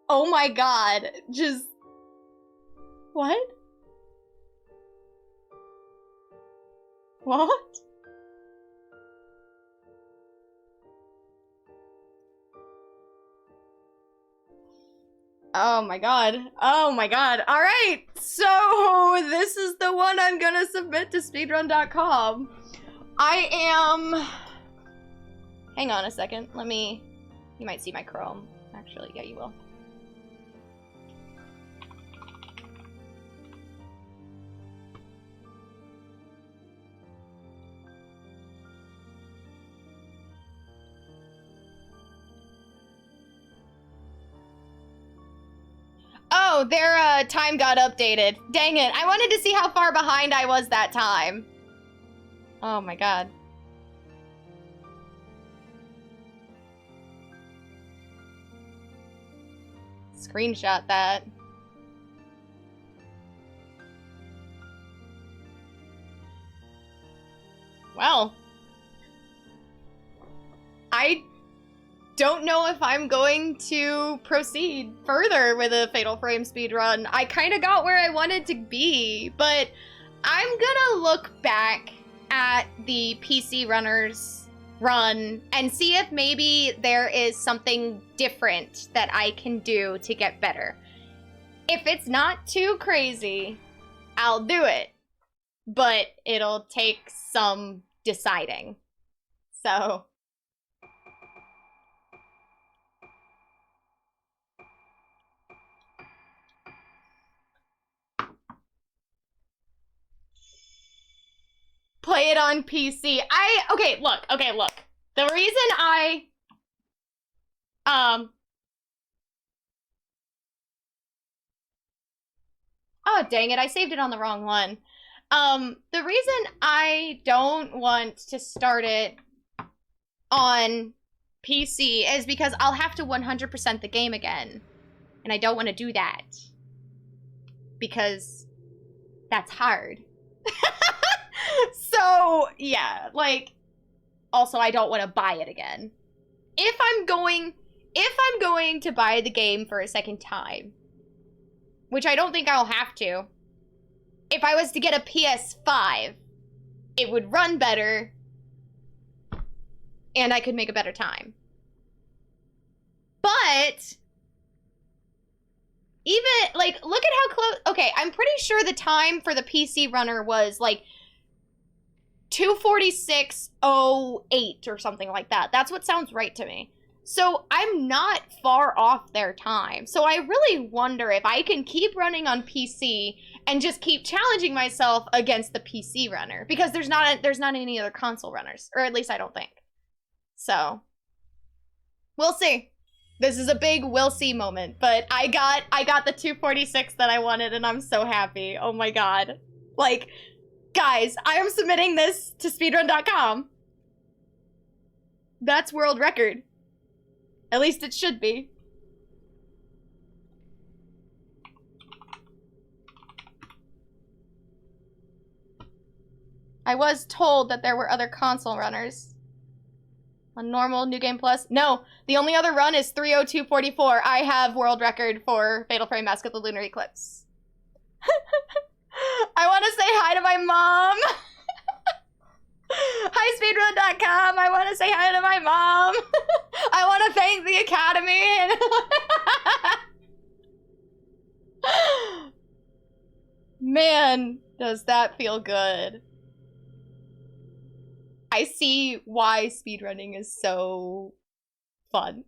Oh my god. Just... What? What? Oh my god. Oh my god. Alright, so this is the one I'm gonna submit to speedrun.com. I am... Hang on a second. Let me... You might see my Chrome. Actually, yeah, you will. Oh, their time got updated. Dang it. I wanted to see how far behind I was that time. Oh my god. Screenshot that. Well. I don't know if I'm going to proceed further with a Fatal Frame speedrun. I kind of got where I wanted to be, but I'm gonna look back at the PC runners run and see if maybe there is something different that I can do to get better. If it's not too crazy, I'll do it, but it'll take some deciding. So... Play it on PC. Okay, look. The reason I, oh, dang it, I saved it on the wrong one. The reason I don't want to start it on PC is because I'll have to 100% the game again. And I don't want to do that. Because that's hard. So, yeah, like, also I don't want to buy it again. If I'm going to buy the game for a second time, which I don't think I'll have to, if I was to get a PS5, it would run better, and I could make a better time. But, even, like, look at how close, okay, I'm pretty sure the time for the PC runner was, like, 2:46:08 or something like that. That's what sounds right to me. So I'm not far off their time. So I really wonder if I can keep running on PC and just keep challenging myself against the PC runner, because there's not any other console runners, or at least I don't think. So we'll see. This is a big we'll see moment, but I got the 246 that I wanted, and I'm so happy. Oh my god. Like, guys, I am submitting this to speedrun.com. That's world record. At least it should be. I was told that there were other console runners. On normal, New Game Plus? No, the only other run is 3:02:44. I have world record for Fatal Frame Mask of the Lunar Eclipse. I want to say hi to my mom. Hi, speedrun.com. I want to say hi to my mom. I want to thank the Academy. Man, does that feel good. I see why speedrunning is so fun.